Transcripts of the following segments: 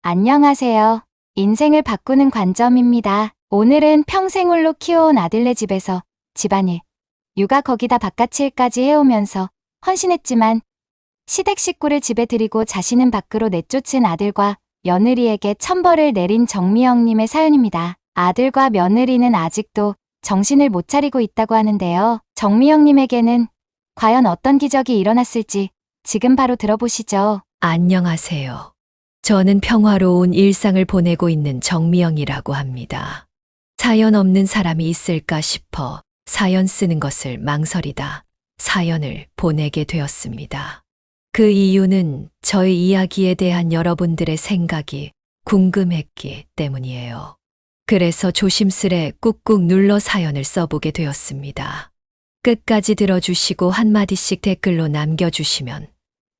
안녕하세요. 인생을 바꾸는 관점입니다. 오늘은 평생 홀로 키워온 아들네 집에서 집안일, 육아 거기다 바깥일까지 해오면서 헌신했지만 시댁 식구를 집에 들이고 자신은 밖으로 내쫓은 아들과 며느리에게 천벌을 내린 정미영님의 사연입니다. 아들과 며느리는 아직도 정신을 못 차리고 있다고 하는데요. 정미영님에게는 과연 어떤 기적이 일어났을지 지금 바로 들어보시죠. 안녕하세요. 저는 평화로운 일상을 보내고 있는 정미영이라고 합니다. 사연 없는 사람이 있을까 싶어 사연 쓰는 것을 망설이다 사연을 보내게 되었습니다. 그 이유는 저의 이야기에 대한 여러분들의 생각이 궁금했기 때문이에요. 그래서 조심스레 꾹꾹 눌러 사연을 써보게 되었습니다. 끝까지 들어주시고 한마디씩 댓글로 남겨주시면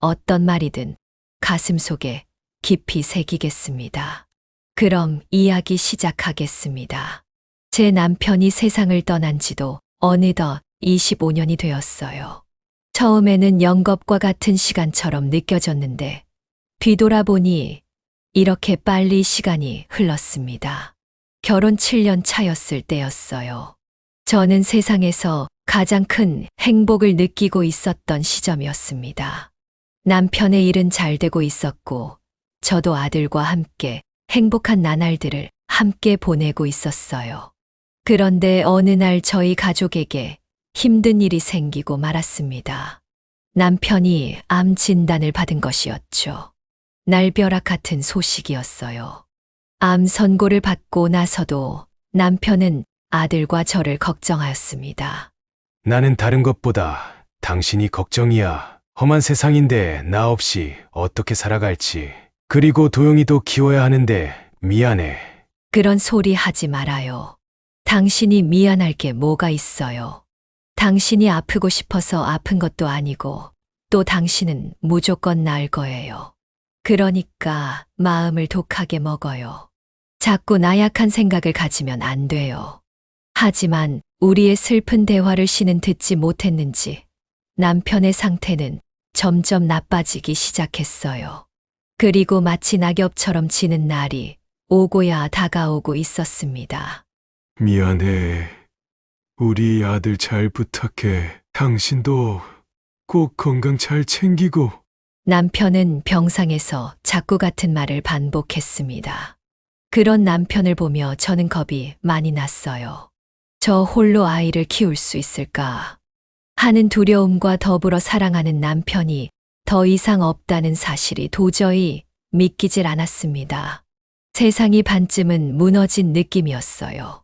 어떤 말이든 가슴속에 깊이 새기겠습니다. 그럼 이야기 시작하겠습니다. 제 남편이 세상을 떠난 지도 어느덧 25년이 되었어요. 처음에는 영겁과 같은 시간처럼 느껴졌는데 뒤돌아보니 이렇게 빨리 시간이 흘렀습니다. 결혼 7년 차였을 때였어요. 저는 세상에서 가장 큰 행복을 느끼고 있었던 시점이었습니다. 남편의 일은 잘 되고 있었고 저도 아들과 함께 행복한 나날들을 함께 보내고 있었어요. 그런데 어느 날 저희 가족에게 힘든 일이 생기고 말았습니다. 남편이 암 진단을 받은 것이었죠. 날벼락 같은 소식이었어요. 암 선고를 받고 나서도 남편은 아들과 저를 걱정하였습니다. 나는 다른 것보다 당신이 걱정이야. 험한 세상인데 나 없이 어떻게 살아갈지. 그리고 도영이도 키워야 하는데 미안해. 그런 소리 하지 말아요. 당신이 미안할 게 뭐가 있어요. 당신이 아프고 싶어서 아픈 것도 아니고 또 당신은 무조건 나을 거예요. 그러니까 마음을 독하게 먹어요. 자꾸 나약한 생각을 가지면 안 돼요. 하지만 우리의 슬픈 대화를 씨는 듣지 못했는지 남편의 상태는 점점 나빠지기 시작했어요. 그리고 마치 낙엽처럼 지는 날이 오고야 다가오고 있었습니다. 미안해. 우리 아들 잘 부탁해. 당신도 꼭 건강 잘 챙기고. 남편은 병상에서 자꾸 같은 말을 반복했습니다. 그런 남편을 보며 저는 겁이 많이 났어요. 저 홀로 아이를 키울 수 있을까 하는 두려움과 더불어 사랑하는 남편이 더 이상 없다는 사실이 도저히 믿기질 않았습니다. 세상이 반쯤은 무너진 느낌이었어요.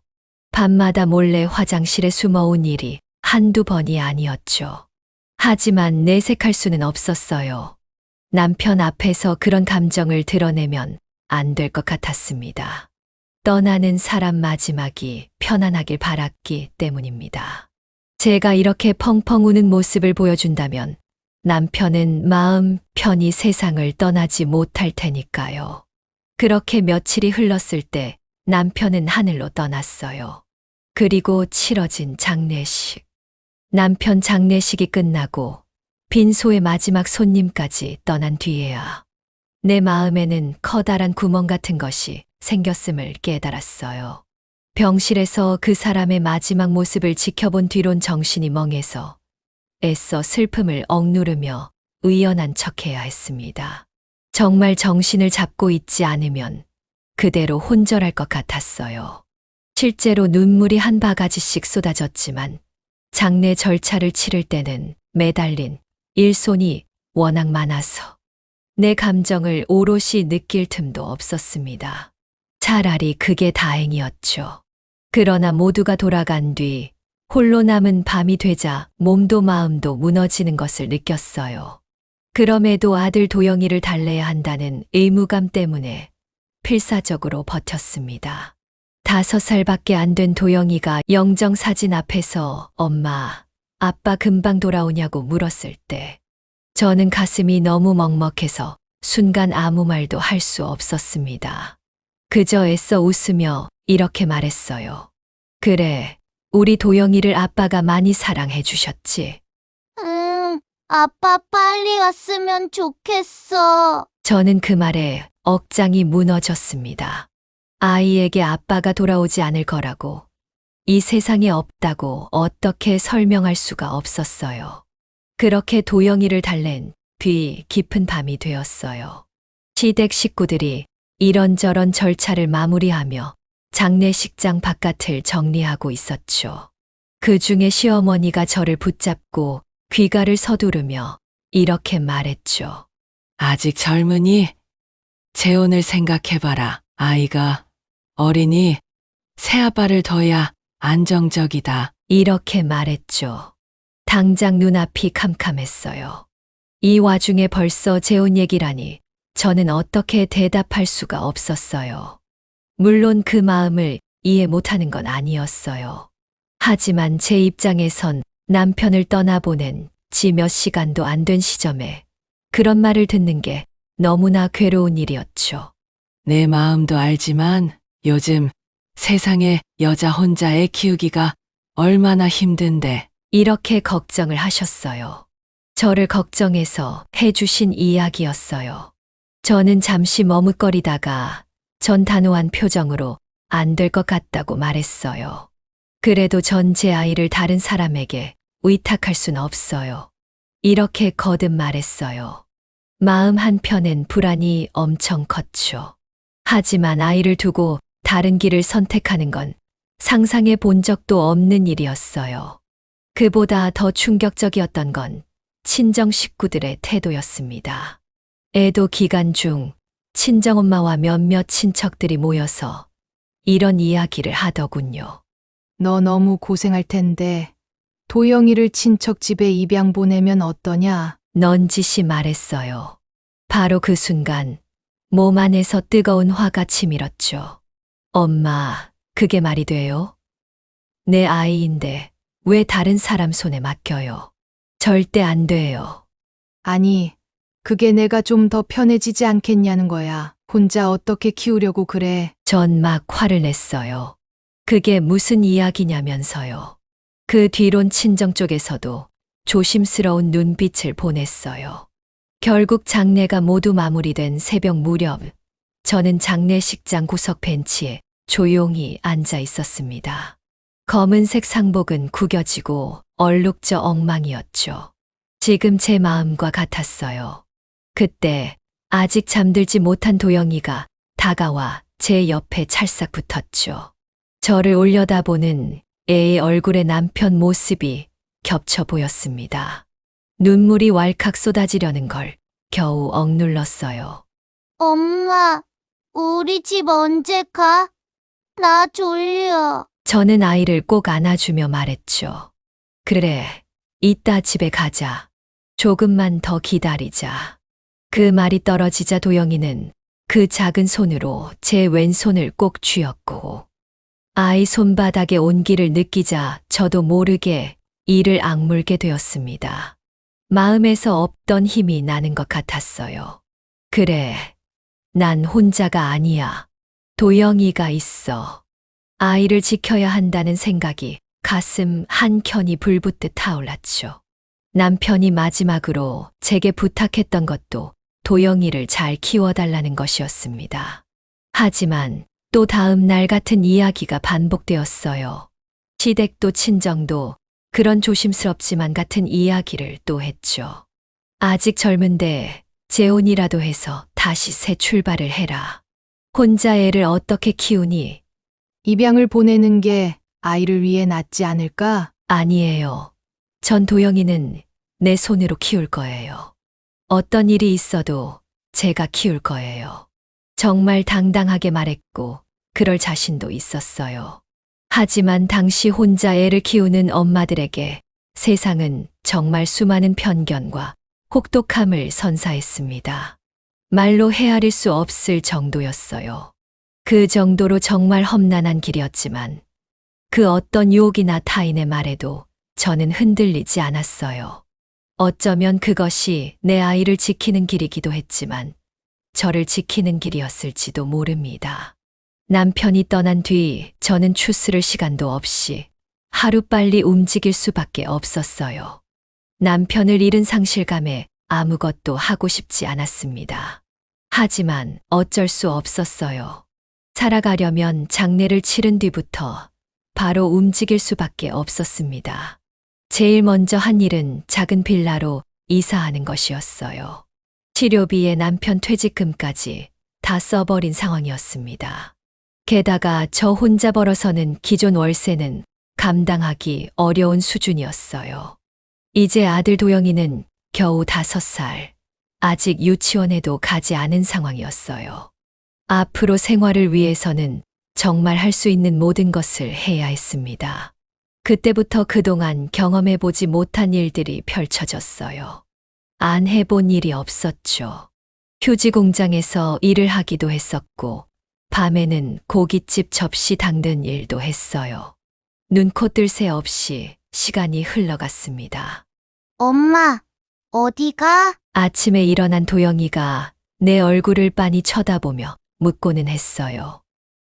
밤마다 몰래 화장실에 숨어온 일이 한두 번이 아니었죠. 하지만 내색할 수는 없었어요. 남편 앞에서 그런 감정을 드러내면 안 될 것 같았습니다. 떠나는 사람 마지막이 편안하길 바랐기 때문입니다. 제가 이렇게 펑펑 우는 모습을 보여준다면 남편은 마음 편히 세상을 떠나지 못할 테니까요. 그렇게 며칠이 흘렀을 때 남편은 하늘로 떠났어요. 그리고 치러진 장례식. 남편 장례식이 끝나고 빈소의 마지막 손님까지 떠난 뒤에야 내 마음에는 커다란 구멍 같은 것이 생겼음을 깨달았어요. 병실에서 그 사람의 마지막 모습을 지켜본 뒤론 정신이 멍해서 애써 슬픔을 억누르며 의연한 척해야 했습니다. 정말 정신을 잡고 있지 않으면 그대로 혼절할 것 같았어요. 실제로 눈물이 한 바가지씩 쏟아졌지만 장례 절차를 치를 때는 매달린 일손이 워낙 많아서 내 감정을 오롯이 느낄 틈도 없었습니다. 차라리 그게 다행이었죠. 그러나 모두가 돌아간 뒤 홀로 남은 밤이 되자 몸도 마음도 무너지는 것을 느꼈어요. 그럼에도 아들 도영이를 달래야 한다는 의무감 때문에 필사적으로 버텼습니다. 5살밖에 안 된 도영이가 영정사진 앞에서 엄마, 아빠 금방 돌아오냐고 물었을 때 저는 가슴이 너무 먹먹해서 순간 아무 말도 할 수 없었습니다. 그저 애써 웃으며 이렇게 말했어요. 그래, 우리 도영이를 아빠가 많이 사랑해 주셨지. 아빠 빨리 왔으면 좋겠어. 저는 그 말에 억장이 무너졌습니다. 아이에게 아빠가 돌아오지 않을 거라고, 이 세상에 없다고 어떻게 설명할 수가 없었어요. 그렇게 도영이를 달랜 뒤 깊은 밤이 되었어요. 시댁 식구들이 이런저런 절차를 마무리하며 장례식장 바깥을 정리하고 있었죠. 그 중에 시어머니가 저를 붙잡고 귀가를 서두르며 이렇게 말했죠. 아직 젊으니 재혼을 생각해봐라. 아이가 어리니 새아빠를 둬야 안정적이다. 이렇게 말했죠. 당장 눈앞이 캄캄했어요. 이 와중에 벌써 재혼 얘기라니 저는 어떻게 대답할 수가 없었어요. 물론 그 마음을 이해 못하는 건 아니었어요. 하지만 제 입장에선 남편을 떠나보낸 지 몇 시간도 안 된 시점에 그런 말을 듣는 게 너무나 괴로운 일이었죠. 내 마음도 알지만 요즘 세상에 여자 혼자 애 키우기가 얼마나 힘든데. 이렇게 걱정을 하셨어요. 저를 걱정해서 해주신 이야기였어요. 저는 잠시 머뭇거리다가 전 단호한 표정으로 안 될 것 같다고 말했어요. 그래도 전 제 아이를 다른 사람에게 위탁할 순 없어요. 이렇게 거듭 말했어요. 마음 한편엔 불안이 엄청 컸죠. 하지만 아이를 두고 다른 길을 선택하는 건 상상해 본 적도 없는 일이었어요. 그보다 더 충격적이었던 건 친정 식구들의 태도였습니다. 애도 기간 중 친정엄마와 몇몇 친척들이 모여서 이런 이야기를 하더군요. 너 너무 고생할 텐데 도영이를 친척 집에 입양 보내면 어떠냐? 넌지시 말했어요. 바로 그 순간 몸 안에서 뜨거운 화가 치밀었죠. 엄마, 그게 말이 돼요? 내 아이인데 왜 다른 사람 손에 맡겨요? 절대 안 돼요. 아니, 그게 내가 좀 더 편해지지 않겠냐는 거야. 혼자 어떻게 키우려고 그래? 전 막 화를 냈어요. 그게 무슨 이야기냐면서요. 그 뒤론 친정 쪽에서도 조심스러운 눈빛을 보냈어요. 결국 장례가 모두 마무리된 새벽 무렵, 저는 장례식장 구석 벤치에 조용히 앉아 있었습니다. 검은색 상복은 구겨지고 얼룩져 엉망이었죠. 지금 제 마음과 같았어요. 그때 아직 잠들지 못한 도영이가 다가와 제 옆에 찰싹 붙었죠. 저를 올려다보는 애의 얼굴에 남편 모습이 겹쳐 보였습니다. 눈물이 왈칵 쏟아지려는 걸 겨우 억눌렀어요. 엄마, 우리 집 언제 가? 나 졸려. 저는 아이를 꼭 안아주며 말했죠. 그래, 이따 집에 가자. 조금만 더 기다리자. 그 말이 떨어지자 도영이는 그 작은 손으로 제 왼손을 꼭 쥐었고, 아이 손바닥에 온기를 느끼자 저도 모르게 이를 악물게 되었습니다. 마음에서 없던 힘이 나는 것 같았어요. 그래, 난 혼자가 아니야. 도영이가 있어. 아이를 지켜야 한다는 생각이 가슴 한켠이 불붙듯 타올랐죠. 남편이 마지막으로 제게 부탁했던 것도 도영이를 잘 키워달라는 것이었습니다. 하지만 또 다음 날 같은 이야기가 반복되었어요. 시댁도 친정도 그런 조심스럽지만 같은 이야기를 또 했죠. 아직 젊은데 재혼이라도 해서 다시 새 출발을 해라. 혼자 애를 어떻게 키우니? 입양을 보내는 게 아이를 위해 낫지 않을까? 아니에요. 전 도영이는 내 손으로 키울 거예요. 어떤 일이 있어도 제가 키울 거예요. 정말 당당하게 말했고 그럴 자신도 있었어요. 하지만 당시 혼자 애를 키우는 엄마들에게 세상은 정말 수많은 편견과 혹독함을 선사했습니다. 말로 헤아릴 수 없을 정도였어요. 그 정도로 정말 험난한 길이었지만 그 어떤 유혹이나 타인의 말에도 저는 흔들리지 않았어요. 어쩌면 그것이 내 아이를 지키는 길이기도 했지만 저를 지키는 길이었을지도 모릅니다. 남편이 떠난 뒤 저는 추스를 시간도 없이 하루빨리 움직일 수밖에 없었어요. 남편을 잃은 상실감에 아무것도 하고 싶지 않았습니다. 하지만 어쩔 수 없었어요. 살아가려면 장례를 치른 뒤부터 바로 움직일 수밖에 없었습니다. 제일 먼저 한 일은 작은 빌라로 이사하는 것이었어요. 치료비에 남편 퇴직금까지 다 써버린 상황이었습니다. 게다가 저 혼자 벌어서는 기존 월세는 감당하기 어려운 수준이었어요. 이제 아들 도영이는 겨우 5살, 아직 유치원에도 가지 않은 상황이었어요. 앞으로 생활을 위해서는 정말 할 수 있는 모든 것을 해야 했습니다. 그때부터 그동안 경험해보지 못한 일들이 펼쳐졌어요. 안 해본 일이 없었죠. 휴지 공장에서 일을 하기도 했었고, 밤에는 고깃집 접시 닦는 일도 했어요. 눈코 뜰 새 없이 시간이 흘러갔습니다. 엄마, 어디가? 아침에 일어난 도영이가 내 얼굴을 빤히 쳐다보며 묻고는 했어요.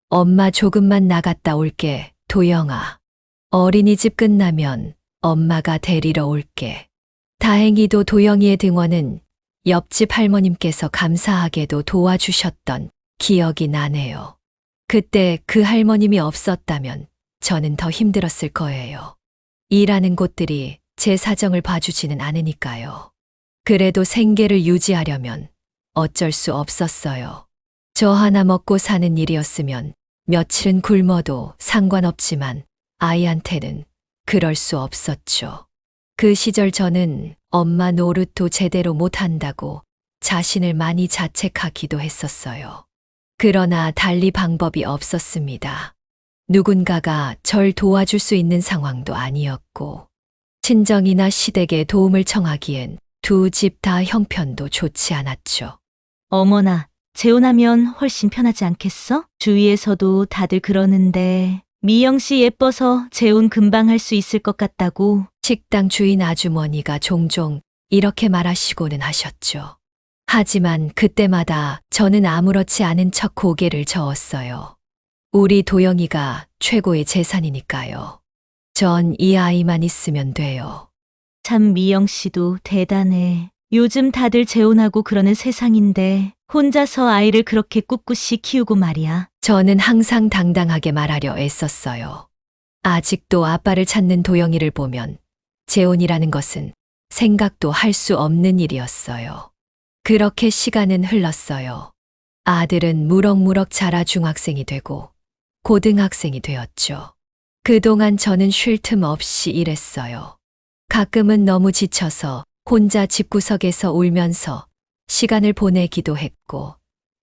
엄마 조금만 나갔다 올게, 도영아. 어린이집 끝나면 엄마가 데리러 올게. 다행히도 도영이의 등원은 옆집 할머님께서 감사하게도 도와주셨던 기억이 나네요. 그때 그 할머님이 없었다면 저는 더 힘들었을 거예요. 일하는 곳들이 제 사정을 봐주지는 않으니까요. 그래도 생계를 유지하려면 어쩔 수 없었어요. 저 하나 먹고 사는 일이었으면 며칠은 굶어도 상관없지만 아이한테는 그럴 수 없었죠. 그 시절 저는 엄마 노릇도 제대로 못한다고 자신을 많이 자책하기도 했었어요. 그러나 달리 방법이 없었습니다. 누군가가 절 도와줄 수 있는 상황도 아니었고, 친정이나 시댁에 도움을 청하기엔 두 집 다 형편도 좋지 않았죠. 어머나, 재혼하면 훨씬 편하지 않겠어? 주위에서도 다들 그러는데 미영 씨 예뻐서 재혼 금방 할 수 있을 것 같다고. 식당 주인 아주머니가 종종 이렇게 말하시고는 하셨죠. 하지만 그때마다 저는 아무렇지 않은 척 고개를 저었어요. 우리 도영이가 최고의 재산이니까요. 전 이 아이만 있으면 돼요. 참 미영 씨도 대단해. 요즘 다들 재혼하고 그러는 세상인데 혼자서 아이를 그렇게 꿋꿋이 키우고 말이야. 저는 항상 당당하게 말하려 애썼어요. 아직도 아빠를 찾는 도영이를 보면 재혼이라는 것은 생각도 할 수 없는 일이었어요. 그렇게 시간은 흘렀어요. 아들은 무럭무럭 자라 중학생이 되고 고등학생이 되었죠. 그동안 저는 쉴 틈 없이 일했어요. 가끔은 너무 지쳐서 혼자 집구석에서 울면서 시간을 보내기도 했고,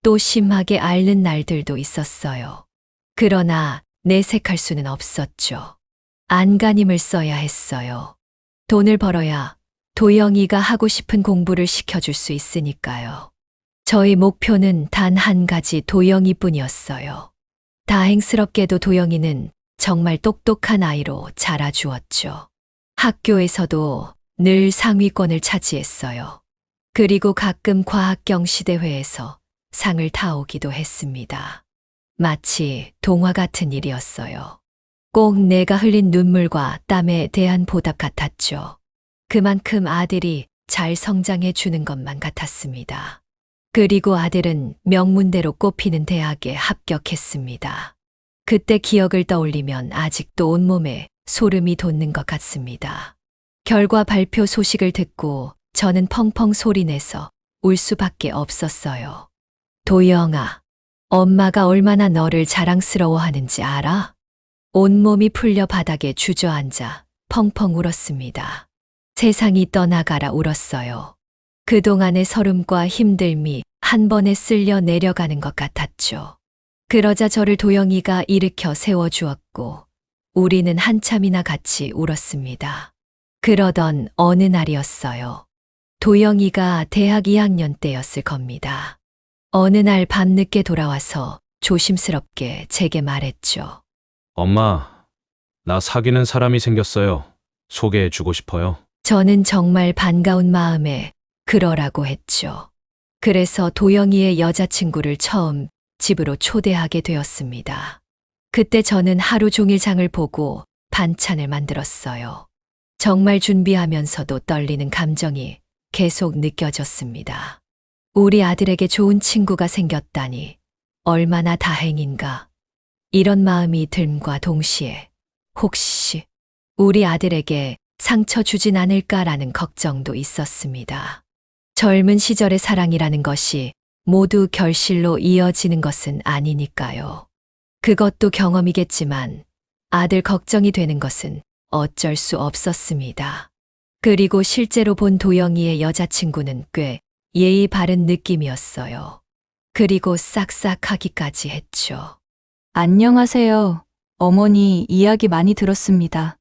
또 심하게 앓는 날들도 있었어요. 그러나 내색할 수는 없었죠. 안간힘을 써야 했어요. 돈을 벌어야 도영이가 하고 싶은 공부를 시켜줄 수 있으니까요. 저의 목표는 단 한 가지 도영이뿐이었어요. 다행스럽게도 도영이는 정말 똑똑한 아이로 자라주었죠. 학교에서도 늘 상위권을 차지했어요. 그리고 가끔 과학경시대회에서 상을 타오기도 했습니다. 마치 동화 같은 일이었어요. 꼭 내가 흘린 눈물과 땀에 대한 보답 같았죠. 그만큼 아들이 잘 성장해 주는 것만 같았습니다. 그리고 아들은 명문대로 꼽히는 대학에 합격했습니다. 그때 기억을 떠올리면 아직도 온몸에 소름이 돋는 것 같습니다. 결과 발표 소식을 듣고 저는 펑펑 소리내서 울 수밖에 없었어요. 도영아, 엄마가 얼마나 너를 자랑스러워하는지 알아? 온몸이 풀려 바닥에 주저앉아 펑펑 울었습니다. 세상이 떠나가라 울었어요. 그동안의 서름과 힘듦이 한 번에 쓸려 내려가는 것 같았죠. 그러자 저를 도영이가 일으켜 세워주었고, 우리는 한참이나 같이 울었습니다. 그러던 어느 날이었어요. 도영이가 대학 2학년 때였을 겁니다. 어느 날 밤늦게 돌아와서 조심스럽게 제게 말했죠. 엄마, 나 사귀는 사람이 생겼어요. 소개해주고 싶어요. 저는 정말 반가운 마음에 그러라고 했죠. 그래서 도영이의 여자친구를 처음 집으로 초대하게 되었습니다. 그때 저는 하루 종일 장을 보고 반찬을 만들었어요. 정말 준비하면서도 떨리는 감정이 계속 느껴졌습니다. 우리 아들에게 좋은 친구가 생겼다니 얼마나 다행인가. 이런 마음이 듦과 동시에 혹시 우리 아들에게 상처 주진 않을까라는 걱정도 있었습니다. 젊은 시절의 사랑이라는 것이 모두 결실로 이어지는 것은 아니니까요. 그것도 경험이겠지만 아들 걱정이 되는 것은 어쩔 수 없었습니다. 그리고 실제로 본 도영이의 여자친구는 꽤 예의 바른 느낌이었어요. 그리고 싹싹하기까지 했죠. 안녕하세요. 어머니 이야기 많이 들었습니다.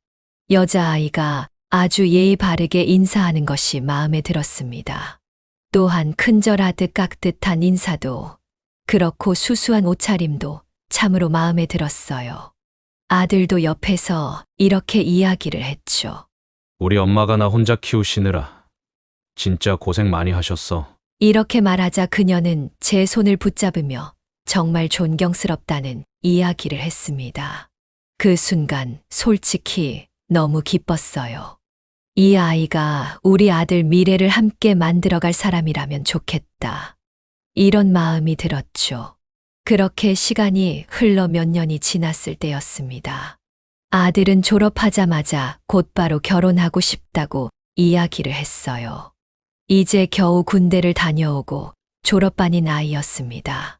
여자아이가 아주 예의 바르게 인사하는 것이 마음에 들었습니다. 또한 큰절하듯 깍듯한 인사도 그렇고 수수한 옷차림도 참으로 마음에 들었어요. 아들도 옆에서 이렇게 이야기를 했죠. 우리 엄마가 나 혼자 키우시느라 진짜 고생 많이 하셨어. 이렇게 말하자 그녀는 제 손을 붙잡으며 정말 존경스럽다는 이야기를 했습니다. 그 순간 솔직히 너무 기뻤어요. 이 아이가 우리 아들 미래를 함께 만들어갈 사람이라면 좋겠다. 이런 마음이 들었죠. 그렇게 시간이 흘러 몇 년이 지났을 때였습니다. 아들은 졸업하자마자 곧바로 결혼하고 싶다고 이야기를 했어요. 이제 겨우 군대를 다녀오고 졸업반인 아이였습니다.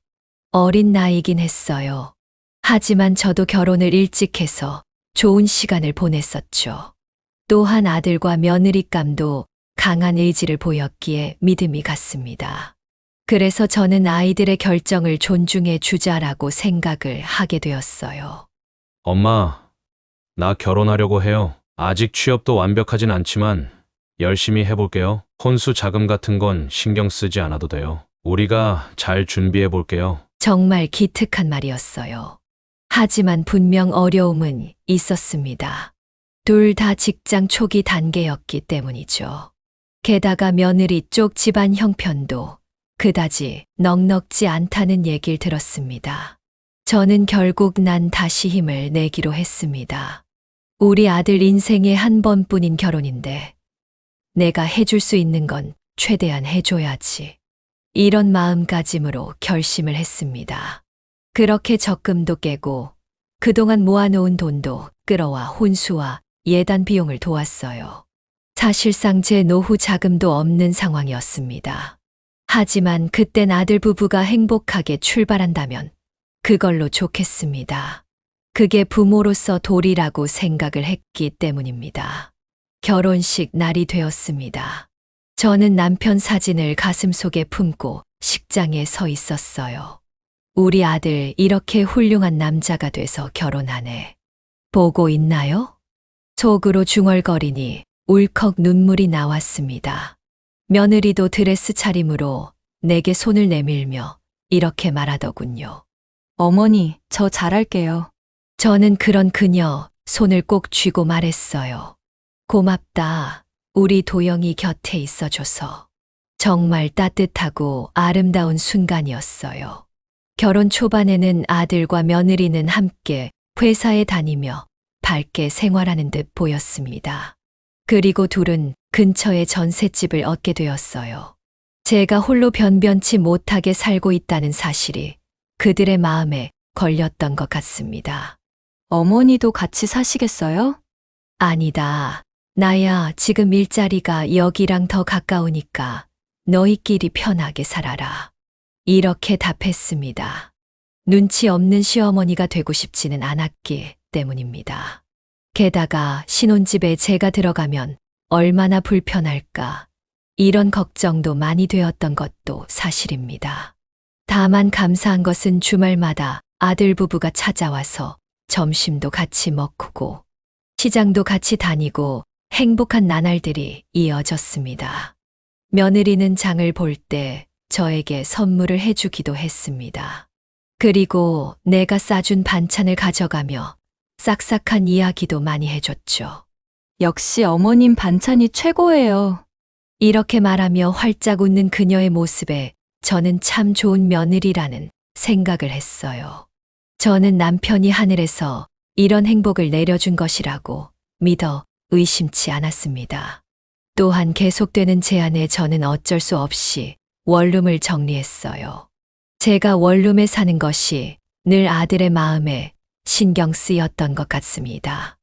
어린 나이긴 했어요. 하지만 저도 결혼을 일찍 해서 좋은 시간을 보냈었죠. 또한 아들과 며느리감도 강한 의지를 보였기에 믿음이 갔습니다. 그래서 저는 아이들의 결정을 존중해 주자라고 생각을 하게 되었어요. 엄마, 나 결혼하려고 해요. 아직 취업도 완벽하진 않지만 열심히 해볼게요. 혼수 자금 같은 건 신경 쓰지 않아도 돼요. 우리가 잘 준비해 볼게요. 정말 기특한 말이었어요. 하지만 분명 어려움은 있었습니다. 둘 다 직장 초기 단계였기 때문이죠. 게다가 며느리 쪽 집안 형편도 그다지 넉넉지 않다는 얘기를 들었습니다. 저는 결국 난 다시 힘을 내기로 했습니다. 우리 아들 인생의 한 번뿐인 결혼인데 내가 해줄 수 있는 건 최대한 해줘야지. 이런 마음가짐으로 결심을 했습니다. 그렇게 적금도 깨고 그동안 모아놓은 돈도 끌어와 혼수와 예단 비용을 도왔어요. 사실상 제 노후 자금도 없는 상황이었습니다. 하지만 그땐 아들 부부가 행복하게 출발한다면 그걸로 좋겠습니다. 그게 부모로서 도리라고 생각을 했기 때문입니다. 결혼식 날이 되었습니다. 저는 남편 사진을 가슴속에 품고 식장에 서 있었어요. 우리 아들 이렇게 훌륭한 남자가 돼서 결혼하네. 보고 있나요? 속으로 중얼거리니 울컥 눈물이 나왔습니다. 며느리도 드레스 차림으로 내게 손을 내밀며 이렇게 말하더군요. 어머니, 저 잘할게요. 저는 그런 그녀 손을 꼭 쥐고 말했어요. 고맙다. 우리 도영이 곁에 있어줘서. 정말 따뜻하고 아름다운 순간이었어요. 결혼 초반에는 아들과 며느리는 함께 회사에 다니며 밝게 생활하는 듯 보였습니다. 그리고 둘은 근처에 전셋집을 얻게 되었어요. 제가 홀로 변변치 못하게 살고 있다는 사실이 그들의 마음에 걸렸던 것 같습니다. 어머니도 같이 사시겠어요? 아니다. 나야 지금 일자리가 여기랑 더 가까우니까 너희끼리 편하게 살아라. 이렇게 답했습니다. 눈치 없는 시어머니가 되고 싶지는 않았기 때문입니다. 게다가 신혼집에 제가 들어가면 얼마나 불편할까. 이런 걱정도 많이 되었던 것도 사실입니다. 다만 감사한 것은 주말마다 아들 부부가 찾아와서 점심도 같이 먹고 시장도 같이 다니고 행복한 나날들이 이어졌습니다. 며느리는 장을 볼 때 저에게 선물을 해주기도 했습니다. 그리고 내가 싸준 반찬을 가져가며 싹싹한 이야기도 많이 해줬죠. 역시 어머님 반찬이 최고예요. 이렇게 말하며 활짝 웃는 그녀의 모습에 저는 참 좋은 며느리라는 생각을 했어요. 저는 남편이 하늘에서 이런 행복을 내려준 것이라고 믿어 의심치 않았습니다. 또한 계속되는 제안에 저는 어쩔 수 없이 원룸을 정리했어요. 제가 원룸에 사는 것이 늘 아들의 마음에 신경 쓰였던 것 같습니다.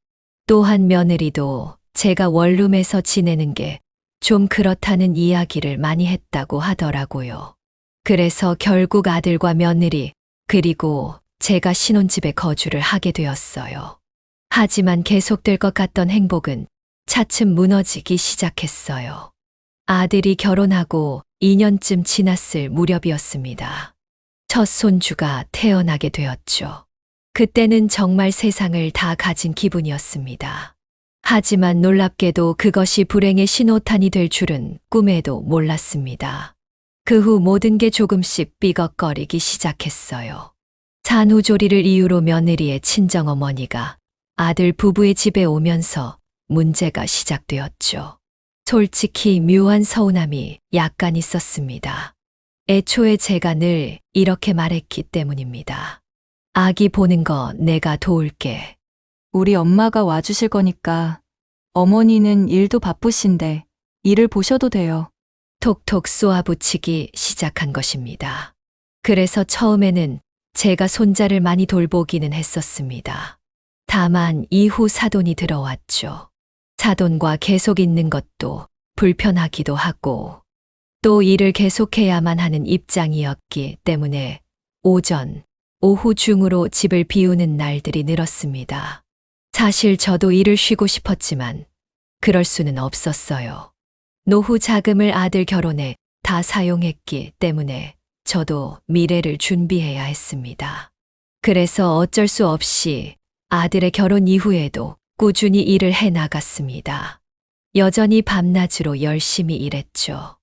또한 며느리도 제가 원룸에서 지내는 게 좀 그렇다는 이야기를 많이 했다고 하더라고요. 그래서 결국 아들과 며느리 그리고 제가 신혼집에 거주를 하게 되었어요. 하지만 계속될 것 같던 행복은 차츰 무너지기 시작했어요. 아들이 결혼하고 2년쯤 지났을 무렵이었습니다. 첫 손주가 태어나게 되었죠. 그때는 정말 세상을 다 가진 기분이었습니다. 하지만 놀랍게도 그것이 불행의 신호탄이 될 줄은 꿈에도 몰랐습니다. 그 후 모든 게 조금씩 삐걱거리기 시작했어요. 산후조리를 이유로 며느리의 친정어머니가 아들 부부의 집에 오면서 문제가 시작되었죠. 솔직히 묘한 서운함이 약간 있었습니다. 애초에 제가 늘 이렇게 말했기 때문입니다. 아기 보는 거 내가 도울게. 우리 엄마가 와주실 거니까 어머니는 일도 바쁘신데 일을 보셔도 돼요. 톡톡 쏘아붙이기 시작한 것입니다. 그래서 처음에는 제가 손자를 많이 돌보기는 했었습니다. 다만 이후 사돈이 들어왔죠. 사돈과 계속 있는 것도 불편하기도 하고 또 일을 계속해야만 하는 입장이었기 때문에 오전, 오후 중으로 집을 비우는 날들이 늘었습니다. 사실 저도 일을 쉬고 싶었지만 그럴 수는 없었어요. 노후 자금을 아들 결혼에 다 사용했기 때문에 저도 미래를 준비해야 했습니다. 그래서 어쩔 수 없이 아들의 결혼 이후에도 꾸준히 일을 해 나갔습니다. 여전히 밤낮으로 열심히 일했죠.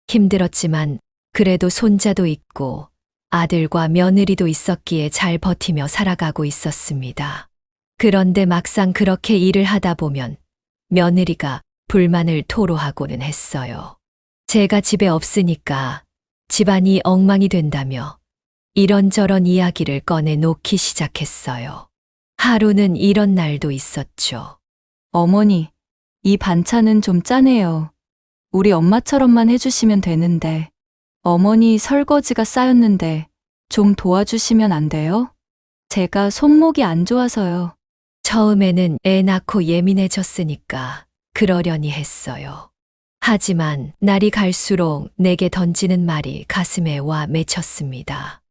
힘들었지만 그래도 손자도 있고 아들과 며느리도 있었기에 잘 버티며 살아가고 있었습니다. 그런데 막상 그렇게 일을 하다 보면 며느리가 불만을 토로하고는 했어요. 제가 집에 없으니까 집안이 엉망이 된다며 이런저런 이야기를 꺼내 놓기 시작했어요. 하루는 이런 날도 있었죠. 어머니, 이 반찬은 좀 짜네요. 우리 엄마처럼만 해주시면 되는데 어머니 설거지가 쌓였는데 좀 도와주시면 안 돼요? 제가 손목이 안 좋아서요. 처음에는 애 낳고 예민해졌으니까 그러려니 했어요. 하지만 날이 갈수록 내게 던지는 말이 가슴에 와 맺혔습니다.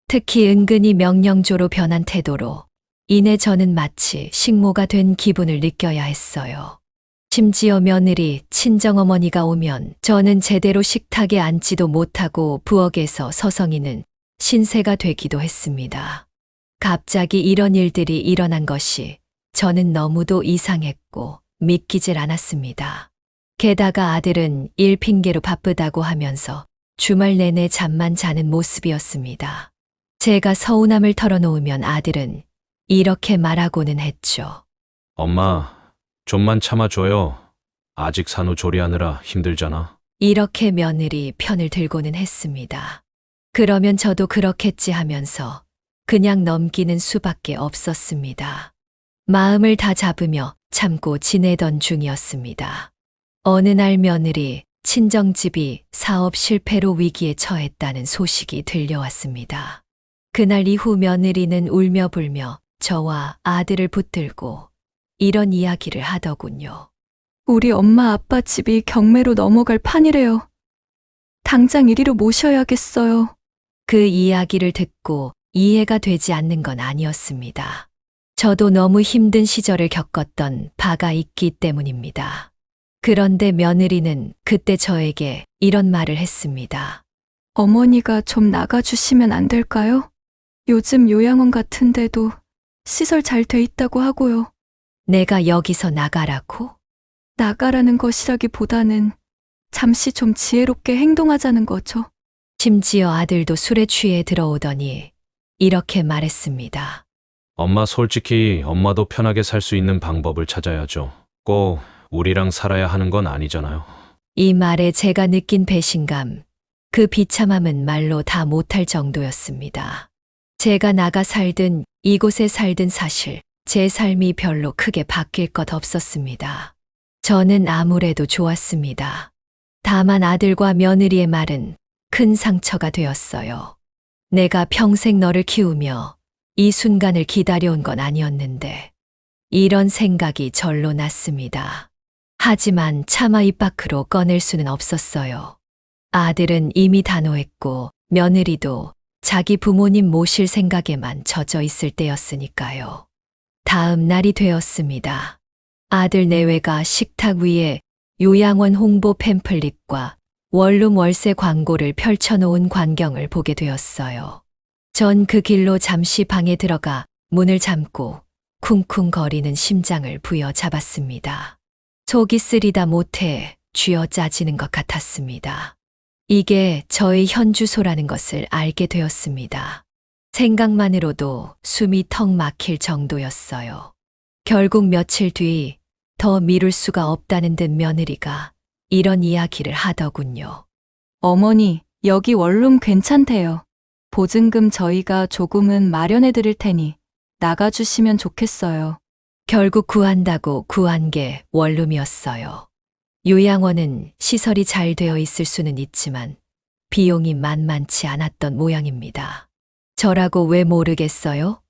특히 은근히 명령조로 변한 태도로 이내 저는 마치 식모가 된 기분을 느껴야 했어요. 심지어 며느리, 친정어머니가 오면 저는 제대로 식탁에 앉지도 못하고 부엌에서 서성이는 신세가 되기도 했습니다. 갑자기 이런 일들이 일어난 것이 저는 너무도 이상했고 믿기질 않았습니다. 게다가 아들은 일 핑계로 바쁘다고 하면서 주말 내내 잠만 자는 모습이었습니다. 제가 서운함을 털어놓으면 아들은 이렇게 말하고는 했죠. 엄마, 좀만 참아줘요. 아직 산후조리하느라 힘들잖아. 이렇게 며느리 편을 들고는 했습니다. 그러면 저도 그렇겠지 하면서 그냥 넘기는 수밖에 없었습니다. 마음을 다 잡으며 참고 지내던 중이었습니다. 어느 날 며느리 친정집이 사업 실패로 위기에 처했다는 소식이 들려왔습니다. 그날 이후 며느리는 울며 불며 저와 아들을 붙들고 이런 이야기를 하더군요. 우리 엄마 아빠 집이 경매로 넘어갈 판이래요. 당장 이리로 모셔야겠어요. 그 이야기를 듣고 이해가 되지 않는 건 아니었습니다. 저도 너무 힘든 시절을 겪었던 바가 있기 때문입니다. 그런데 며느리는 그때 저에게 이런 말을 했습니다. 어머니가 좀 나가주시면 안 될까요? 요즘 요양원 같은데도 시설 잘 돼 있다고 하고요. 내가 여기서 나가라고? 나가라는 것이라기보다는 잠시 좀 지혜롭게 행동하자는 거죠. 심지어 아들도 술에 취해 들어오더니 이렇게 말했습니다. 엄마, 솔직히 엄마도 편하게 살 수 있는 방법을 찾아야죠. 꼭 우리랑 살아야 하는 건 아니잖아요. 이 말에 제가 느낀 배신감, 그 비참함은 말로 다 못할 정도였습니다. 제가 나가 살든 이곳에 살든 사실 제 삶이 별로 크게 바뀔 것 없었습니다. 저는 아무래도 좋았습니다. 다만 아들과 며느리의 말은 큰 상처가 되었어요. 내가 평생 너를 키우며 이 순간을 기다려온 건 아니었는데 이런 생각이 절로 났습니다. 하지만 차마 입 밖으로 꺼낼 수는 없었어요. 아들은 이미 단호했고 며느리도 자기 부모님 모실 생각에만 젖어 있을 때였으니까요. 다음 날이 되었습니다. 아들 내외가 식탁 위에 요양원 홍보 팸플릿과 원룸 월세 광고를 펼쳐놓은 광경을 보게 되었어요. 전 그 길로 잠시 방에 들어가 문을 잠고 쿵쿵거리는 심장을 부여잡았습니다. 속이 쓰리다 못해 쥐어 짜지는 것 같았습니다. 이게 저의 현 주소라는 것을 알게 되었습니다. 생각만으로도 숨이 턱 막힐 정도였어요. 결국 며칠 뒤 더 미룰 수가 없다는 듯 며느리가 이런 이야기를 하더군요. 어머니, 여기 원룸 괜찮대요. 보증금 저희가 조금은 마련해 드릴 테니 나가주시면 좋겠어요. 결국 구한다고 구한 게 원룸이었어요. 요양원은 시설이 잘 되어 있을 수는 있지만 비용이 만만치 않았던 모양입니다. 저라고 왜 모르겠어요?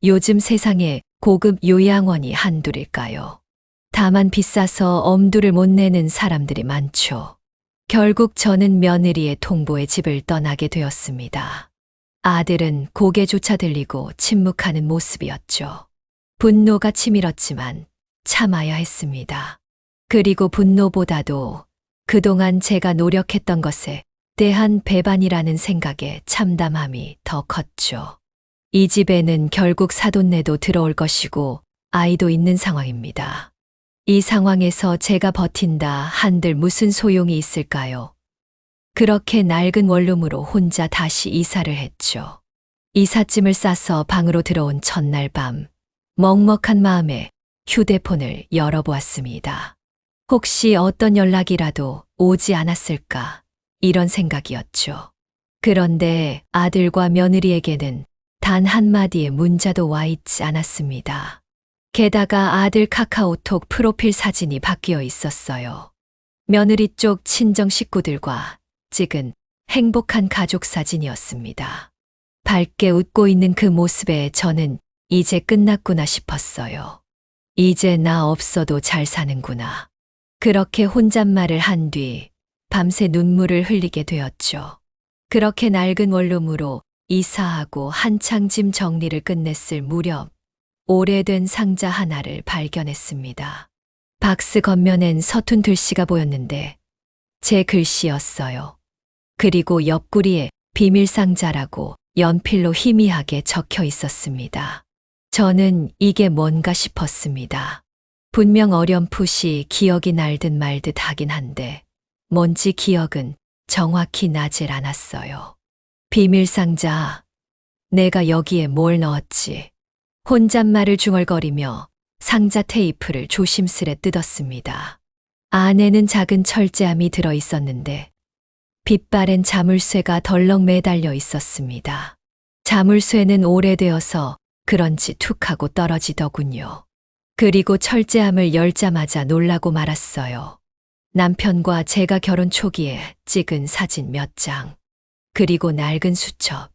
요즘 세상에 고급 요양원이 한둘일까요? 다만 비싸서 엄두를 못 내는 사람들이 많죠. 결국 저는 며느리의 통보에 집을 떠나게 되었습니다. 아들은 고개조차 들리고 침묵하는 모습이었죠. 분노가 치밀었지만 참아야 했습니다. 그리고 분노보다도 그동안 제가 노력했던 것에 대한 배반이라는 생각에 참담함이 더 컸죠. 이 집에는 결국 사돈네도 들어올 것이고 아이도 있는 상황입니다. 이 상황에서 제가 버틴다 한들 무슨 소용이 있을까요? 그렇게 낡은 원룸으로 혼자 다시 이사를 했죠. 이삿짐을 싸서 방으로 들어온 첫날 밤, 먹먹한 마음에 휴대폰을 열어보았습니다. 혹시 어떤 연락이라도 오지 않았을까? 이런 생각이었죠. 그런데 아들과 며느리에게는 단 한마디의 문자도 와 있지 않았습니다. 게다가 아들 카카오톡 프로필 사진이 바뀌어 있었어요. 며느리 쪽 친정 식구들과 찍은 행복한 가족 사진이었습니다. 밝게 웃고 있는 그 모습에 저는 이제 끝났구나 싶었어요. 이제 나 없어도 잘 사는구나. 그렇게 혼잣말을 한 뒤 밤새 눈물을 흘리게 되었죠. 그렇게 낡은 원룸으로 이사하고 한창 짐 정리를 끝냈을 무렵 오래된 상자 하나를 발견했습니다. 박스 겉면엔 서툰 글씨가 보였는데 제 글씨였어요. 그리고 옆구리에 비밀 상자라고 연필로 희미하게 적혀 있었습니다. 저는 이게 뭔가 싶었습니다. 분명 어렴풋이 기억이 날듯 말듯 하긴 한데 뭔지 기억은 정확히 나질 않았어요. 비밀 상자, 내가 여기에 뭘 넣었지? 혼잣말을 중얼거리며 상자 테이프를 조심스레 뜯었습니다. 안에는 작은 철제함이 들어 있었는데 빛바랜 자물쇠가 덜렁 매달려 있었습니다. 자물쇠는 오래되어서 그런지 툭 하고 떨어지더군요. 그리고 철제함을 열자마자 놀라고 말았어요. 남편과 제가 결혼 초기에 찍은 사진 몇 장, 그리고 낡은 수첩,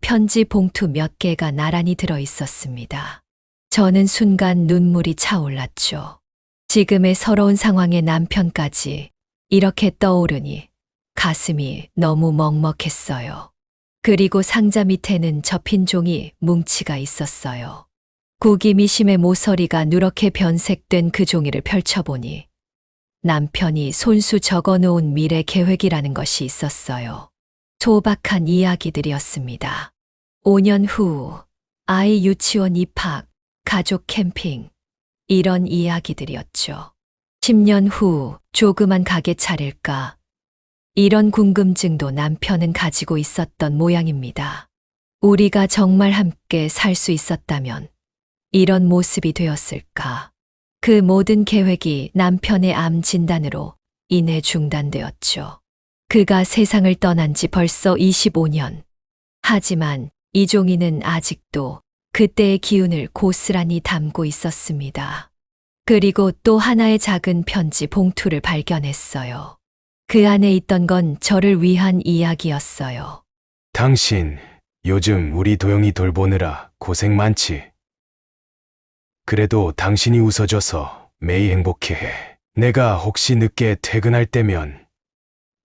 편지 봉투 몇 개가 나란히 들어 있었습니다. 저는 순간 눈물이 차올랐죠. 지금의 서러운 상황에 남편까지 이렇게 떠오르니 가슴이 너무 먹먹했어요. 그리고 상자 밑에는 접힌 종이 뭉치가 있었어요. 구기미심의 모서리가 누렇게 변색된 그 종이를 펼쳐보니 남편이 손수 적어놓은 미래 계획이라는 것이 있었어요. 소박한 이야기들이었습니다. 5년 후 아이 유치원 입학, 가족 캠핑, 이런 이야기들이었죠. 10년 후 조그만 가게 차릴까? 이런 궁금증도 남편은 가지고 있었던 모양입니다. 우리가 정말 함께 살 수 있었다면 이런 모습이 되었을까? 그 모든 계획이 남편의 암 진단으로 인해 중단되었죠. 그가 세상을 떠난 지 벌써 25년. 하지만 이 종이는 아직도 그때의 기운을 고스란히 담고 있었습니다. 그리고 또 하나의 작은 편지 봉투를 발견했어요. 그 안에 있던 건 저를 위한 이야기였어요. 당신, 요즘 우리 도영이 돌보느라 고생 많지? 그래도 당신이 웃어줘서 매일 행복해해. 내가 혹시 늦게 퇴근할 때면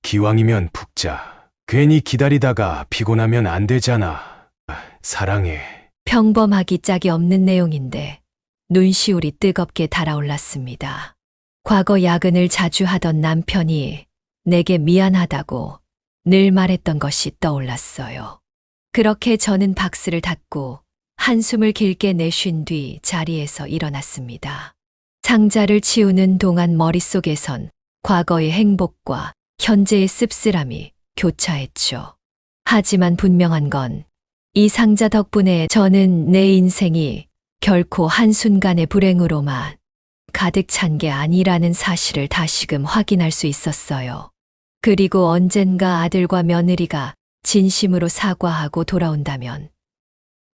기왕이면 푹 자. 괜히 기다리다가 피곤하면 안 되잖아. 사랑해. 평범하기 짝이 없는 내용인데 눈시울이 뜨겁게 달아올랐습니다. 과거 야근을 자주 하던 남편이 내게 미안하다고 늘 말했던 것이 떠올랐어요. 그렇게 저는 박스를 닫고 한숨을 길게 내쉰 뒤 자리에서 일어났습니다. 상자를 치우는 동안 머릿속에선 과거의 행복과 현재의 씁쓸함이 교차했죠. 하지만 분명한 건 이 상자 덕분에 저는 내 인생이 결코 한순간의 불행으로만 가득 찬 게 아니라는 사실을 다시금 확인할 수 있었어요. 그리고 언젠가 아들과 며느리가 진심으로 사과하고 돌아온다면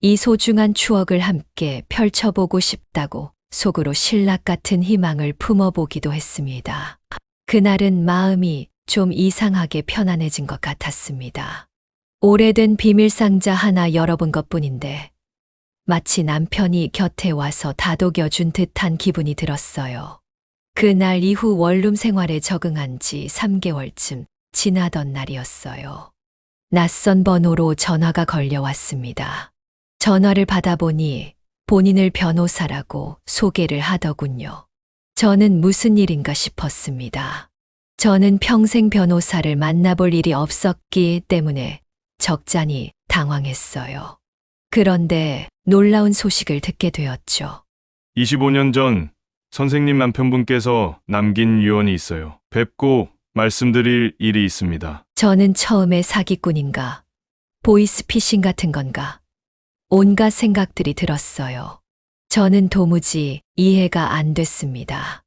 이 소중한 추억을 함께 펼쳐보고 싶다고 속으로 신락 같은 희망을 품어보기도 했습니다. 그날은 마음이 좀 이상하게 편안해진 것 같았습니다. 오래된 비밀상자 하나 열어본 것뿐인데 마치 남편이 곁에 와서 다독여준 듯한 기분이 들었어요. 그날 이후 원룸 생활에 적응한 지 3개월쯤 지나던 날이었어요. 낯선 번호로 전화가 걸려왔습니다. 전화를 받아보니 본인을 변호사라고 소개를 하더군요. 저는 무슨 일인가 싶었습니다. 저는 평생 변호사를 만나볼 일이 없었기 때문에 적잖이 당황했어요. 그런데 놀라운 소식을 듣게 되었죠. 25년 전 선생님 남편분께서 남긴 유언이 있어요. 뵙고 말씀드릴 일이 있습니다. 저는 처음에 사기꾼인가, 보이스피싱 같은 건가, 온갖 생각들이 들었어요. 저는 도무지 이해가 안 됐습니다.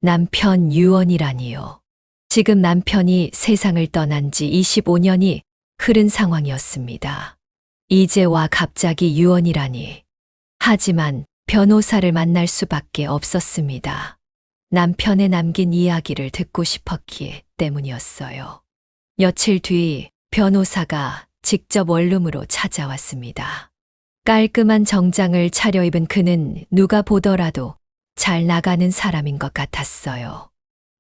남편 유언이라니요. 지금 남편이 세상을 떠난 지 25년이 흐른 상황이었습니다. 이제와 갑자기 유언이라니. 하지만 변호사를 만날 수밖에 없었습니다. 남편의 남긴 이야기를 듣고 싶었기 때문이었어요. 며칠 뒤 변호사가 직접 원룸으로 찾아왔습니다. 깔끔한 정장을 차려입은 그는 누가 보더라도 잘 나가는 사람인 것 같았어요.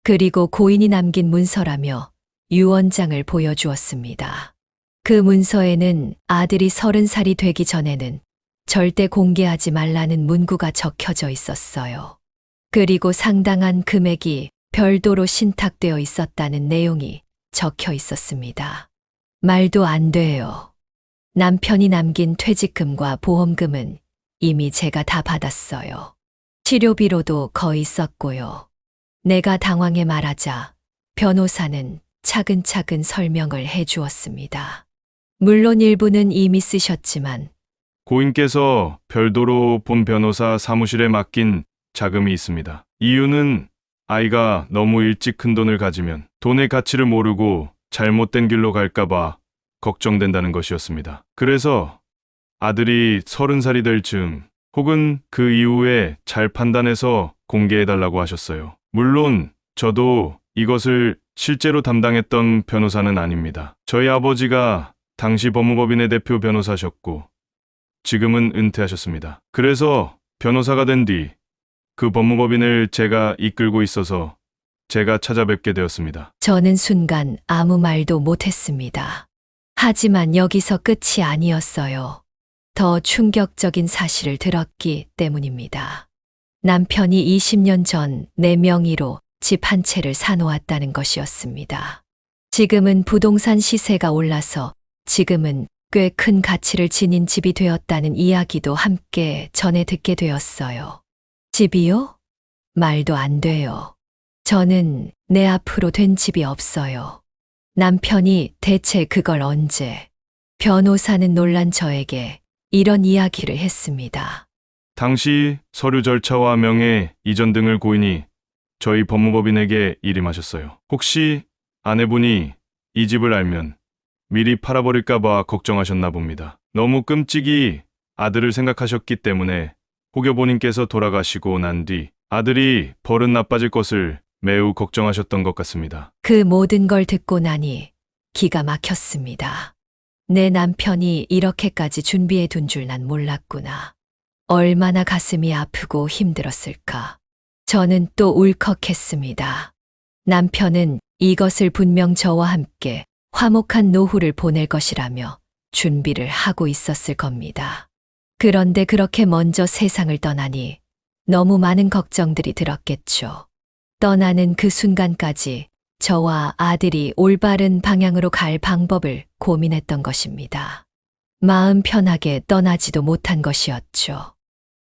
그리고 고인이 남긴 문서라며 유언장을 보여주었습니다. 그 문서에는 아들이 30살이 되기 전에는 절대 공개하지 말라는 문구가 적혀져 있었어요. 그리고 상당한 금액이 별도로 신탁되어 있었다는 내용이 적혀 있었습니다. 말도 안 돼요. 남편이 남긴 퇴직금과 보험금은 이미 제가 다 받았어요. 치료비로도 거의 썼고요. 내가 당황해 말하자 변호사는 차근차근 설명을 해 주었습니다. 물론 일부는 이미 쓰셨지만 고인께서 별도로 본 변호사 사무실에 맡긴 자금이 있습니다. 이유는 아이가 너무 일찍 큰 돈을 가지면 돈의 가치를 모르고 잘못된 길로 갈까봐 걱정된다는 것이었습니다. 그래서 아들이 30살이 될 즈음 혹은 그 이후에 잘 판단해서 공개해달라고 하셨어요. 물론 저도 이것을 실제로 담당했던 변호사는 아닙니다. 저희 아버지가 당시 법무법인의 대표 변호사셨고 지금은 은퇴하셨습니다. 그래서 변호사가 된 뒤 그 법무법인을 제가 이끌고 있어서 제가 찾아뵙게 되었습니다. 저는 순간 아무 말도 못했습니다. 하지만 여기서 끝이 아니었어요. 더 충격적인 사실을 들었기 때문입니다. 남편이 20년 전 내 명의로 집 한 채를 사놓았다는 것이었습니다. 지금은 부동산 시세가 올라서 지금은 꽤 큰 가치를 지닌 집이 되었다는 이야기도 함께 전해 듣게 되었어요. 집이요? 말도 안 돼요. 저는 내 앞으로 된 집이 없어요. 남편이 대체 그걸 언제? 변호사는 놀란 저에게 이런 이야기를 했습니다. 당시 서류 절차와 명예, 이전 등을 고인이 저희 법무법인에게 일임하셨어요. 혹시 아내분이 이 집을 알면 미리 팔아버릴까봐 걱정하셨나 봅니다. 너무 끔찍이 아들을 생각하셨기 때문에 호교보님께서 돌아가시고 난 뒤 아들이 버릇 나빠질 것을 매우 걱정하셨던 것 같습니다. 그 모든 걸 듣고 나니 기가 막혔습니다. 내 남편이 이렇게까지 준비해 둔 줄 난 몰랐구나. 얼마나 가슴이 아프고 힘들었을까. 저는 또 울컥했습니다. 남편은 이것을 분명 저와 함께 화목한 노후를 보낼 것이라며 준비를 하고 있었을 겁니다. 그런데 그렇게 먼저 세상을 떠나니 너무 많은 걱정들이 들었겠죠. 떠나는 그 순간까지 저와 아들이 올바른 방향으로 갈 방법을 고민했던 것입니다. 마음 편하게 떠나지도 못한 것이었죠.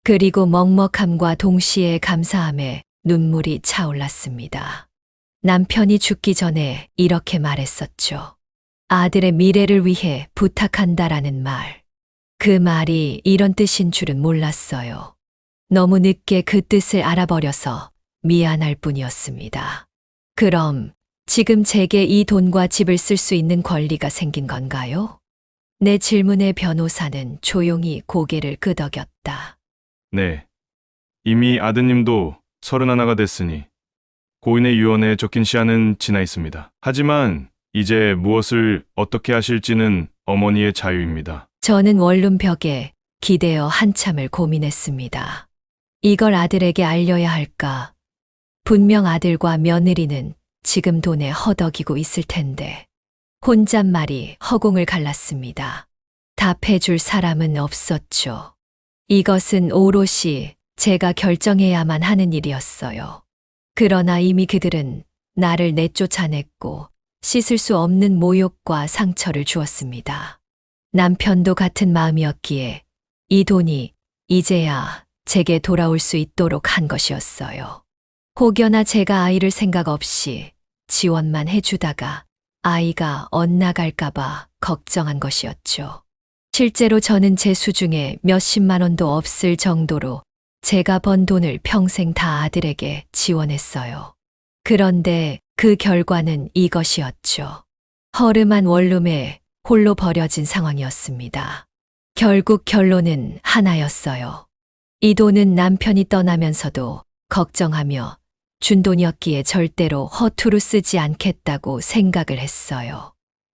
그리고 먹먹함과 동시에 감사함에 눈물이 차올랐습니다. 남편이 죽기 전에 이렇게 말했었죠. 아들의 미래를 위해 부탁한다라는 말. 그 말이 이런 뜻인 줄은 몰랐어요. 너무 늦게 그 뜻을 알아버려서 미안할 뿐이었습니다. 그럼 지금 제게 이 돈과 집을 쓸 수 있는 권리가 생긴 건가요? 내 질문에 변호사는 조용히 고개를 끄덕였다. 네. 이미 아드님도 31가 됐으니 고인의 유언에 적힌 시한은 지나 있습니다. 하지만 이제 무엇을 어떻게 하실지는 어머니의 자유입니다. 저는 원룸벽에 기대어 한참을 고민했습니다. 이걸 아들에게 알려야 할까? 분명 아들과 며느리는 지금 돈에 허덕이고 있을 텐데. 혼잣말이 허공을 갈랐습니다. 답해줄 사람은 없었죠. 이것은 오롯이 제가 결정해야만 하는 일이었어요. 그러나 이미 그들은 나를 내쫓아냈고 씻을 수 없는 모욕과 상처를 주었습니다. 남편도 같은 마음이었기에 이 돈이 이제야 제게 돌아올 수 있도록 한 것이었어요. 혹여나 제가 아이를 생각 없이 지원만 해주다가 아이가 엇나갈까봐 걱정한 것이었죠. 실제로 저는 제 수중에 몇십만 원도 없을 정도로 제가 번 돈을 평생 다 아들에게 지원했어요. 그런데 그 결과는 이것이었죠. 허름한 원룸에 홀로 버려진 상황이었습니다. 결국 결론은 하나였어요. 이 돈은 남편이 떠나면서도 걱정하며 준 돈이었기에 절대로 허투루 쓰지 않겠다고 생각을 했어요.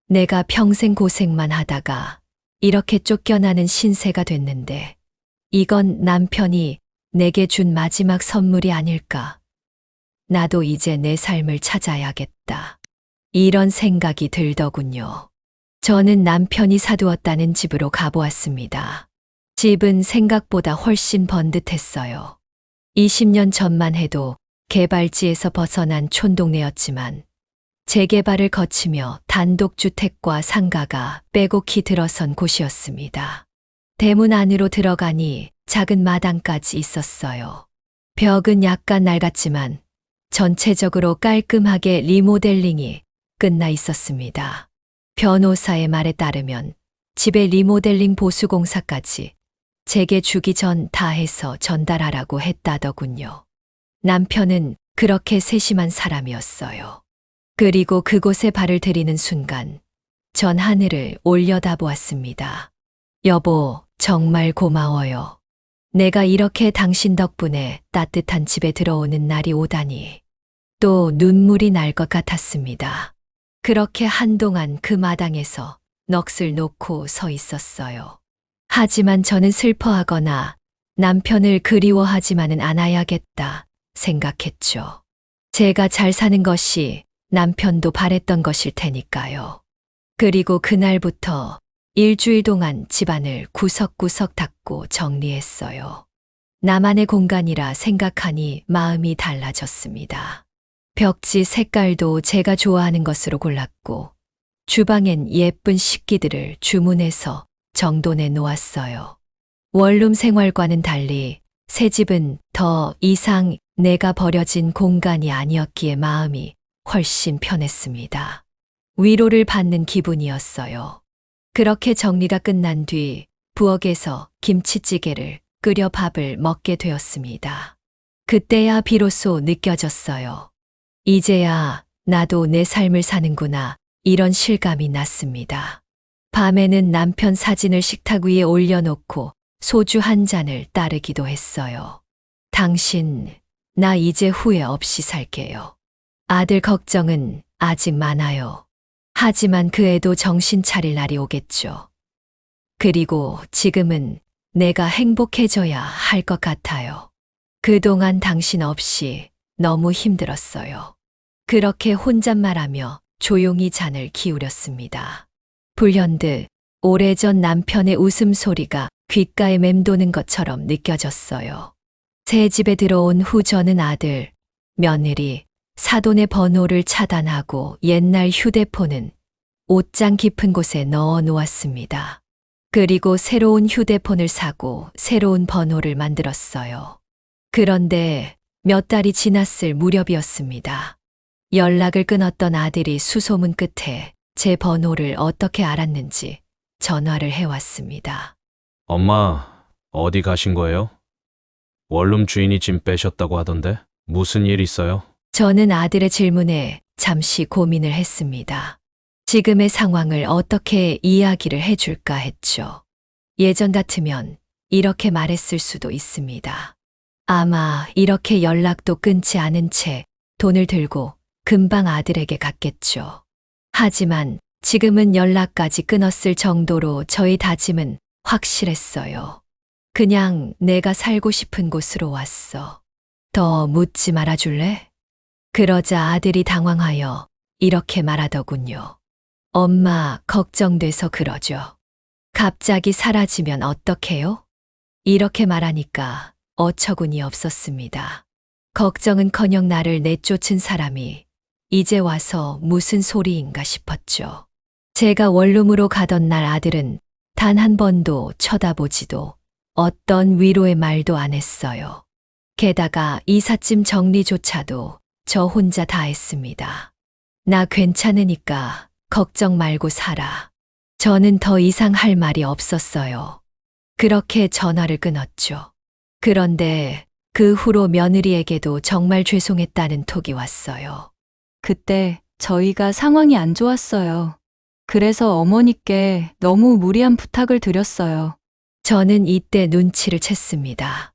내가 평생 고생만 하다가 이렇게 쫓겨나는 신세가 됐는데 이건 남편이 내게 준 마지막 선물이 아닐까. 나도 이제 내 삶을 찾아야겠다. 이런 생각이 들더군요. 저는 남편이 사두었다는 집으로 가보았습니다. 집은 생각보다 훨씬 번듯했어요. 20년 전만 해도 개발지에서 벗어난 촌동네였지만 재개발을 거치며 단독주택과 상가가 빼곡히 들어선 곳이었습니다. 대문 안으로 들어가니 작은 마당까지 있었어요. 벽은 약간 낡았지만 전체적으로 깔끔하게 리모델링이 끝나 있었습니다. 변호사의 말에 따르면 집의 리모델링 보수공사까지 제게 주기 전 다 해서 전달하라고 했다더군요. 남편은 그렇게 세심한 사람이었어요. 그리고 그곳에 발을 들이는 순간 전 하늘을 올려다보았습니다. 여보, 정말 고마워요. 내가 이렇게 당신 덕분에 따뜻한 집에 들어오는 날이 오다니. 또 눈물이 날 것 같았습니다. 그렇게 한동안 그 마당에서 넋을 놓고 서 있었어요. 하지만 저는 슬퍼하거나 남편을 그리워하지만은 않아야겠다 생각했죠. 제가 잘 사는 것이 남편도 바랬던 것일 테니까요. 그리고 그날부터 일주일 동안 집안을 구석구석 닦고 정리했어요. 나만의 공간이라 생각하니 마음이 달라졌습니다. 벽지 색깔도 제가 좋아하는 것으로 골랐고 주방엔 예쁜 식기들을 주문해서 정돈해 놓았어요. 원룸 생활과는 달리 새 집은 더 이상 내가 버려진 공간이 아니었기에 마음이 훨씬 편했습니다. 위로를 받는 기분이었어요. 그렇게 정리가 끝난 뒤 부엌에서 김치찌개를 끓여 밥을 먹게 되었습니다. 그때야 비로소 느껴졌어요. 이제야 나도 내 삶을 사는구나 이런 실감이 났습니다. 밤에는 남편 사진을 식탁 위에 올려놓고 소주 한 잔을 따르기도 했어요. 당신, 나 이제 후회 없이 살게요. 아들 걱정은 아직 많아요. 하지만 그 애도 정신 차릴 날이 오겠죠. 그리고 지금은 내가 행복해져야 할 것 같아요. 그동안 당신 없이 너무 힘들었어요. 그렇게 혼잣말하며 조용히 잔을 기울였습니다. 불현듯 오래전 남편의 웃음소리가 귓가에 맴도는 것처럼 느껴졌어요. 새 집에 들어온 후 저는 아들, 며느리, 사돈의 번호를 차단하고 옛날 휴대폰은 옷장 깊은 곳에 넣어 놓았습니다. 그리고 새로운 휴대폰을 사고 새로운 번호를 만들었어요. 그런데 몇 달이 지났을 무렵이었습니다. 연락을 끊었던 아들이 수소문 끝에 제 번호를 어떻게 알았는지 전화를 해왔습니다. 엄마, 어디 가신 거예요? 원룸 주인이 짐 빼셨다고 하던데? 무슨 일 있어요? 저는 아들의 질문에 잠시 고민을 했습니다. 지금의 상황을 어떻게 이야기를 해줄까 했죠. 예전 같으면 이렇게 말했을 수도 있습니다. 아마 이렇게 연락도 끊지 않은 채 돈을 들고 금방 아들에게 갔겠죠. 하지만 지금은 연락까지 끊었을 정도로 저의 다짐은 확실했어요. 그냥 내가 살고 싶은 곳으로 왔어. 더 묻지 말아줄래? 그러자 아들이 당황하여 이렇게 말하더군요. 엄마, 걱정돼서 그러죠. 갑자기 사라지면 어떡해요? 이렇게 말하니까 어처구니 없었습니다. 걱정은커녕 나를 내쫓은 사람이 이제 와서 무슨 소리인가 싶었죠. 제가 원룸으로 가던 날 아들은 단 한 번도 쳐다보지도 어떤 위로의 말도 안 했어요. 게다가 이삿짐 정리조차도 저 혼자 다 했습니다. 나 괜찮으니까 걱정 말고 살아. 저는 더 이상 할 말이 없었어요. 그렇게 전화를 끊었죠. 그런데 그 후로 며느리에게도 정말 죄송했다는 톡이 왔어요. 그때 저희가 상황이 안 좋았어요. 그래서 어머니께 너무 무리한 부탁을 드렸어요. 저는 이때 눈치를 챘습니다.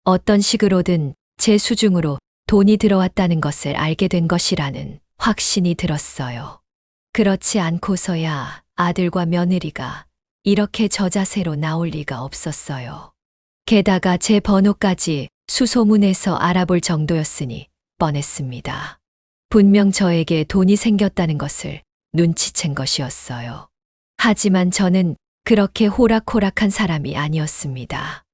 어떤 식으로든 제 수중으로 돈이 들어왔다는 것을 알게 된 것이라는 확신이 들었어요. 그렇지 않고서야 아들과 며느리가 이렇게 저자세로 나올 리가 없었어요. 게다가 제 번호까지 수소문해서 알아볼 정도였으니 뻔했습니다. 분명 저에게 돈이 생겼다는 것을 눈치챈 것이었어요. 하지만 저는 그렇게 호락호락한 사람이 아니었습니다.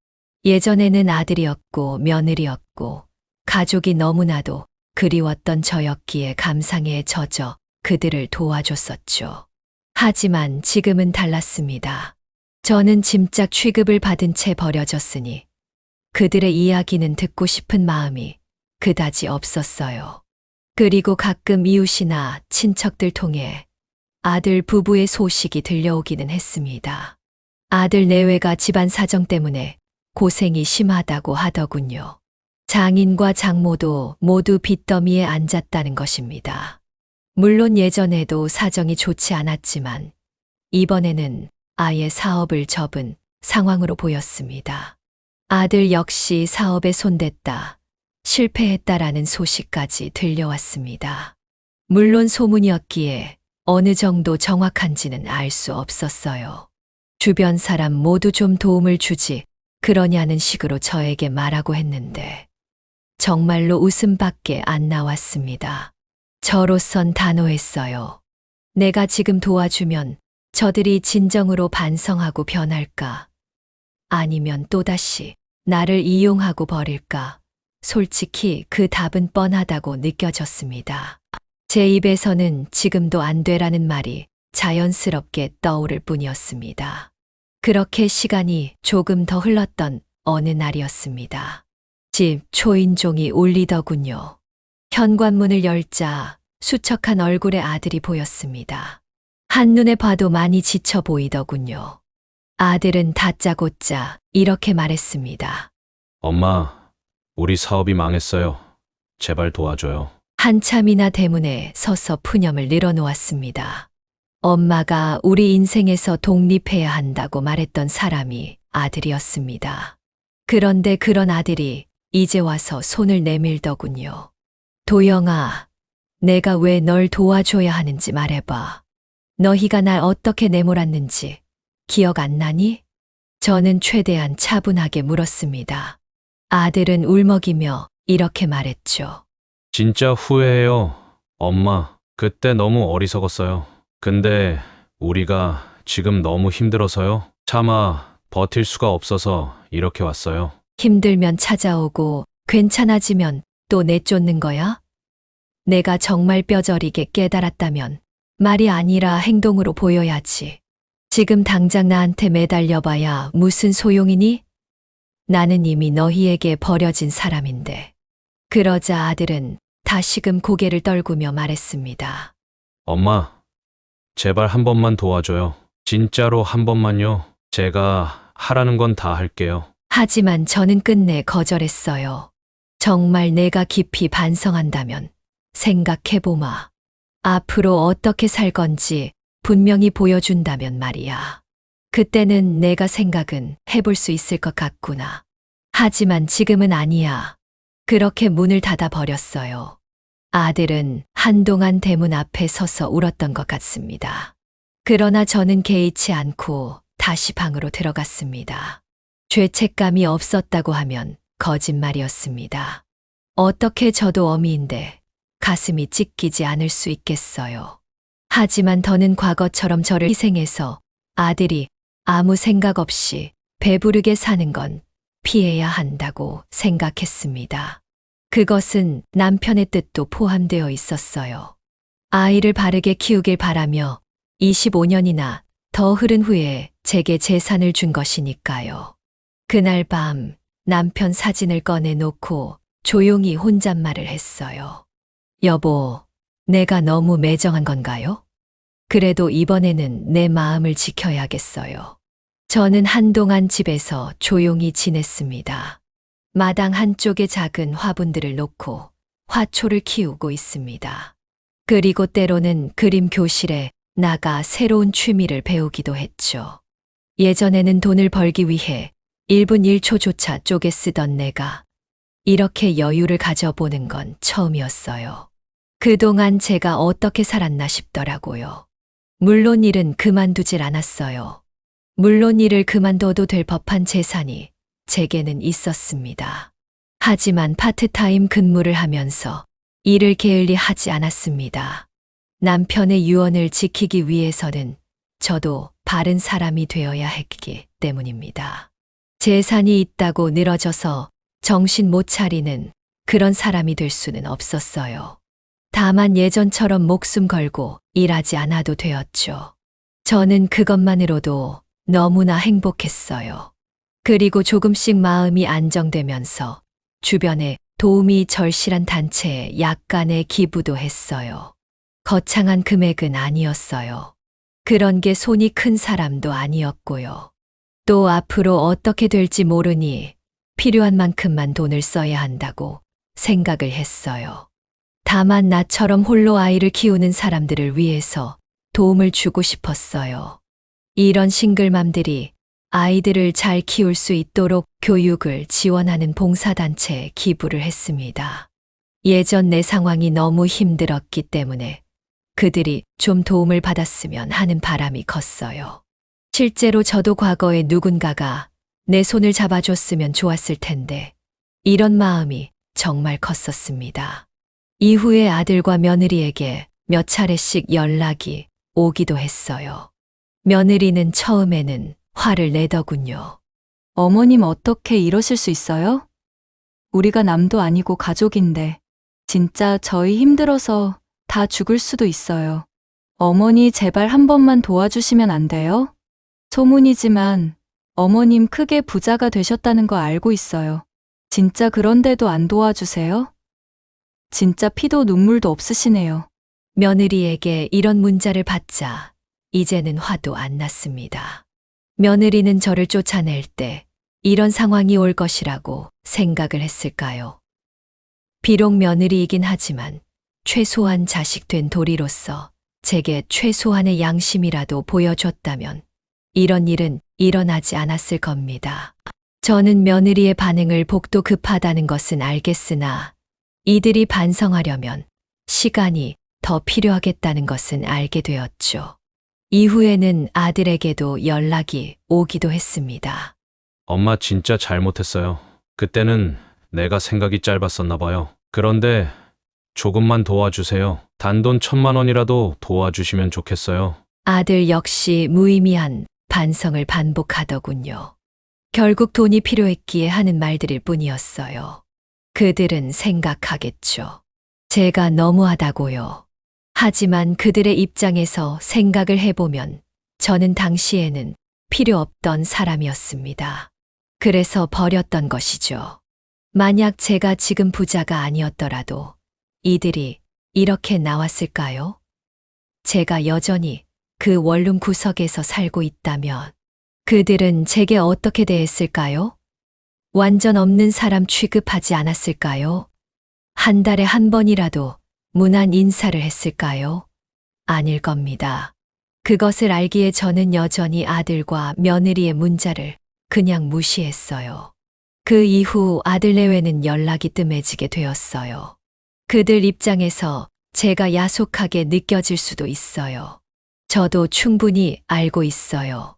예전에는 아들이었고 며느리였고 가족이 너무나도 그리웠던 저였기에 감상에 젖어 그들을 도와줬었죠. 하지만 지금은 달랐습니다. 저는 짐작 취급을 받은 채 버려졌으니 그들의 이야기는 듣고 싶은 마음이 그다지 없었어요. 그리고 가끔 이웃이나 친척들 통해 아들 부부의 소식이 들려오기는 했습니다. 아들 내외가 집안 사정 때문에 고생이 심하다고 하더군요. 장인과 장모도 모두 빚더미에 앉았다는 것입니다. 물론 예전에도 사정이 좋지 않았지만 이번에는 아예 사업을 접은 상황으로 보였습니다. 아들 역시 사업에 손댔다, 실패했다라는 소식까지 들려왔습니다. 물론 소문이었기에 어느 정도 정확한지는 알 수 없었어요. 주변 사람 모두 좀 도움을 주지 그러냐는 식으로 저에게 말하고 했는데 정말로 웃음밖에 안 나왔습니다. 저로선 단호했어요. 내가 지금 도와주면 저들이 진정으로 반성하고 변할까? 아니면 또다시 나를 이용하고 버릴까? 솔직히 그 답은 뻔하다고 느껴졌습니다. 제 입에서는 지금도 안 되라는 말이 자연스럽게 떠오를 뿐이었습니다. 그렇게 시간이 조금 더 흘렀던 어느 날이었습니다. 집 초인종이 울리더군요. 현관문을 열자 수척한 얼굴의 아들이 보였습니다. 한눈에 봐도 많이 지쳐 보이더군요. 아들은 다짜고짜 이렇게 말했습니다. 엄마, 우리 사업이 망했어요. 제발 도와줘요. 한참이나 대문에 서서 푸념을 늘어놓았습니다. 엄마가 우리 인생에서 독립해야 한다고 말했던 사람이 아들이었습니다. 그런데 그런 아들이 이제 와서 손을 내밀더군요. 도영아, 내가 왜 널 도와줘야 하는지 말해봐. 너희가 날 어떻게 내몰았는지 기억 안 나니? 저는 최대한 차분하게 물었습니다. 아들은 울먹이며 이렇게 말했죠. 진짜 후회해요. 엄마, 그때 너무 어리석었어요. 근데 우리가 지금 너무 힘들어서요. 차마 버틸 수가 없어서 이렇게 왔어요. 힘들면 찾아오고 괜찮아지면 또 내쫓는 거야? 내가 정말 뼈저리게 깨달았다면 말이 아니라 행동으로 보여야지. 지금 당장 나한테 매달려봐야 무슨 소용이니? 나는 이미 너희에게 버려진 사람인데. 그러자 아들은 다시금 고개를 떨구며 말했습니다. 엄마, 제발 한 번만 도와줘요. 진짜로 한 번만요. 제가 하라는 건 다 할게요. 하지만 저는 끝내 거절했어요. 정말 내가 깊이 반성한다면 생각해보마. 앞으로 어떻게 살 건지 분명히 보여준다면 말이야. 그때는 내가 생각은 해볼 수 있을 것 같구나. 하지만 지금은 아니야. 그렇게 문을 닫아버렸어요. 아들은 한동안 대문 앞에 서서 울었던 것 같습니다. 그러나 저는 개의치 않고 다시 방으로 들어갔습니다. 죄책감이 없었다고 하면 거짓말이었습니다. 어떻게 저도 어미인데 가슴이 찢기지 않을 수 있겠어요. 하지만 더는 과거처럼 저를 희생해서 아들이 아무 생각 없이 배부르게 사는 건 피해야 한다고 생각했습니다. 그것은 남편의 뜻도 포함되어 있었어요. 아이를 바르게 키우길 바라며 25년이나 더 흐른 후에 제게 재산을 준 것이니까요. 그날 밤 남편 사진을 꺼내놓고 조용히 혼잣말을 했어요. 여보, 내가 너무 매정한 건가요? 그래도 이번에는 내 마음을 지켜야겠어요. 저는 한동안 집에서 조용히 지냈습니다. 마당 한쪽에 작은 화분들을 놓고 화초를 키우고 있습니다. 그리고 때로는 그림 교실에 나가 새로운 취미를 배우기도 했죠. 예전에는 돈을 벌기 위해 1분 1초조차 쪼개 쓰던 내가 이렇게 여유를 가져보는 건 처음이었어요. 그동안 제가 어떻게 살았나 싶더라고요. 물론 일은 그만두질 않았어요. 물론 일을 그만둬도 될 법한 재산이 제게는 있었습니다. 하지만 파트타임 근무를 하면서 일을 게을리 하지 않았습니다. 남편의 유언을 지키기 위해서는 저도 바른 사람이 되어야 했기 때문입니다. 재산이 있다고 늘어져서 정신 못 차리는 그런 사람이 될 수는 없었어요. 다만 예전처럼 목숨 걸고 일하지 않아도 되었죠. 저는 그것만으로도 너무나 행복했어요. 그리고 조금씩 마음이 안정되면서 주변에 도움이 절실한 단체에 약간의 기부도 했어요. 거창한 금액은 아니었어요. 그런 게 손이 큰 사람도 아니었고요. 또 앞으로 어떻게 될지 모르니 필요한 만큼만 돈을 써야 한다고 생각을 했어요. 다만 나처럼 홀로 아이를 키우는 사람들을 위해서 도움을 주고 싶었어요. 이런 싱글맘들이 아이들을 잘 키울 수 있도록 교육을 지원하는 봉사단체에 기부를 했습니다. 예전 내 상황이 너무 힘들었기 때문에 그들이 좀 도움을 받았으면 하는 바람이 컸어요. 실제로 저도 과거에 누군가가 내 손을 잡아줬으면 좋았을 텐데 이런 마음이 정말 컸었습니다. 이후에 아들과 며느리에게 몇 차례씩 연락이 오기도 했어요. 며느리는 처음에는 화를 내더군요. 어머님 어떻게 이러실 수 있어요? 우리가 남도 아니고 가족인데 진짜 저희 힘들어서 다 죽을 수도 있어요. 어머니 제발 한 번만 도와주시면 안 돼요? 소문이지만 어머님 크게 부자가 되셨다는 거 알고 있어요. 진짜 그런데도 안 도와주세요? 진짜 피도 눈물도 없으시네요. 며느리에게 이런 문자를 받자 이제는 화도 안 났습니다. 며느리는 저를 쫓아낼 때 이런 상황이 올 것이라고 생각을 했을까요? 비록 며느리이긴 하지만 최소한 자식 된 도리로서 제게 최소한의 양심이라도 보여줬다면 이런 일은 일어나지 않았을 겁니다. 저는 며느리의 반응을 복도 급하다는 것은 알겠으나 이들이 반성하려면 시간이 더 필요하겠다는 것은 알게 되었죠. 이후에는 아들에게도 연락이 오기도 했습니다. 엄마 진짜 잘못했어요. 그때는 내가 생각이 짧았었나 봐요. 그런데 조금만 도와주세요. 단돈 1,000만 원이라도 도와주시면 좋겠어요. 아들 역시 무의미한 반성을 반복하더군요. 결국 돈이 필요했기에 하는 말들일 뿐이었어요. 그들은 생각하겠죠. 제가 너무하다고요. 하지만 그들의 입장에서 생각을 해보면 저는 당시에는 필요 없던 사람이었습니다. 그래서 버렸던 것이죠. 만약 제가 지금 부자가 아니었더라도 이들이 이렇게 나왔을까요? 제가 여전히 그 원룸 구석에서 살고 있다면 그들은 제게 어떻게 대했을까요? 완전 없는 사람 취급하지 않았을까요? 한 달에 한 번이라도 무난 인사를 했을까요? 아닐 겁니다. 그것을 알기에 저는 여전히 아들과 며느리의 문자를 그냥 무시했어요. 그 이후 아들 내외는 연락이 뜸해지게 되었어요. 그들 입장에서 제가 야속하게 느껴질 수도 있어요. 저도 충분히 알고 있어요.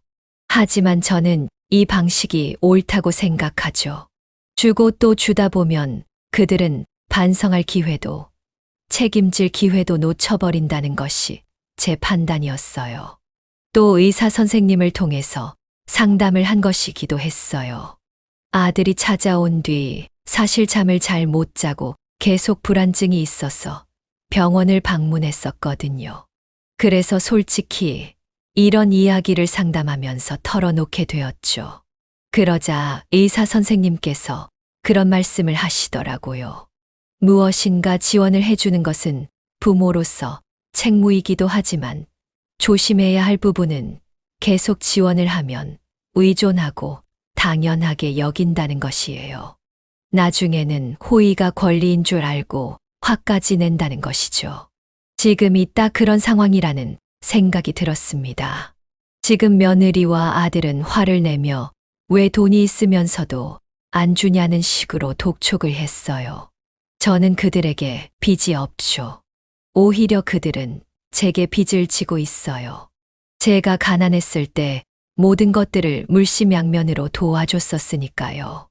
하지만 저는 이 방식이 옳다고 생각하죠. 주고 또 주다 보면 그들은 반성할 기회도 책임질 기회도 놓쳐버린다는 것이 제 판단이었어요. 또 의사 선생님을 통해서 상담을 한 것이기도 했어요. 아들이 찾아온 뒤 사실 잠을 잘 못 자고 계속 불안증이 있어서 병원을 방문했었거든요. 그래서 솔직히 이런 이야기를 상담하면서 털어놓게 되었죠. 그러자 의사 선생님께서 그런 말씀을 하시더라고요. 무엇인가 지원을 해주는 것은 부모로서 책무이기도 하지만 조심해야 할 부분은 계속 지원을 하면 의존하고 당연하게 여긴다는 것이에요. 나중에는 호의가 권리인 줄 알고 화까지 낸다는 것이죠. 지금이 딱 그런 상황이라는 생각이 들었습니다. 지금 며느리와 아들은 화를 내며 왜 돈이 있으면서도 안 주냐는 식으로 독촉을 했어요. 저는 그들에게 빚이 없죠. 오히려 그들은 제게 빚을 지고 있어요. 제가 가난했을 때 모든 것들을 물심양면으로 도와줬었으니까요.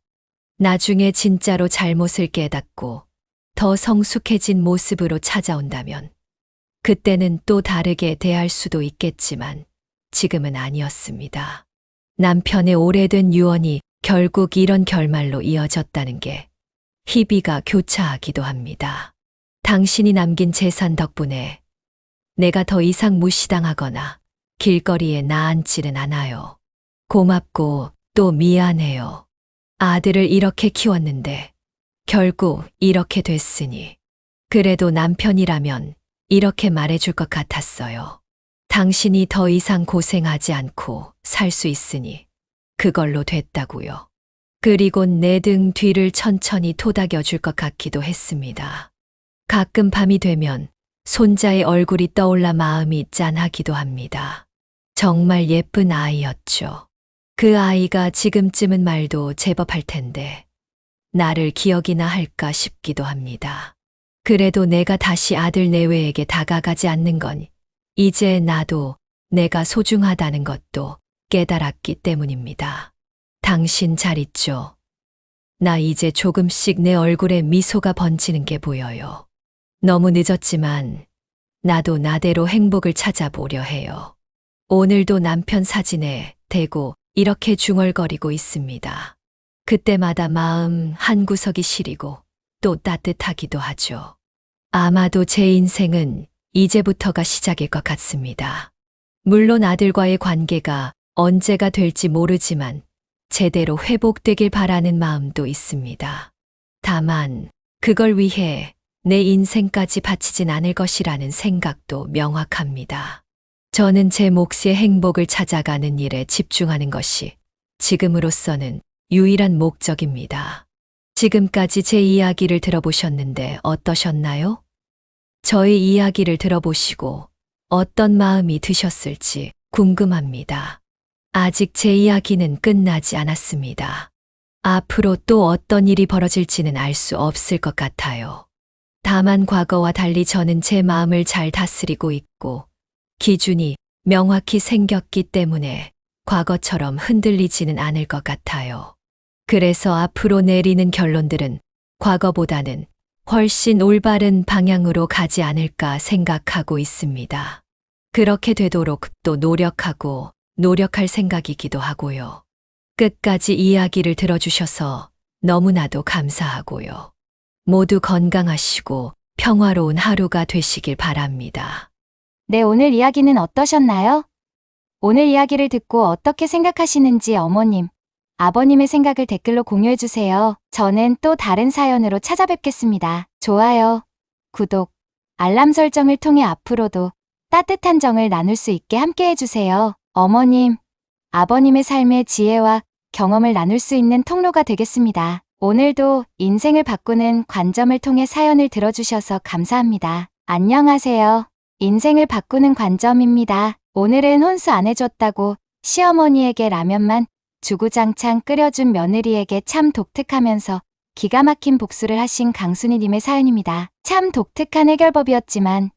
나중에 진짜로 잘못을 깨닫고 더 성숙해진 모습으로 찾아온다면 그때는 또 다르게 대할 수도 있겠지만 지금은 아니었습니다. 남편의 오래된 유언이 결국 이런 결말로 이어졌다는 게 희비가 교차하기도 합니다. 당신이 남긴 재산 덕분에 내가 더 이상 무시당하거나 길거리에 나앉지는 않아요. 고맙고 또 미안해요. 아들을 이렇게 키웠는데 결국 이렇게 됐으니 그래도 남편이라면 이렇게 말해줄 것 같았어요. 당신이 더 이상 고생하지 않고 살 수 있으니 그걸로 됐다고요. 그리고 내 등 뒤를 천천히 토닥여 줄 것 같기도 했습니다. 가끔 밤이 되면 손자의 얼굴이 떠올라 마음이 짠하기도 합니다. 정말 예쁜 아이였죠. 그 아이가 지금쯤은 말도 제법 할 텐데 나를 기억이나 할까 싶기도 합니다. 그래도 내가 다시 아들 내외에게 다가가지 않는 건 이제 나도 내가 소중하다는 것도 깨달았기 때문입니다. 당신 잘 있죠? 나 이제 조금씩 내 얼굴에 미소가 번지는 게 보여요. 너무 늦었지만 나도 나대로 행복을 찾아보려 해요. 오늘도 남편 사진에 대고 이렇게 중얼거리고 있습니다. 그때마다 마음 한구석이 시리고 또 따뜻하기도 하죠. 아마도 제 인생은 이제부터가 시작일 것 같습니다. 물론 아들과의 관계가 언제가 될지 모르지만 제대로 회복되길 바라는 마음도 있습니다. 다만 그걸 위해 내 인생까지 바치진 않을 것이라는 생각도 명확합니다. 저는 제 몫의 행복을 찾아가는 일에 집중하는 것이 지금으로서는 유일한 목적입니다. 지금까지 제 이야기를 들어보셨는데 어떠셨나요? 저의 이야기를 들어보시고 어떤 마음이 드셨을지 궁금합니다. 아직 제 이야기는 끝나지 않았습니다. 앞으로 또 어떤 일이 벌어질지는 알 수 없을 것 같아요. 다만 과거와 달리 저는 제 마음을 잘 다스리고 있고 기준이 명확히 생겼기 때문에 과거처럼 흔들리지는 않을 것 같아요. 그래서 앞으로 내리는 결론들은 과거보다는 훨씬 올바른 방향으로 가지 않을까 생각하고 있습니다. 그렇게 되도록 또 노력할 생각이기도 하고요. 끝까지 이야기를 들어주셔서 너무나도 감사하고요. 모두 건강하시고 평화로운 하루가 되시길 바랍니다. 네, 오늘 이야기는 어떠셨나요? 오늘 이야기를 듣고 어떻게 생각하시는지 어머님, 아버님의 생각을 댓글로 공유해주세요. 저는 또 다른 사연으로 찾아뵙겠습니다. 좋아요, 구독, 알람 설정을 통해 앞으로도 따뜻한 정을 나눌 수 있게 함께 해주세요. 어머님, 아버님의 삶의 지혜와 경험을 나눌 수 있는 통로가 되겠습니다. 오늘도 인생을 바꾸는 관점을 통해 사연을 들어주셔서 감사합니다. 안녕하세요. 인생을 바꾸는 관점입니다. 오늘은 혼수 안 해줬다고 시어머니에게 라면만 주구장창 끓여준 며느리에게 참 독특하면서 기가 막힌 복수를 하신 강순희님의 사연입니다. 참 독특한 해결법이었지만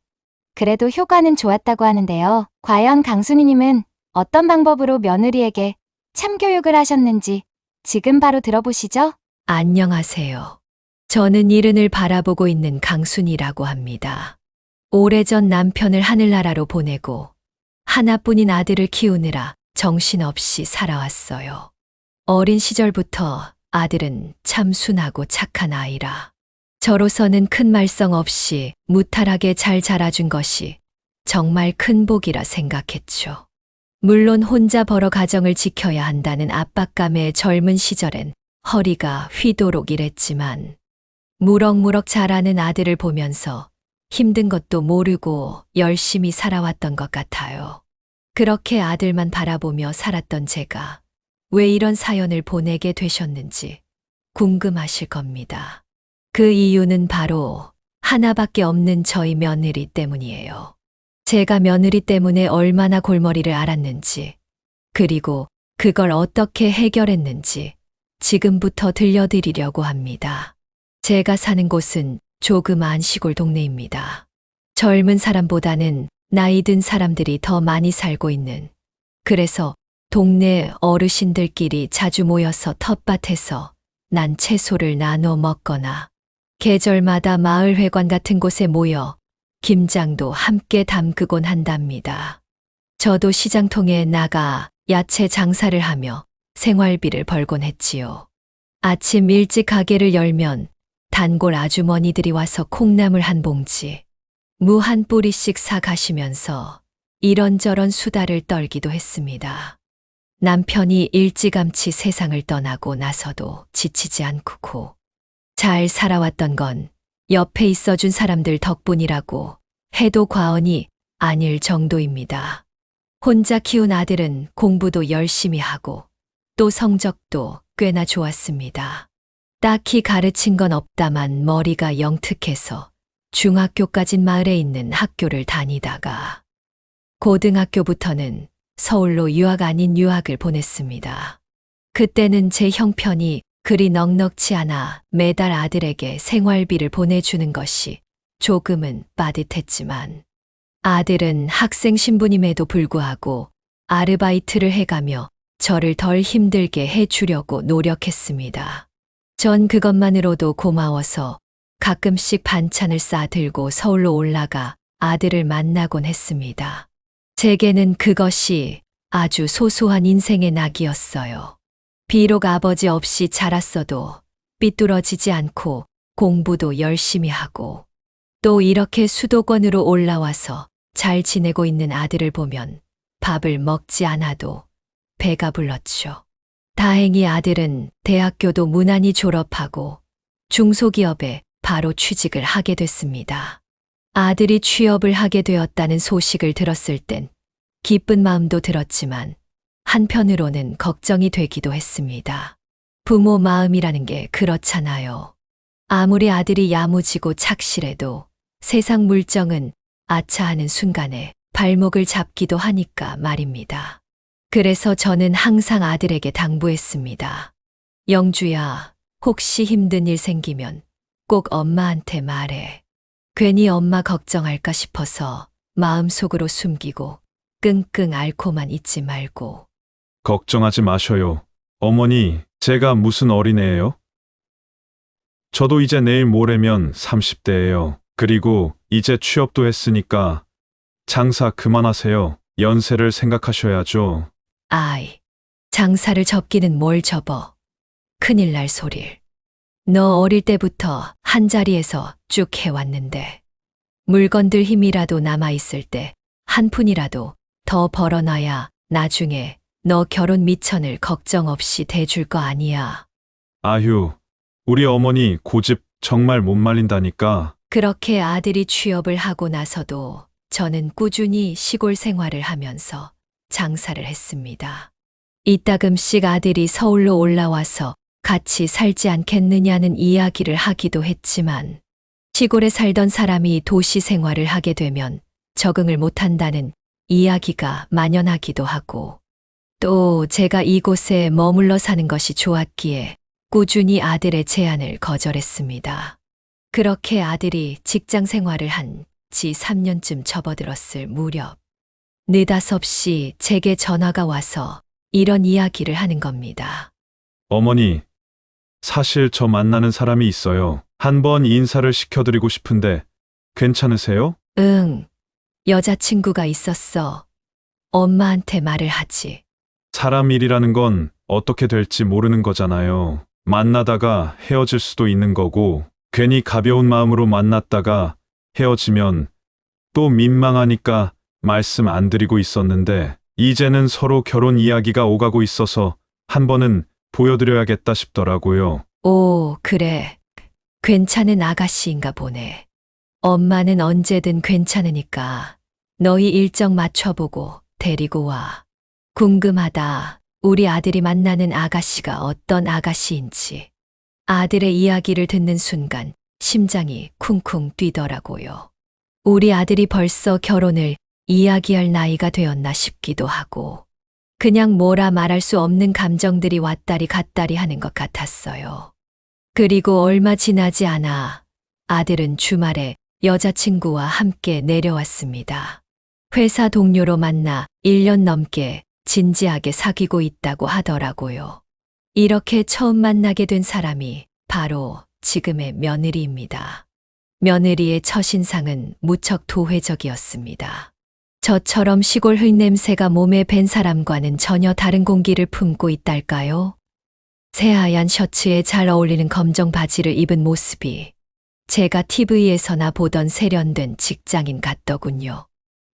그래도 효과는 좋았다고 하는데요. 과연 강순희님은 어떤 방법으로 며느리에게 참교육을 하셨는지 지금 바로 들어보시죠. 안녕하세요. 저는 이른을 바라보고 있는 강순이라고 합니다. 오래전 남편을 하늘나라로 보내고 하나뿐인 아들을 키우느라 정신없이 살아왔어요. 어린 시절부터 아들은 참 순하고 착한 아이라 저로서는 큰 말썽 없이 무탈하게 잘 자라준 것이 정말 큰 복이라 생각했죠. 물론 혼자 벌어 가정을 지켜야 한다는 압박감에 젊은 시절엔 허리가 휘도록 일했지만 무럭무럭 자라는 아들을 보면서 힘든 것도 모르고 열심히 살아왔던 것 같아요. 그렇게 아들만 바라보며 살았던 제가 왜 이런 사연을 보내게 되셨는지 궁금하실 겁니다. 그 이유는 바로 하나밖에 없는 저희 며느리 때문이에요. 제가 며느리 때문에 얼마나 골머리를 앓았는지, 그리고 그걸 어떻게 해결했는지 지금부터 들려드리려고 합니다. 제가 사는 곳은 조그마한 시골 동네입니다. 젊은 사람보다는 나이 든 사람들이 더 많이 살고 있는, 그래서 동네 어르신들끼리 자주 모여서 텃밭에서 난 채소를 나눠 먹거나 계절마다 마을회관 같은 곳에 모여 김장도 함께 담그곤 한답니다. 저도 시장통에 나가 야채 장사를 하며 생활비를 벌곤 했지요. 아침 일찍 가게를 열면 단골 아주머니들이 와서 콩나물 한 봉지, 무 한 뿌리씩 사 가시면서 이런저런 수다를 떨기도 했습니다. 남편이 일찌감치 세상을 떠나고 나서도 지치지 않고 잘 살아왔던 건 옆에 있어준 사람들 덕분이라고 해도 과언이 아닐 정도입니다. 혼자 키운 아들은 공부도 열심히 하고 또 성적도 꽤나 좋았습니다. 딱히 가르친 건 없다만 머리가 영특해서 중학교까진 마을에 있는 학교를 다니다가 고등학교부터는 서울로 유학 아닌 유학을 보냈습니다. 그때는 제 형편이 그리 넉넉치 않아 매달 아들에게 생활비를 보내주는 것이 조금은 빠듯했지만 아들은 학생 신분임에도 불구하고 아르바이트를 해가며 저를 덜 힘들게 해주려고 노력했습니다. 전 그것만으로도 고마워서 가끔씩 반찬을 싸들고 서울로 올라가 아들을 만나곤 했습니다. 제게는 그것이 아주 소소한 인생의 낙이었어요. 비록 아버지 없이 자랐어도 삐뚤어지지 않고 공부도 열심히 하고 또 이렇게 수도권으로 올라와서 잘 지내고 있는 아들을 보면 밥을 먹지 않아도 배가 불렀죠. 다행히 아들은 대학교도 무난히 졸업하고 중소기업에 바로 취직을 하게 됐습니다. 아들이 취업을 하게 되었다는 소식을 들었을 땐 기쁜 마음도 들었지만 한편으로는 걱정이 되기도 했습니다. 부모 마음이라는 게 그렇잖아요. 아무리 아들이 야무지고 착실해도 세상 물정은 아차하는 순간에 발목을 잡기도 하니까 말입니다. 그래서 저는 항상 아들에게 당부했습니다. 영주야, 혹시 힘든 일 생기면 꼭 엄마한테 말해. 괜히 엄마 걱정할까 싶어서 마음속으로 숨기고 끙끙 앓고만 있지 말고. 걱정하지 마셔요. 어머니, 제가 무슨 어린애예요? 저도 이제 내일 모레면 30대예요. 그리고 이제 취업도 했으니까 장사 그만하세요. 연세를 생각하셔야죠. 아이, 장사를 접기는 뭘 접어. 큰일 날 소릴. 너 어릴 때부터 한자리에서 쭉 해왔는데 물건들 힘이라도 남아있을 때 한 푼이라도 더 벌어놔야 나중에 너 결혼 미천을 걱정 없이 대줄 거 아니야. 아휴, 우리 어머니 고집 정말 못 말린다니까. 그렇게 아들이 취업을 하고 나서도 저는 꾸준히 시골 생활을 하면서 장사를 했습니다. 이따금씩 아들이 서울로 올라와서 같이 살지 않겠느냐는 이야기를 하기도 했지만 시골에 살던 사람이 도시 생활을 하게 되면 적응을 못한다는 이야기가 만연하기도 하고 또 제가 이곳에 머물러 사는 것이 좋았기에 꾸준히 아들의 제안을 거절했습니다. 그렇게 아들이 직장 생활을 한 지 3년쯤 접어들었을 무렵 느닷없이 제게 전화가 와서 이런 이야기를 하는 겁니다. 어머니, 사실 저 만나는 사람이 있어요. 한번 인사를 시켜드리고 싶은데 괜찮으세요? 응, 여자친구가 있었어. 엄마한테 말을 하지. 사람 일이라는 건 어떻게 될지 모르는 거잖아요. 만나다가 헤어질 수도 있는 거고, 괜히 가벼운 마음으로 만났다가 헤어지면 또 민망하니까 말씀 안 드리고 있었는데, 이제는 서로 결혼 이야기가 오가고 있어서 한 번은 보여드려야겠다 싶더라고요. 오, 그래. 괜찮은 아가씨인가 보네. 엄마는 언제든 괜찮으니까 너희 일정 맞춰보고 데리고 와. 궁금하다. 우리 아들이 만나는 아가씨가 어떤 아가씨인지. 아들의 이야기를 듣는 순간 심장이 쿵쿵 뛰더라고요. 우리 아들이 벌써 결혼을 이야기할 나이가 되었나 싶기도 하고 그냥 뭐라 말할 수 없는 감정들이 왔다리 갔다리 하는 것 같았어요. 그리고 얼마 지나지 않아 아들은 주말에 여자친구와 함께 내려왔습니다. 회사 동료로 만나 1년 넘게 진지하게 사귀고 있다고 하더라고요. 이렇게 처음 만나게 된 사람이 바로 지금의 며느리입니다. 며느리의 첫인상은 무척 도회적이었습니다. 저처럼 시골 흙냄새가 몸에 밴 사람과는 전혀 다른 공기를 품고 있달까요? 새하얀 셔츠에 잘 어울리는 검정 바지를 입은 모습이 제가 TV에서나 보던 세련된 직장인 같더군요.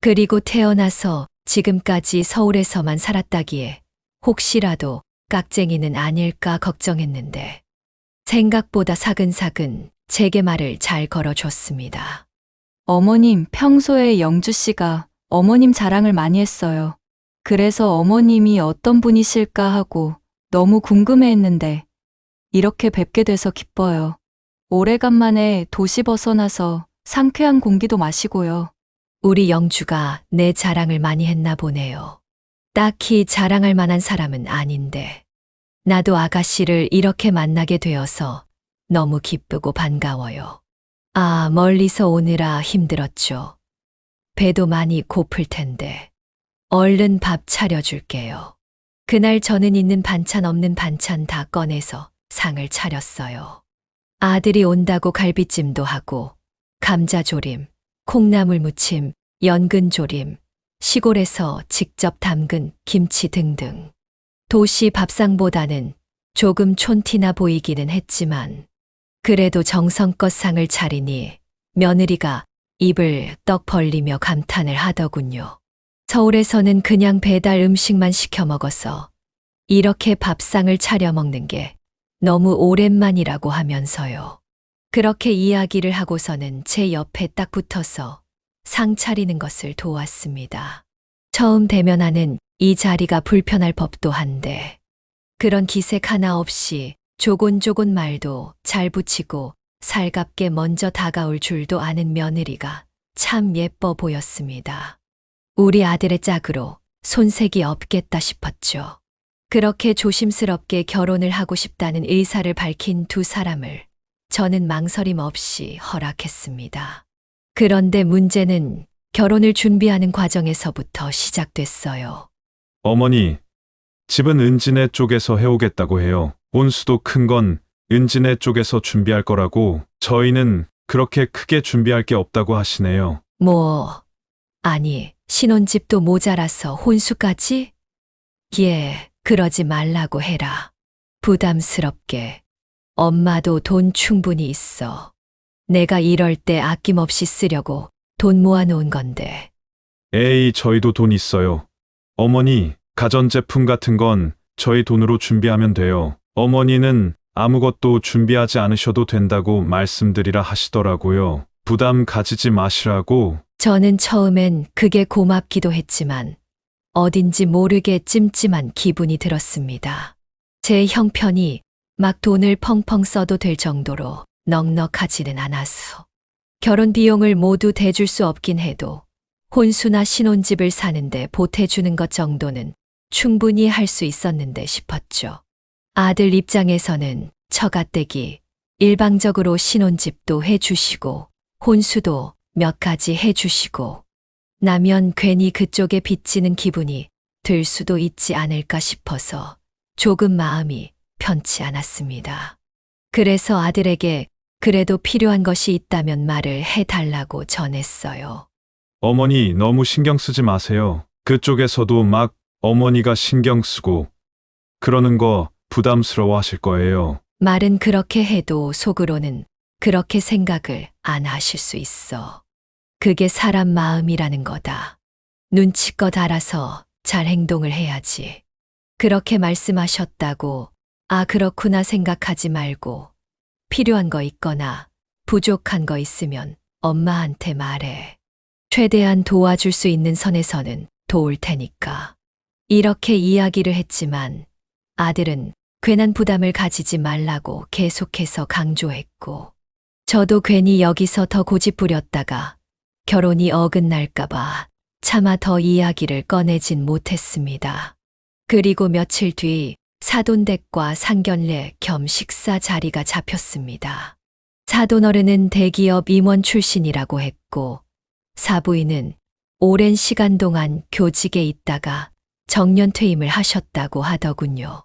그리고 태어나서 지금까지 서울에서만 살았다기에 혹시라도 깍쟁이는 아닐까 걱정했는데 생각보다 사근사근 제게 말을 잘 걸어줬습니다. 어머님, 평소에 영주 씨가 어머님 자랑을 많이 했어요. 그래서 어머님이 어떤 분이실까 하고 너무 궁금해했는데 이렇게 뵙게 돼서 기뻐요. 오래간만에 도시 벗어나서 상쾌한 공기도 마시고요. 우리 영주가 내 자랑을 많이 했나 보네요. 딱히 자랑할 만한 사람은 아닌데 나도 아가씨를 이렇게 만나게 되어서 너무 기쁘고 반가워요. 아, 멀리서 오느라 힘들었죠. 배도 많이 고플 텐데 얼른 밥 차려줄게요. 그날 저는 있는 반찬 없는 반찬 다 꺼내서 상을 차렸어요. 아들이 온다고 갈비찜도 하고 감자조림, 콩나물 무침, 연근조림, 시골에서 직접 담근 김치 등등. 도시 밥상보다는 조금 촌티나 보이기는 했지만 그래도 정성껏 상을 차리니 며느리가 입을 떡 벌리며 감탄을 하더군요. 서울에서는 그냥 배달 음식만 시켜 먹어서 이렇게 밥상을 차려 먹는 게 너무 오랜만이라고 하면서요. 그렇게 이야기를 하고서는 제 옆에 딱 붙어서 상 차리는 것을 도왔습니다. 처음 대면하는 이 자리가 불편할 법도 한데 그런 기색 하나 없이 조곤조곤 말도 잘 붙이고 살갑게 먼저 다가올 줄도 아는 며느리가 참 예뻐 보였습니다. 우리 아들의 짝으로 손색이 없겠다 싶었죠. 그렇게 조심스럽게 결혼을 하고 싶다는 의사를 밝힌 두 사람을 저는 망설임 없이 허락했습니다. 그런데 문제는 결혼을 준비하는 과정에서부터 시작됐어요. 어머니, 집은 은진네 쪽에서 해오겠다고 해요. 혼수도 큰 건 은진네 쪽에서 준비할 거라고 저희는 그렇게 크게 준비할 게 없다고 하시네요. 아니, 신혼집도 모자라서 혼수까지? 예, 그러지 말라고 해라. 부담스럽게. 엄마도 돈 충분히 있어. 내가 이럴 때 아낌없이 쓰려고 돈 모아놓은 건데. 에이, 저희도 돈 있어요. 어머니, 가전제품 같은 건 저희 돈으로 준비하면 돼요. 어머니는 아무것도 준비하지 않으셔도 된다고 말씀드리라 하시더라고요. 부담 가지지 마시라고. 저는 처음엔 그게 고맙기도 했지만 어딘지 모르게 찜찜한 기분이 들었습니다. 제 형편이 막 돈을 펑펑 써도 될 정도로 넉넉하지는 않아서 결혼 비용을 모두 대줄 수 없긴 해도 혼수나 신혼집을 사는데 보태주는 것 정도는 충분히 할 수 있었는데 싶었죠. 아들 입장에서는 처가댁이 일방적으로 신혼집도 해주시고 혼수도 몇 가지 해주시고 나면 괜히 그쪽에 빚지는 기분이 들 수도 있지 않을까 싶어서 조금 마음이 편치 않았습니다. 그래서 아들에게 그래도 필요한 것이 있다면 말을 해달라고 전했어요. 어머니, 너무 신경 쓰지 마세요. 그쪽에서도 막 어머니가 신경 쓰고 그러는 거 부담스러워 하실 거예요. 말은 그렇게 해도 속으로는 그렇게 생각을 안 하실 수 있어. 그게 사람 마음이라는 거다. 눈치껏 알아서 잘 행동을 해야지. 그렇게 말씀하셨다고 그렇구나 생각하지 말고 필요한 거 있거나 부족한 거 있으면 엄마한테 말해. 최대한 도와줄 수 있는 선에서는 도울 테니까. 이렇게 이야기를 했지만 아들은 괜한 부담을 가지지 말라고 계속해서 강조했고 저도 괜히 여기서 더 고집부렸다가 결혼이 어긋날까봐 차마 더 이야기를 꺼내진 못했습니다. 그리고 며칠 뒤 사돈댁과 상견례 겸 식사 자리가 잡혔습니다. 사돈어른은 대기업 임원 출신이라고 했고 사부인은 오랜 시간 동안 교직에 있다가 정년 퇴임을 하셨다고 하더군요.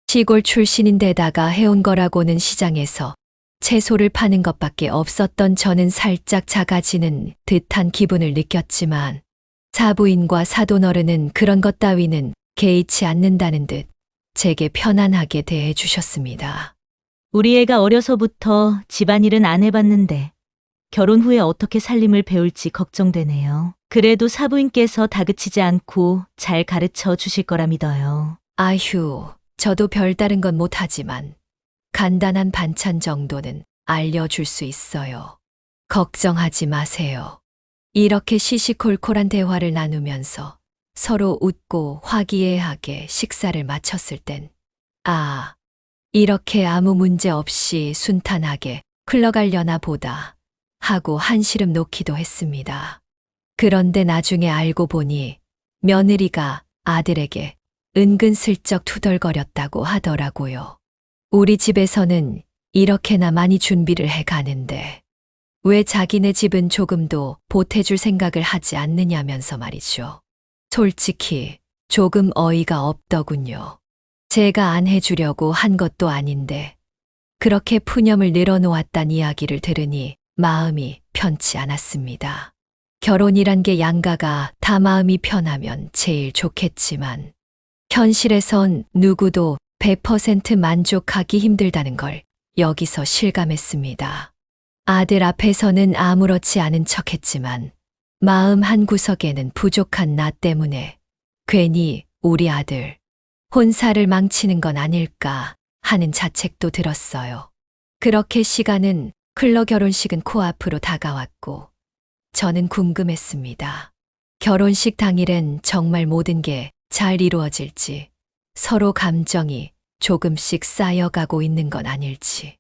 시골 출신인데다가 해온 거라고는 시장에서 채소를 파는 것밖에 없었던 저는 살짝 작아지는 듯한 기분을 느꼈지만 사부인과 사돈어른은 그런 것 따위는 개의치 않는다는 듯 제게 편안하게 대해 주셨습니다. 우리 애가 어려서부터 집안일은 안 해봤는데 결혼 후에 어떻게 살림을 배울지 걱정되네요. 그래도 사부인께서 다그치지 않고 잘 가르쳐 주실 거라 믿어요. 아휴, 저도 별다른 건 못하지만 간단한 반찬 정도는 알려줄 수 있어요. 걱정하지 마세요. 이렇게 시시콜콜한 대화를 나누면서 서로 웃고 화기애애하게 식사를 마쳤을 땐 이렇게 아무 문제 없이 순탄하게 흘러가려나 보다 하고 한시름 놓기도 했습니다. 그런데 나중에 알고 보니 며느리가 아들에게 은근슬쩍 투덜거렸다고 하더라고요. 우리 집에서는 이렇게나 많이 준비를 해 가는데 왜 자기네 집은 조금도 보태줄 생각을 하지 않느냐면서 말이죠. 솔직히 조금 어이가 없더군요. 제가 안 해주려고 한 것도 아닌데 그렇게 푸념을 늘어놓았단 이야기를 들으니 마음이 편치 않았습니다. 결혼이란 게 양가가 다 마음이 편하면 제일 좋겠지만 현실에선 누구도 100% 만족하기 힘들다는 걸 여기서 실감했습니다. 아들 앞에서는 아무렇지 않은 척했지만 마음 한구석에는 부족한 나 때문에 괜히 우리 아들 혼사를 망치는 건 아닐까 하는 자책도 들었어요. 그렇게 시간은 흘러 결혼식은 코앞으로 다가왔고 저는 궁금했습니다. 결혼식 당일엔 정말 모든 게 잘 이루어질지 서로 감정이 조금씩 쌓여가고 있는 건 아닐지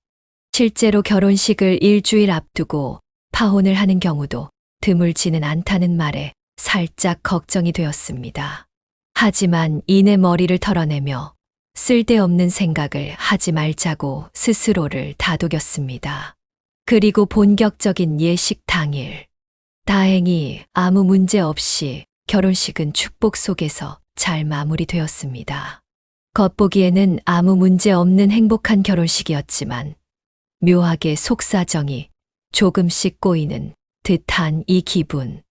실제로 결혼식을 일주일 앞두고 파혼을 하는 경우도 드물지는 않다는 말에 살짝 걱정이 되었습니다. 하지만 이내 머리를 털어내며 쓸데없는 생각을 하지 말자고 스스로를 다독였습니다. 그리고 본격적인 예식 당일 다행히 아무 문제 없이 결혼식은 축복 속에서 잘 마무리되었습니다. 겉보기에는 아무 문제 없는 행복한 결혼식이었지만 묘하게 속사정이 조금씩 꼬이는 듯한 이 기분.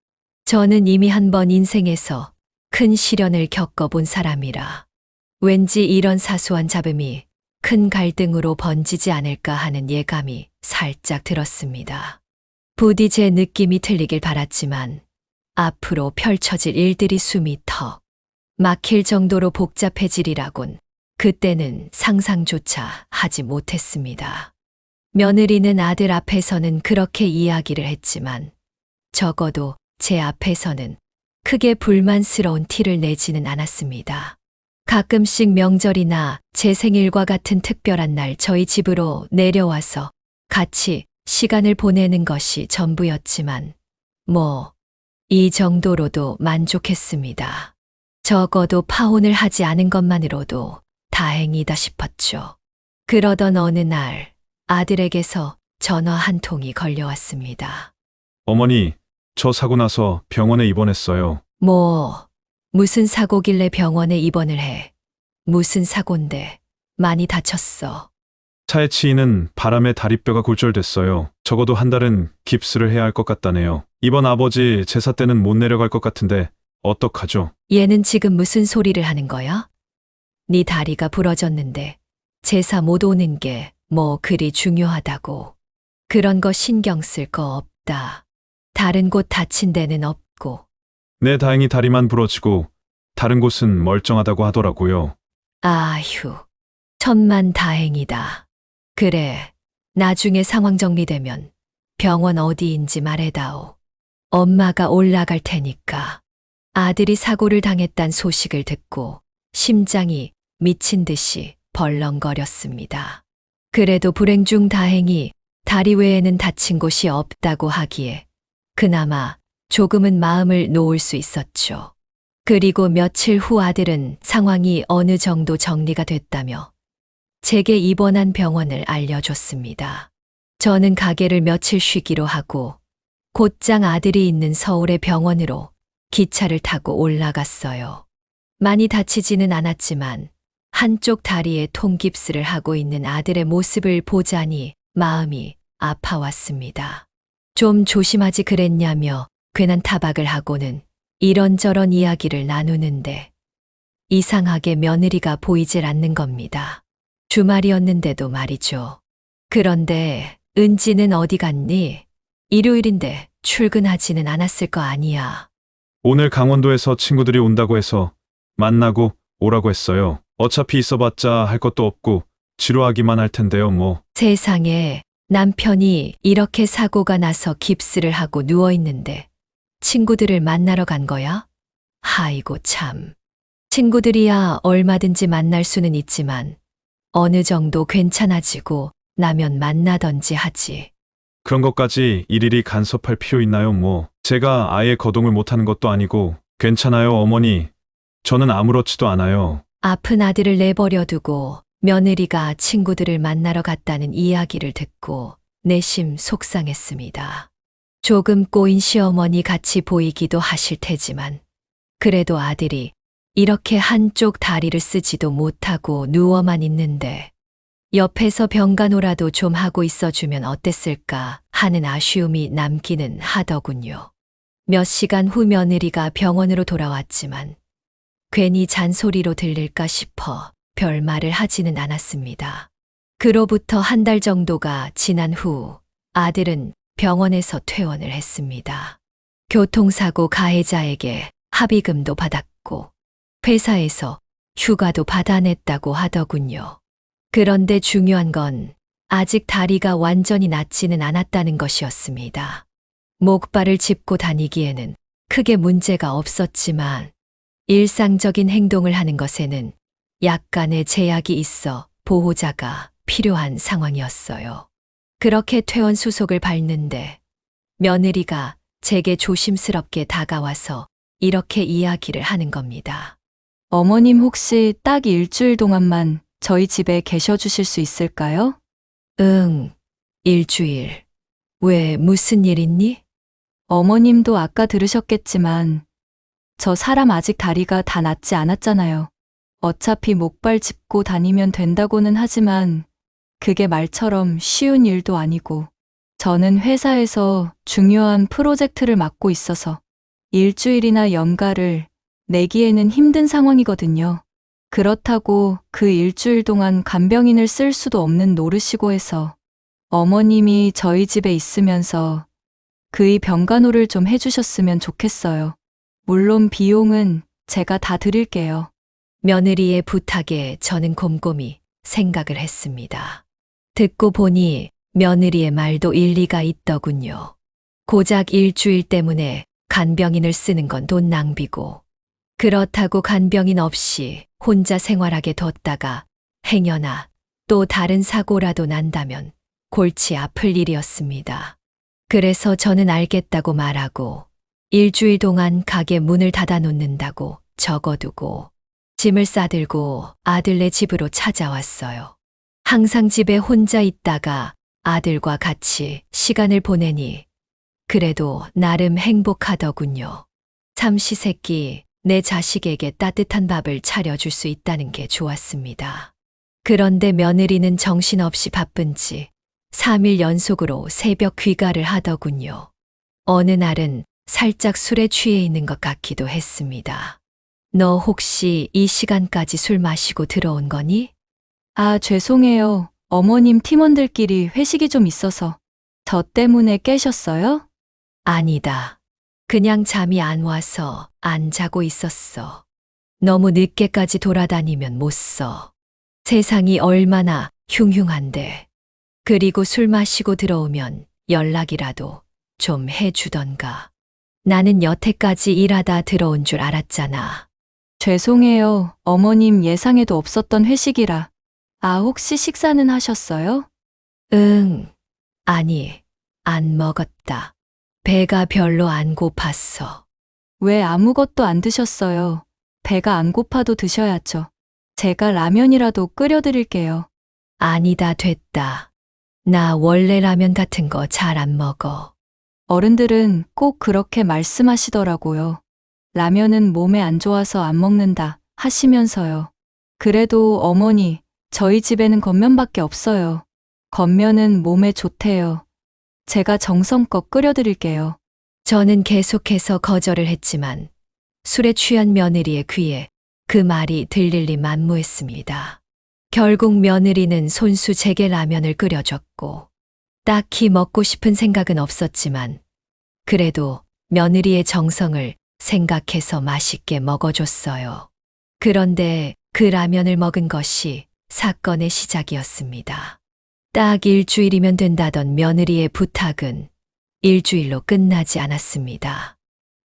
저는 이미 한 번 인생에서 큰 시련을 겪어본 사람이라 왠지 이런 사소한 잡음이 큰 갈등으로 번지지 않을까 하는 예감이 살짝 들었습니다. 부디 제 느낌이 틀리길 바랐지만 앞으로 펼쳐질 일들이 숨이 턱 막힐 정도로 복잡해지리라곤 그때는 상상조차 하지 못했습니다. 며느리는 아들 앞에서는 그렇게 이야기를 했지만 적어도 제 앞에서는 크게 불만스러운 티를 내지는 않았습니다. 가끔씩 명절이나 제 생일과 같은 특별한 날 저희 집으로 내려와서 같이 시간을 보내는 것이 전부였지만 이 정도로도 만족했습니다. 적어도 파혼을 하지 않은 것만으로도 다행이다 싶었죠. 그러던 어느 날 아들에게서 전화 한 통이 걸려왔습니다. 어머니, 저 사고 나서 병원에 입원했어요. 무슨 사고길래 병원에 입원을 해? 무슨 사고인데 많이 다쳤어? 차에 치이는 바람에 다리뼈가 골절됐어요. 적어도 한 달은 깁스를 해야 할 것 같다네요. 이번 아버지 제사 때는 못 내려갈 것 같은데 어떡하죠? 얘는 지금 무슨 소리를 하는 거야? 네 다리가 부러졌는데 제사 못 오는 게 그리 중요하다고. 그런 거 신경 쓸 거 없다. 다른 곳 다친 데는 없고. 네, 다행히 다리만 부러지고 다른 곳은 멀쩡하다고 하더라고요. 아휴, 천만 다행이다. 그래, 나중에 상황 정리되면 병원 어디인지 말해다오. 엄마가 올라갈 테니까. 아들이 사고를 당했단 소식을 듣고 심장이 미친 듯이 벌렁거렸습니다. 그래도 불행 중 다행히 다리 외에는 다친 곳이 없다고 하기에 그나마 조금은 마음을 놓을 수 있었죠. 그리고 며칠 후 아들은 상황이 어느 정도 정리가 됐다며 제게 입원한 병원을 알려줬습니다. 저는 가게를 며칠 쉬기로 하고 곧장 아들이 있는 서울의 병원으로 기차를 타고 올라갔어요. 많이 다치지는 않았지만 한쪽 다리에 통깁스를 하고 있는 아들의 모습을 보자니 마음이 아파왔습니다. 좀 조심하지 그랬냐며 괜한 타박을 하고는 이런저런 이야기를 나누는데 이상하게 며느리가 보이질 않는 겁니다. 주말이었는데도 말이죠. 그런데 은지는 어디 갔니? 일요일인데 출근하지는 않았을 거 아니야. 오늘 강원도에서 친구들이 온다고 해서 만나고 오라고 했어요. 어차피 있어봤자 할 것도 없고 지루하기만 할 텐데요, 세상에, 남편이 이렇게 사고가 나서 깁스를 하고 누워있는데 친구들을 만나러 간 거야? 아이고 참. 친구들이야 얼마든지 만날 수는 있지만 어느 정도 괜찮아지고 나면 만나던지 하지. 그런 것까지 일일이 간섭할 필요 있나요, 제가 아예 거동을 못하는 것도 아니고. 괜찮아요, 어머니. 저는 아무렇지도 않아요. 아픈 아들을 내버려 두고 며느리가 친구들을 만나러 갔다는 이야기를 듣고 내심 속상했습니다. 조금 꼬인 시어머니 같이 보이기도 하실 테지만 그래도 아들이 이렇게 한쪽 다리를 쓰지도 못하고 누워만 있는데 옆에서 병간호라도 좀 하고 있어주면 어땠을까 하는 아쉬움이 남기는 하더군요. 몇 시간 후 며느리가 병원으로 돌아왔지만 괜히 잔소리로 들릴까 싶어 별 말을 하지는 않았습니다. 그로부터 한 달 정도가 지난 후 아들은 병원에서 퇴원을 했습니다. 교통사고 가해자에게 합의금도 받았고 회사에서 휴가도 받아냈다고 하더군요. 그런데 중요한 건 아직 다리가 완전히 낫지는 않았다는 것이었습니다. 목발을 짚고 다니기에는 크게 문제가 없었지만 일상적인 행동을 하는 것에는 약간의 제약이 있어 보호자가 필요한 상황이었어요. 그렇게 퇴원 수속을 밟는데 며느리가 제게 조심스럽게 다가와서 이렇게 이야기를 하는 겁니다. 어머님 혹시 딱 일주일 동안만 저희 집에 계셔 주실 수 있을까요? 응, 일주일. 왜 무슨 일 있니? 어머님도 아까 들으셨겠지만 저 사람 아직 다리가 다 낫지 않았잖아요. 어차피 목발 짚고 다니면 된다고는 하지만 그게 말처럼 쉬운 일도 아니고 저는 회사에서 중요한 프로젝트를 맡고 있어서 일주일이나 연가를 내기에는 힘든 상황이거든요. 그렇다고 그 일주일 동안 간병인을 쓸 수도 없는 노릇이고 해서 어머님이 저희 집에 있으면서 그의 병간호를 좀 해주셨으면 좋겠어요. 물론 비용은 제가 다 드릴게요. 며느리의 부탁에 저는 곰곰이 생각을 했습니다. 듣고 보니 며느리의 말도 일리가 있더군요. 고작 일주일 때문에 간병인을 쓰는 건 돈 낭비고, 그렇다고 간병인 없이 혼자 생활하게 뒀다가 행여나 또 다른 사고라도 난다면 골치 아플 일이었습니다. 그래서 저는 알겠다고 말하고 일주일 동안 가게 문을 닫아 놓는다고 적어두고 짐을 싸들고 아들네 집으로 찾아왔어요. 항상 집에 혼자 있다가 아들과 같이 시간을 보내니 그래도 나름 행복하더군요. 삼시세끼 내 자식에게 따뜻한 밥을 차려줄 수 있다는 게 좋았습니다. 그런데 며느리는 정신없이 바쁜지 3일 연속으로 새벽 귀가를 하더군요. 어느 날은 살짝 술에 취해 있는 것 같기도 했습니다. 너 혹시 이 시간까지 술 마시고 들어온 거니? 아, 죄송해요. 어머님 팀원들끼리 회식이 좀 있어서. 저 때문에 깨셨어요? 아니다. 그냥 잠이 안 와서 안 자고 있었어. 너무 늦게까지 돌아다니면 못 써. 세상이 얼마나 흉흉한데. 그리고 술 마시고 들어오면 연락이라도 좀 해주던가. 나는 여태까지 일하다 들어온 줄 알았잖아. 죄송해요. 어머님 예상에도 없었던 회식이라. 아, 혹시 식사는 하셨어요? 응. 아니, 안 먹었다. 배가 별로 안 고팠어. 왜 아무것도 안 드셨어요? 배가 안 고파도 드셔야죠. 제가 라면이라도 끓여드릴게요. 아니다 됐다. 나 원래 라면 같은 거 잘 안 먹어. 어른들은 꼭 그렇게 말씀하시더라고요. 라면은 몸에 안 좋아서 안 먹는다 하시면서요. 그래도 어머니, 저희 집에는 겉면밖에 없어요. 겉면은 몸에 좋대요. 제가 정성껏 끓여드릴게요. 저는 계속해서 거절을 했지만 술에 취한 며느리의 귀에 그 말이 들릴리 만무했습니다. 결국 며느리는 손수 제게 라면을 끓여줬고 딱히 먹고 싶은 생각은 없었지만 그래도 며느리의 정성을 생각해서 맛있게 먹어줬어요. 그런데 그 라면을 먹은 것이 사건의 시작이었습니다. 딱 일주일이면 된다던 며느리의 부탁은 일주일로 끝나지 않았습니다.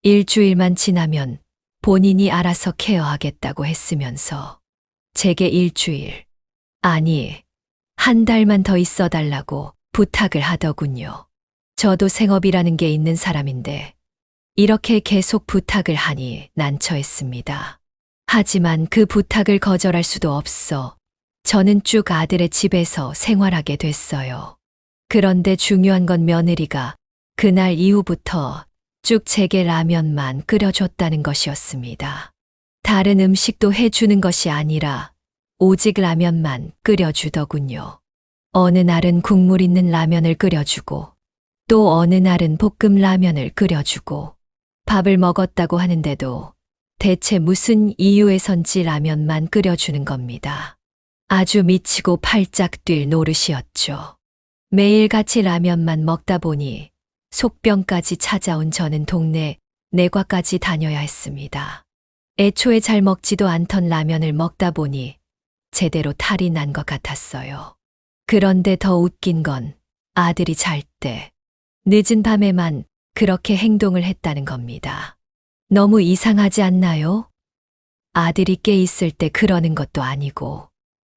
일주일만 지나면 본인이 알아서 케어하겠다고 했으면서 제게 일주일, 아니, 한 달만 더 있어 달라고 부탁을 하더군요. 저도 생업이라는 게 있는 사람인데 이렇게 계속 부탁을 하니 난처했습니다. 하지만 그 부탁을 거절할 수도 없어 저는 쭉 아들의 집에서 생활하게 됐어요. 그런데 중요한 건 며느리가 그날 이후부터 쭉 제게 라면만 끓여줬다는 것이었습니다. 다른 음식도 해주는 것이 아니라 오직 라면만 끓여주더군요. 어느 날은 국물 있는 라면을 끓여주고 또 어느 날은 볶음 라면을 끓여주고 밥을 먹었다고 하는데도 대체 무슨 이유에선지 라면만 끓여주는 겁니다. 아주 미치고 팔짝 뛸 노릇이었죠. 매일같이 라면만 먹다 보니 속병까지 찾아온 저는 동네 내과까지 다녀야 했습니다. 애초에 잘 먹지도 않던 라면을 먹다 보니 제대로 탈이 난 것 같았어요. 그런데 더 웃긴 건 아들이 잘 때 늦은 밤에만 그렇게 행동을 했다는 겁니다. 너무 이상하지 않나요? 아들이 깨 있을 때 그러는 것도 아니고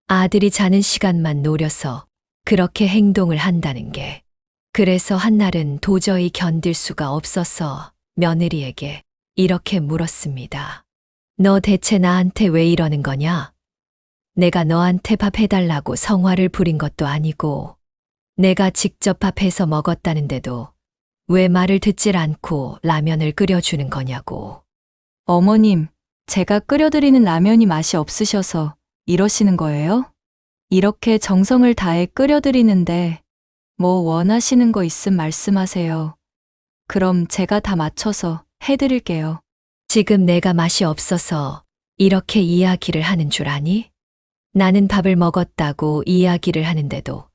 아들이 자는 시간만 노려서 그렇게 행동을 한다는 게. 그래서 한날은 도저히 견딜 수가 없어서 며느리에게 이렇게 물었습니다. 너 대체 나한테 왜 이러는 거냐? 내가 너한테 밥 해달라고 성화를 부린 것도 아니고 내가 직접 밥 해서 먹었다는데도 왜 말을 듣질 않고 라면을 끓여주는 거냐고. 어머님, 제가 끓여드리는 라면이 맛이 없으셔서 이러시는 거예요? 이렇게 정성을 다해 끓여드리는데 뭐 원하시는 거 있음 말씀하세요. 그럼 제가 다 맞춰서 해드릴게요. 지금 내가 맛이 없어서 이렇게 이야기를 하는 줄 아니? 나는 밥을 먹었다고 이야기를 하는데도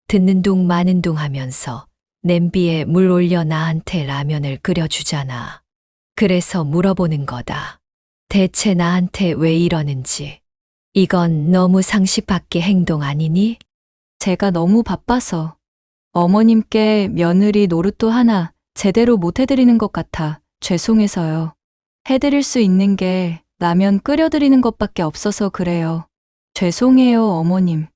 듣는 둥 마는 둥 하면서 냄비에 물 올려 나한테 라면을 끓여주잖아. 그래서 물어보는 거다. 대체 나한테 왜 이러는지. 이건 너무 상식 밖의 행동 아니니? 제가 너무 바빠서 어머님께 며느리 노릇도 하나 제대로 못 해드리는 것 같아 죄송해서요. 해드릴 수 있는 게 라면 끓여드리는 것밖에 없어서 그래요. 죄송해요, 어머님.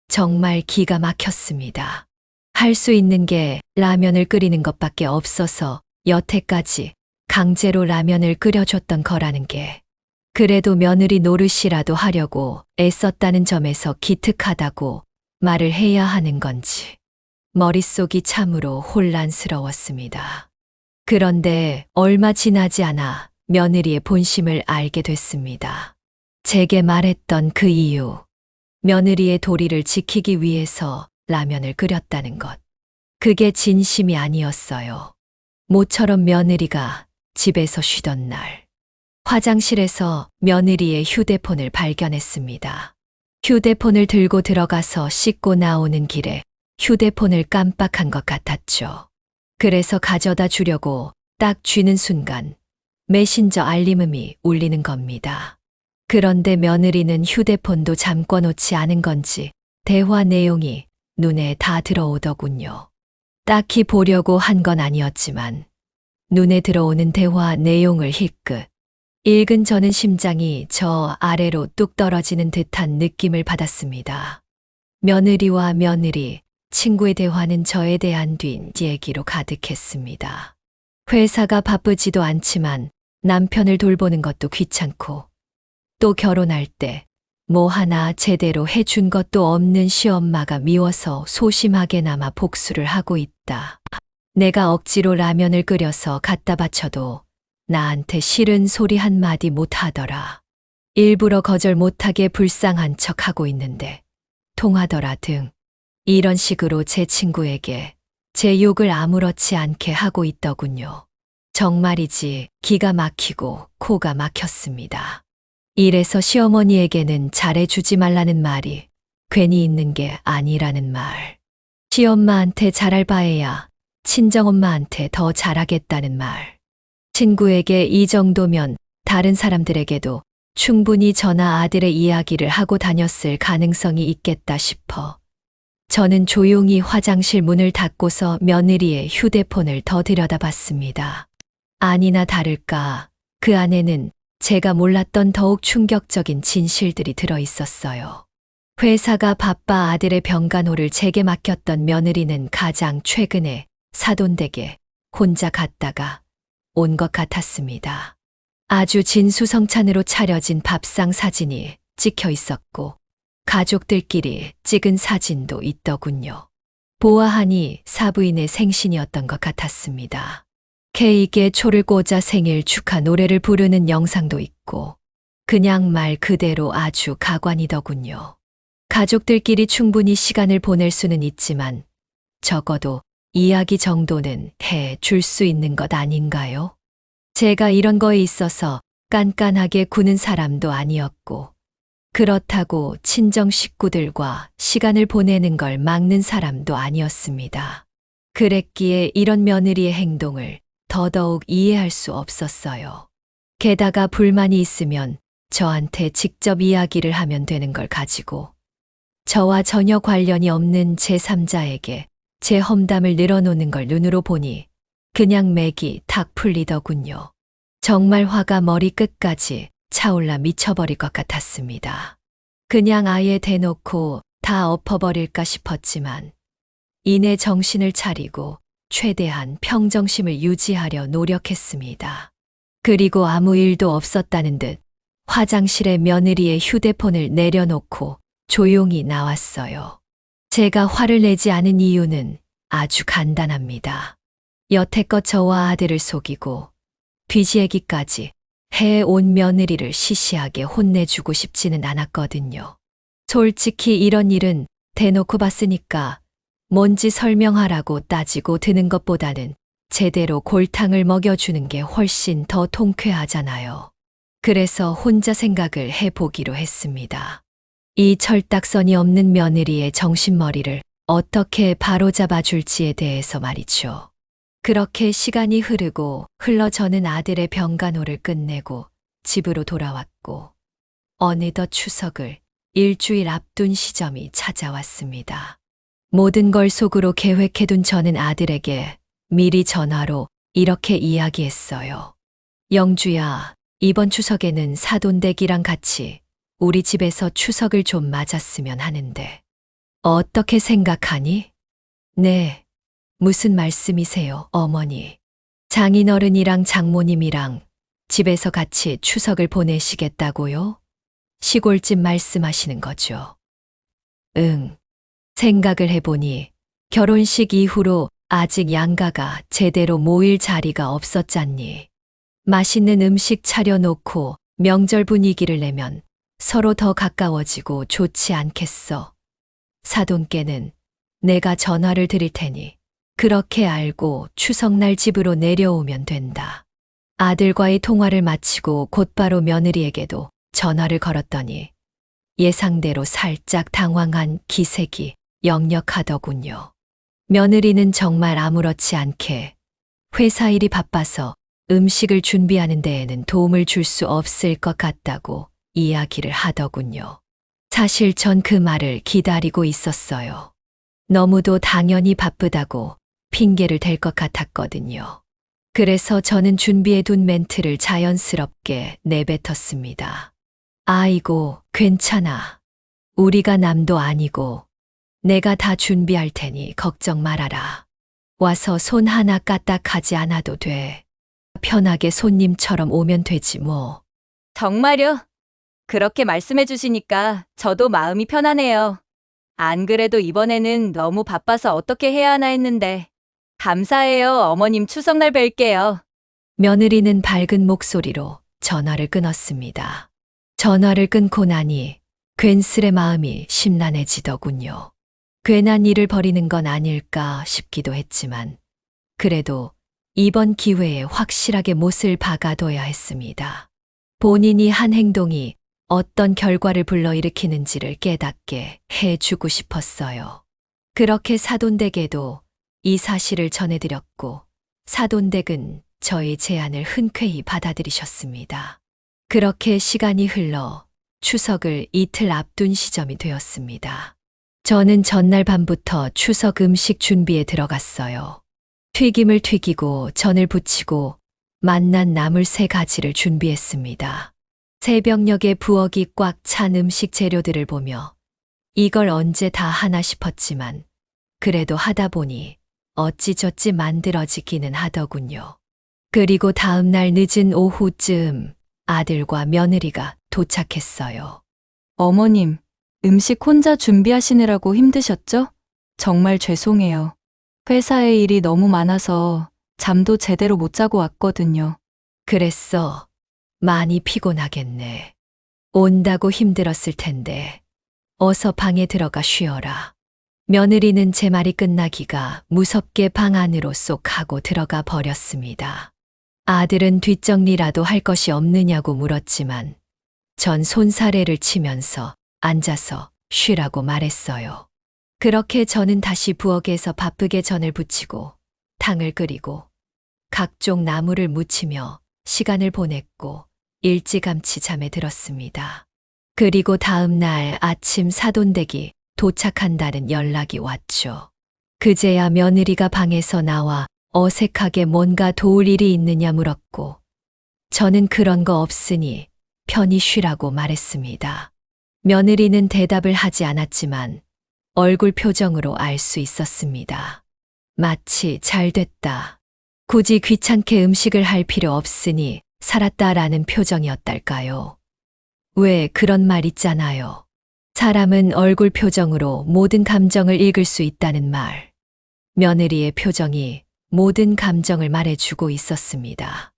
정말 기가 막혔습니다. 할 수 있는 게 라면을 끓이는 것밖에 없어서 여태까지 강제로 라면을 끓여줬던 거라는 게 그래도 며느리 노릇이라도 하려고 애썼다는 점에서 기특하다고 말을 해야 하는 건지 머릿속이 참으로 혼란스러웠습니다. 그런데 얼마 지나지 않아 며느리의 본심을 알게 됐습니다. 제게 말했던 그 이유, 며느리의 도리를 지키기 위해서 라면을 끓였다는 것. 그게 진심이 아니었어요. 모처럼 며느리가 집에서 쉬던 날, 화장실에서 며느리의 휴대폰을 발견했습니다. 휴대폰을 들고 들어가서 씻고 나오는 길에 휴대폰을 깜빡한 것 같았죠. 그래서 가져다 주려고 딱 쥐는 순간 메신저 알림음이 울리는 겁니다. 그런데 며느리는 휴대폰도 잠궈 놓지 않은 건지 대화 내용이 눈에 다 들어오더군요. 딱히 보려고 한 건 아니었지만 눈에 들어오는 대화 내용을 힐끗 읽은 저는 심장이 저 아래로 뚝 떨어지는 듯한 느낌을 받았습니다. 며느리와 며느리, 친구의 대화는 저에 대한 뒷얘기로 가득했습니다. 회사가 바쁘지도 않지만 남편을 돌보는 것도 귀찮고 또 결혼할 때 뭐 하나 제대로 해준 것도 없는 시엄마가 미워서 소심하게나마 복수를 하고 있다. 내가 억지로 라면을 끓여서 갖다 바쳐도 나한테 싫은 소리 한마디 못하더라. 일부러 거절 못하게 불쌍한 척하고 있는데 통하더라 등 이런 식으로 제 친구에게 제 욕을 아무렇지 않게 하고 있더군요. 정말이지 기가 막히고 코가 막혔습니다. 이래서 시어머니에게는 잘해주지 말라는 말이 괜히 있는 게 아니라는 말. 시엄마한테 잘할 바에야 친정엄마한테 더 잘하겠다는 말. 친구에게 이 정도면 다른 사람들에게도 충분히 저나 아들의 이야기를 하고 다녔을 가능성이 있겠다 싶어 저는 조용히 화장실 문을 닫고서 며느리의 휴대폰을 더 들여다봤습니다. 아니나 다를까 그 안에는 제가 몰랐던 더욱 충격적인 진실들이 들어 있었어요. 회사가 바빠 아들의 병간호를 제게 맡겼던 며느리는 가장 최근에 사돈댁에 혼자 갔다가 온 것 같았습니다. 아주 진수성찬으로 차려진 밥상 사진이 찍혀 있었고 가족들끼리 찍은 사진도 있더군요. 보아하니 사부인의 생신이었던 것 같았습니다. 케이크에 초를 꽂아 생일 축하 노래를 부르는 영상도 있고 그냥 말 그대로 아주 가관이더군요. 가족들끼리 충분히 시간을 보낼 수는 있지만 적어도 이야기 정도는 해 줄 수 있는 것 아닌가요? 제가 이런 거에 있어서 깐깐하게 구는 사람도 아니었고 그렇다고 친정 식구들과 시간을 보내는 걸 막는 사람도 아니었습니다. 그랬기에 이런 며느리의 행동을 더더욱 이해할 수 없었어요. 게다가 불만이 있으면 저한테 직접 이야기를 하면 되는 걸 가지고 저와 전혀 관련이 없는 제3자에게 제 험담을 늘어놓는 걸 눈으로 보니 그냥 맥이 탁 풀리더군요. 정말 화가 머리 끝까지 차올라 미쳐버릴 것 같았습니다. 그냥 아예 대놓고 다 엎어버릴까 싶었지만 이내 정신을 차리고 최대한 평정심을 유지하려 노력했습니다. 그리고 아무 일도 없었다는 듯 화장실에 며느리의 휴대폰을 내려놓고 조용히 나왔어요. 제가 화를 내지 않은 이유는 아주 간단합니다. 여태껏 저와 아들을 속이고 뒤지애기까지 해온 며느리를 시시하게 혼내주고 싶지는 않았거든요. 솔직히 이런 일은 대놓고 봤으니까 뭔지 설명하라고 따지고 드는 것보다는 제대로 골탕을 먹여주는 게 훨씬 더 통쾌하잖아요. 그래서 혼자 생각을 해보기로 했습니다. 이 철딱선이 없는 며느리의 정신머리를 어떻게 바로잡아 줄지에 대해서 말이죠. 그렇게 시간이 흐르고 흘러 저는 아들의 병간호를 끝내고 집으로 돌아왔고 어느덧 추석을 일주일 앞둔 시점이 찾아왔습니다. 모든 걸 속으로 계획해둔 저는 아들에게 미리 전화로 이렇게 이야기했어요. 영주야, 이번 추석에는 사돈댁이랑 같이 우리 집에서 추석을 좀 맞았으면 하는데 어떻게 생각하니? 네. 무슨 말씀이세요, 어머니? 장인어른이랑 장모님이랑 집에서 같이 추석을 보내시겠다고요? 시골집 말씀하시는 거죠? 응. 생각을 해보니 결혼식 이후로 아직 양가가 제대로 모일 자리가 없었잖니. 맛있는 음식 차려놓고 명절 분위기를 내면 서로 더 가까워지고 좋지 않겠어. 사돈께는 내가 전화를 드릴 테니 그렇게 알고 추석날 집으로 내려오면 된다. 아들과의 통화를 마치고 곧바로 며느리에게도 전화를 걸었더니 예상대로 살짝 당황한 기색이 역력하더군요. 며느리는 정말 아무렇지 않게 회사 일이 바빠서 음식을 준비하는 데에는 도움을 줄 수 없을 것 같다고 이야기를 하더군요. 사실 전 그 말을 기다리고 있었어요. 너무도 당연히 바쁘다고 핑계를 댈 것 같았거든요. 그래서 저는 준비해둔 멘트를 자연스럽게 내뱉었습니다. 아이고, 괜찮아. 우리가 남도 아니고 내가 다 준비할 테니 걱정 말아라. 와서 손 하나 까딱하지 않아도 돼. 편하게 손님처럼 오면 되지 뭐. 정말요? 그렇게 말씀해 주시니까 저도 마음이 편하네요. 안 그래도 이번에는 너무 바빠서 어떻게 해야 하나 했는데. 감사해요, 어머님. 추석날 뵐게요. 며느리는 밝은 목소리로 전화를 끊었습니다. 전화를 끊고 나니 괜스레 마음이 심란해지더군요. 괜한 일을 벌이는 건 아닐까 싶기도 했지만 그래도 이번 기회에 확실하게 못을 박아둬야 했습니다. 본인이 한 행동이 어떤 결과를 불러일으키는지를 깨닫게 해주고 싶었어요. 그렇게 사돈댁에도 이 사실을 전해드렸고 사돈댁은 저의 제안을 흔쾌히 받아들이셨습니다. 그렇게 시간이 흘러 추석을 이틀 앞둔 시점이 되었습니다. 저는 전날 밤부터 추석 음식 준비에 들어갔어요. 튀김을 튀기고 전을 부치고 맛난 나물 3가지를 준비했습니다. 새벽녘에 부엌이 꽉 찬 음식 재료들을 보며 이걸 언제 다 하나 싶었지만 그래도 하다 보니 어찌저찌 만들어지기는 하더군요. 그리고 다음 날 늦은 오후쯤 아들과 며느리가 도착했어요. 어머님, 음식 혼자 준비하시느라고 힘드셨죠? 정말 죄송해요. 회사에 일이 너무 많아서 잠도 제대로 못 자고 왔거든요. 그랬어. 많이 피곤하겠네. 온다고 힘들었을 텐데 어서 방에 들어가 쉬어라. 며느리는 제 말이 끝나기가 무섭게 방 안으로 쏙 하고 들어가 버렸습니다. 아들은 뒷정리라도 할 것이 없느냐고 물었지만 전 손사래를 치면서 앉아서 쉬라고 말했어요. 그렇게 저는 다시 부엌에서 바쁘게 전을 부치고 탕을 끓이고 각종 나물을 무치며 시간을 보냈고 일찌감치 잠에 들었습니다. 그리고 다음 날 아침 사돈댁이 도착한다는 연락이 왔죠. 그제야 며느리가 방에서 나와 어색하게 뭔가 도울 일이 있느냐 물었고 저는 그런 거 없으니 편히 쉬라고 말했습니다. 며느리는 대답을 하지 않았지만 얼굴 표정으로 알 수 있었습니다. 마치 잘 됐다. 굳이 귀찮게 음식을 할 필요 없으니 살았다라는 표정이었달까요? 왜 그런 말 있잖아요. 사람은 얼굴 표정으로 모든 감정을 읽을 수 있다는 말. 며느리의 표정이 모든 감정을 말해주고 있었습니다.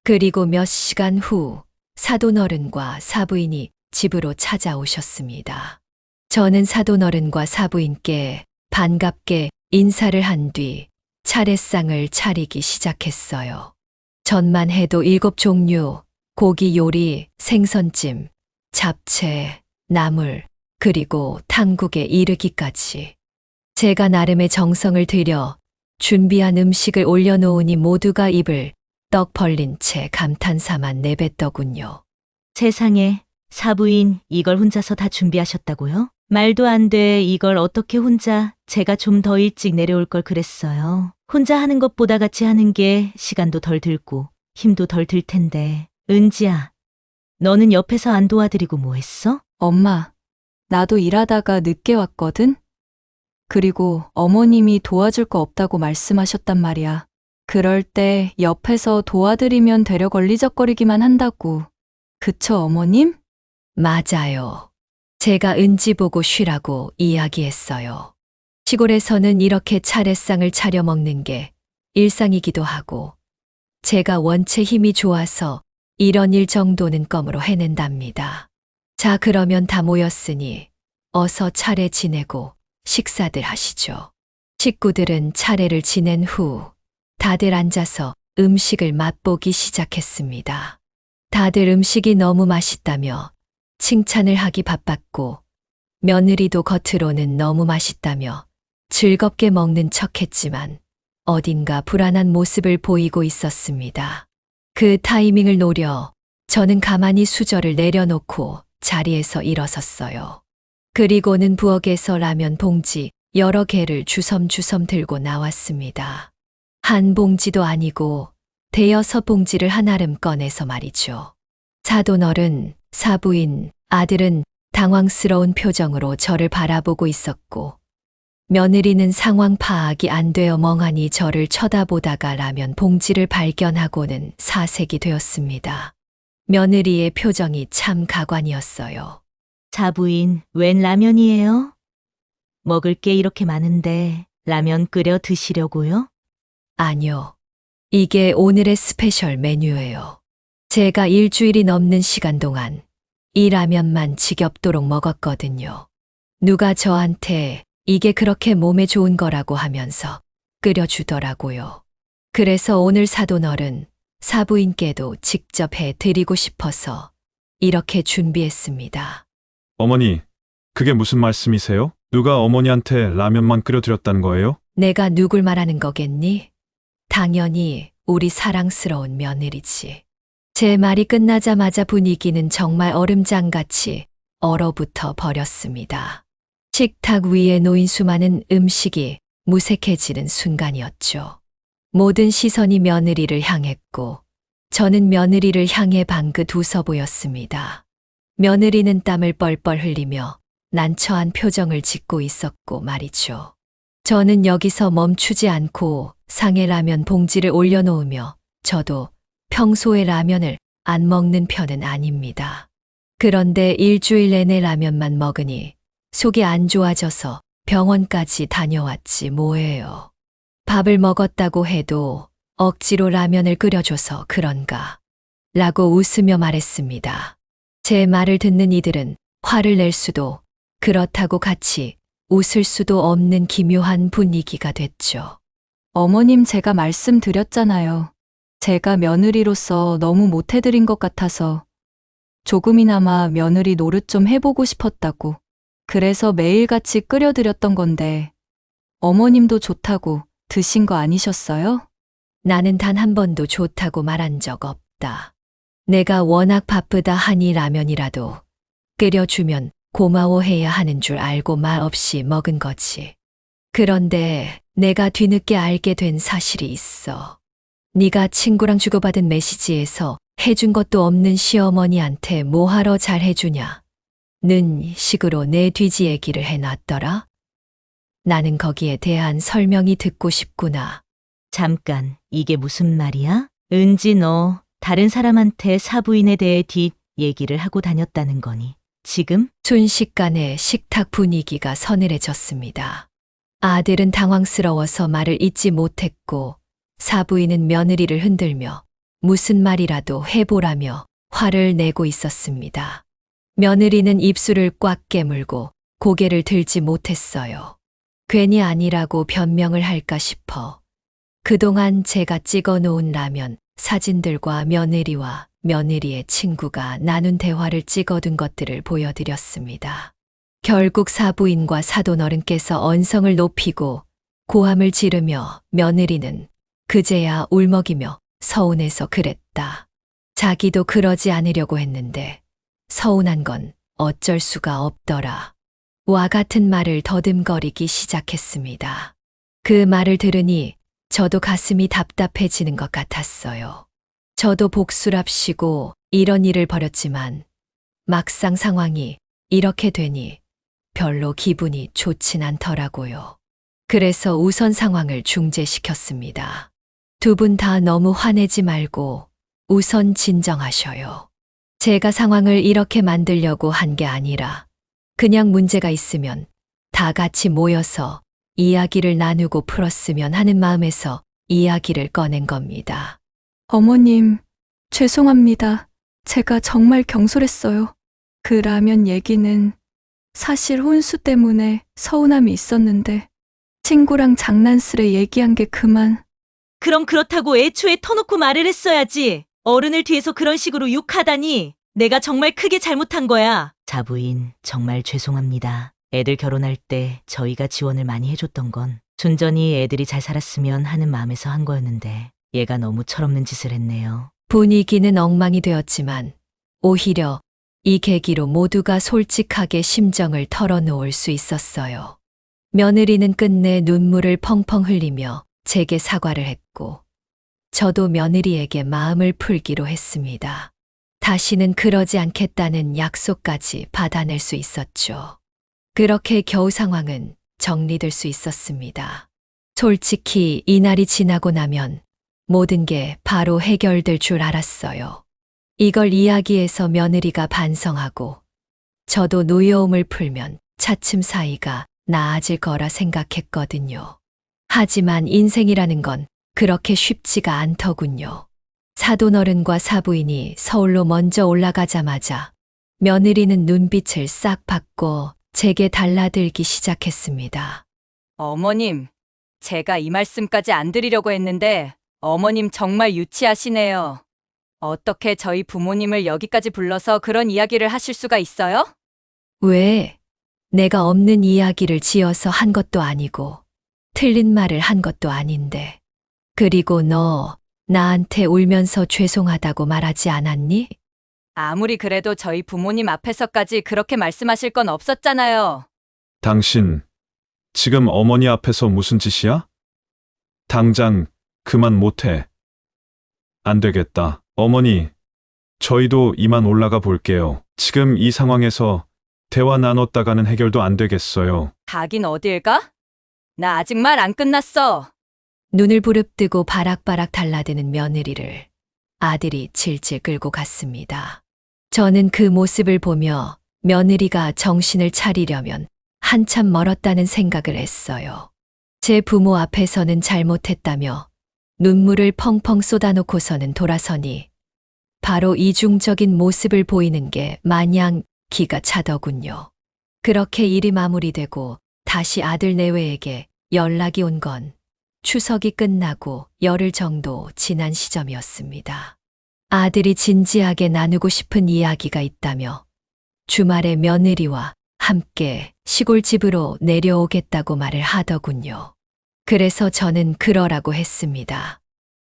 그리고 몇 시간 후 사돈어른과 사부인이 집으로 찾아오셨습니다. 저는 사돈어른과 사부인께 반갑게 인사를 한 뒤 차례상을 차리기 시작했어요. 전만 해도 7종류, 고기 요리, 생선찜, 잡채, 나물, 그리고 탕국에 이르기까지. 제가 나름의 정성을 들여 준비한 음식을 올려놓으니 모두가 입을 떡 벌린 채 감탄사만 내뱉더군요. 세상에, 사부인 이걸 혼자서 다 준비하셨다고요? 말도 안 돼. 이걸 어떻게 혼자, 제가 좀 더 일찍 내려올 걸 그랬어요. 혼자 하는 것보다 같이 하는 게 시간도 덜 들고 힘도 덜 들 텐데. 은지야, 너는 옆에서 안 도와드리고 뭐 했어? 엄마, 나도 일하다가 늦게 왔거든? 그리고 어머님이 도와줄 거 없다고 말씀하셨단 말이야. 그럴 때 옆에서 도와드리면 되려 걸리적거리기만 한다고. 그쵸, 어머님? 맞아요. 제가 은지 보고 쉬라고 이야기했어요. 시골에서는 이렇게 차례상을 차려 먹는 게 일상이기도 하고, 제가 원체 힘이 좋아서 이런 일 정도는 껌으로 해낸답니다. 자, 그러면 다 모였으니 어서 차례 지내고 식사들 하시죠. 식구들은 차례를 지낸 후 다들 앉아서 음식을 맛보기 시작했습니다. 다들 음식이 너무 맛있다며 칭찬을 하기 바빴고, 며느리도 겉으로는 너무 맛있다며 즐겁게 먹는 척했지만 어딘가 불안한 모습을 보이고 있었습니다. 그 타이밍을 노려 저는 가만히 수저를 내려놓고 자리에서 일어섰어요. 그리고는 부엌에서 라면 봉지 여러 개를 주섬주섬 들고 나왔습니다. 한 봉지도 아니고 대여섯 봉지를 한아름 꺼내서 말이죠. 사돈어른, 사부인, 아들은 당황스러운 표정으로 저를 바라보고 있었고, 며느리는 상황 파악이 안 되어 멍하니 저를 쳐다보다가 라면 봉지를 발견하고는 사색이 되었습니다. 며느리의 표정이 참 가관이었어요. 사부인, 웬 라면이에요? 먹을 게 이렇게 많은데 라면 끓여 드시려고요? 아니요. 이게 오늘의 스페셜 메뉴예요. 제가 일주일이 넘는 시간 동안 이 라면만 지겹도록 먹었거든요. 누가 저한테 이게 그렇게 몸에 좋은 거라고 하면서 끓여주더라고요. 그래서 오늘 사돈어른, 사부인께도 직접 해드리고 싶어서 이렇게 준비했습니다. 어머니, 그게 무슨 말씀이세요? 누가 어머니한테 라면만 끓여드렸다는 거예요? 내가 누굴 말하는 거겠니? 당연히 우리 사랑스러운 며느리지. 제 말이 끝나자마자 분위기는 정말 얼음장같이 얼어붙어 버렸습니다. 식탁 위에 놓인 수많은 음식이 무색해지는 순간이었죠. 모든 시선이 며느리를 향했고, 저는 며느리를 향해 방긋 웃어 보였습니다. 며느리는 땀을 뻘뻘 흘리며 난처한 표정을 짓고 있었고 말이죠. 저는 여기서 멈추지 않고 상에 라면 봉지를 올려놓으며, 저도 평소에 라면을 안 먹는 편은 아닙니다. 그런데 일주일 내내 라면만 먹으니 속이 안 좋아져서 병원까지 다녀왔지 뭐예요. 밥을 먹었다고 해도 억지로 라면을 끓여줘서 그런가 라고 웃으며 말했습니다. 제 말을 듣는 이들은 화를 낼 수도, 그렇다고 같이 웃을 수도 없는 기묘한 분위기가 됐죠. 어머님, 제가 말씀드렸잖아요. 제가 며느리로서 너무 못해드린 것 같아서 조금이나마 며느리 노릇 좀 해보고 싶었다고. 그래서 매일같이 끓여드렸던 건데 어머님도 좋다고 드신 거 아니셨어요? 나는 단 한 번도 좋다고 말한 적 없다. 내가 워낙 바쁘다 하니 라면이라도 끓여주면 고마워해야 하는 줄 알고 말 없이 먹은 거지. 그런데 내가 뒤늦게 알게 된 사실이 있어. 네가 친구랑 주고받은 메시지에서 해준 것도 없는 시어머니한테 뭐하러 잘해주냐 는 식으로 내 뒤지 얘기를 해놨더라. 나는 거기에 대한 설명이 듣고 싶구나. 잠깐, 이게 무슨 말이야? 은지, 너 다른 사람한테 사부인에 대해 뒷 얘기를 하고 다녔다는 거니? 지금? 순식간에 식탁 분위기가 서늘해졌습니다. 아들은 당황스러워서 말을 잇지 못했고, 사부인은 며느리를 흔들며 무슨 말이라도 해보라며 화를 내고 있었습니다. 며느리는 입술을 꽉 깨물고 고개를 들지 못했어요. 괜히 아니라고 변명을 할까 싶어 그동안 제가 찍어 놓은 라면 사진들과 며느리와 며느리의 친구가 나눈 대화를 찍어둔 것들을 보여드렸습니다. 결국 사부인과 사돈어른께서 언성을 높이고 고함을 지르며 며느리는 그제야 울먹이며 서운해서 그랬다. 자기도 그러지 않으려고 했는데 서운한 건 어쩔 수가 없더라. 와 같은 말을 더듬거리기 시작했습니다. 그 말을 들으니 저도 가슴이 답답해지는 것 같았어요. 저도 복수랍시고 이런 일을 벌였지만 막상 상황이 이렇게 되니 별로 기분이 좋진 않더라고요. 그래서 우선 상황을 중재시켰습니다. 두 분 다 너무 화내지 말고 우선 진정하셔요. 제가 상황을 이렇게 만들려고 한 게 아니라 그냥 문제가 있으면 다 같이 모여서 이야기를 나누고 풀었으면 하는 마음에서 이야기를 꺼낸 겁니다. 어머님, 죄송합니다. 제가 정말 경솔했어요. 그 라면 얘기는 사실 혼수 때문에 서운함이 있었는데 친구랑 장난스레 얘기한 게 그만. 그럼 그렇다고 애초에 터놓고 말을 했어야지. 어른을 뒤에서 그런 식으로 욕하다니. 내가 정말 크게 잘못한 거야. 자부인, 정말 죄송합니다. 애들 결혼할 때 저희가 지원을 많이 해줬던 건 순전히 애들이 잘 살았으면 하는 마음에서 한 거였는데 얘가 너무 철없는 짓을 했네요. 분위기는 엉망이 되었지만 오히려 이 계기로 모두가 솔직하게 심정을 털어놓을 수 있었어요. 며느리는 끝내 눈물을 펑펑 흘리며 제게 사과를 했고 저도 며느리에게 마음을 풀기로 했습니다. 다시는 그러지 않겠다는 약속까지 받아낼 수 있었죠. 그렇게 겨우 상황은 정리될 수 있었습니다. 솔직히 이날이 지나고 나면 모든 게 바로 해결될 줄 알았어요. 이걸 이야기해서 며느리가 반성하고 저도 노여움을 풀면 차츰 사이가 나아질 거라 생각했거든요. 하지만 인생이라는 건 그렇게 쉽지가 않더군요. 사돈어른과 사부인이 서울로 먼저 올라가자마자 며느리는 눈빛을 싹 바꿔 제게 달라들기 시작했습니다. 어머님, 제가 이 말씀까지 안 드리려고 했는데 어머님 정말 유치하시네요. 어떻게 저희 부모님을 여기까지 불러서 그런 이야기를 하실 수가 있어요? 왜? 내가 없는 이야기를 지어서 한 것도 아니고 틀린 말을 한 것도 아닌데. 그리고 너 나한테 울면서 죄송하다고 말하지 않았니? 아무리 그래도 저희 부모님 앞에서까지 그렇게 말씀하실 건 없었잖아요. 당신, 지금 어머니 앞에서 무슨 짓이야? 당장 그만 못해. 안 되겠다. 어머니, 저희도 이만 올라가 볼게요. 지금 이 상황에서 대화 나눴다가는 해결도 안 되겠어요. 가긴 어딜 가? 나 아직 말 안 끝났어. 눈을 부릅뜨고 바락바락 달라드는 며느리를 아들이 질질 끌고 갔습니다. 저는 그 모습을 보며 며느리가 정신을 차리려면 한참 멀었다는 생각을 했어요. 제 부모 앞에서는 잘못했다며 눈물을 펑펑 쏟아놓고서는 돌아서니 바로 이중적인 모습을 보이는 게 마냥 기가 차더군요. 그렇게 일이 마무리되고 다시 아들 내외에게 연락이 온 건 추석이 끝나고 열흘 정도 지난 시점이었습니다. 아들이 진지하게 나누고 싶은 이야기가 있다며 주말에 며느리와 함께 시골집으로 내려오겠다고 말을 하더군요. 그래서 저는 그러라고 했습니다.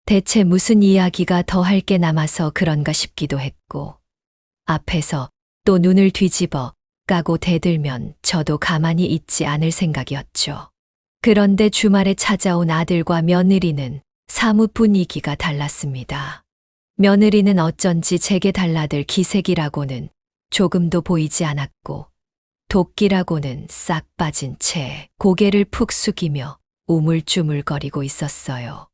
대체 무슨 이야기가 더 할 게 남아서 그런가 싶기도 했고 앞에서 또 눈을 뒤집어 까고 대들면 저도 가만히 있지 않을 생각이었죠. 그런데 주말에 찾아온 아들과 며느리는 사뭇 분위기가 달랐습니다. 며느리는 어쩐지 제게 달라들 기색이라고는 조금도 보이지 않았고 도끼라고는 싹 빠진 채 고개를 푹 숙이며 우물쭈물거리고 있었어요.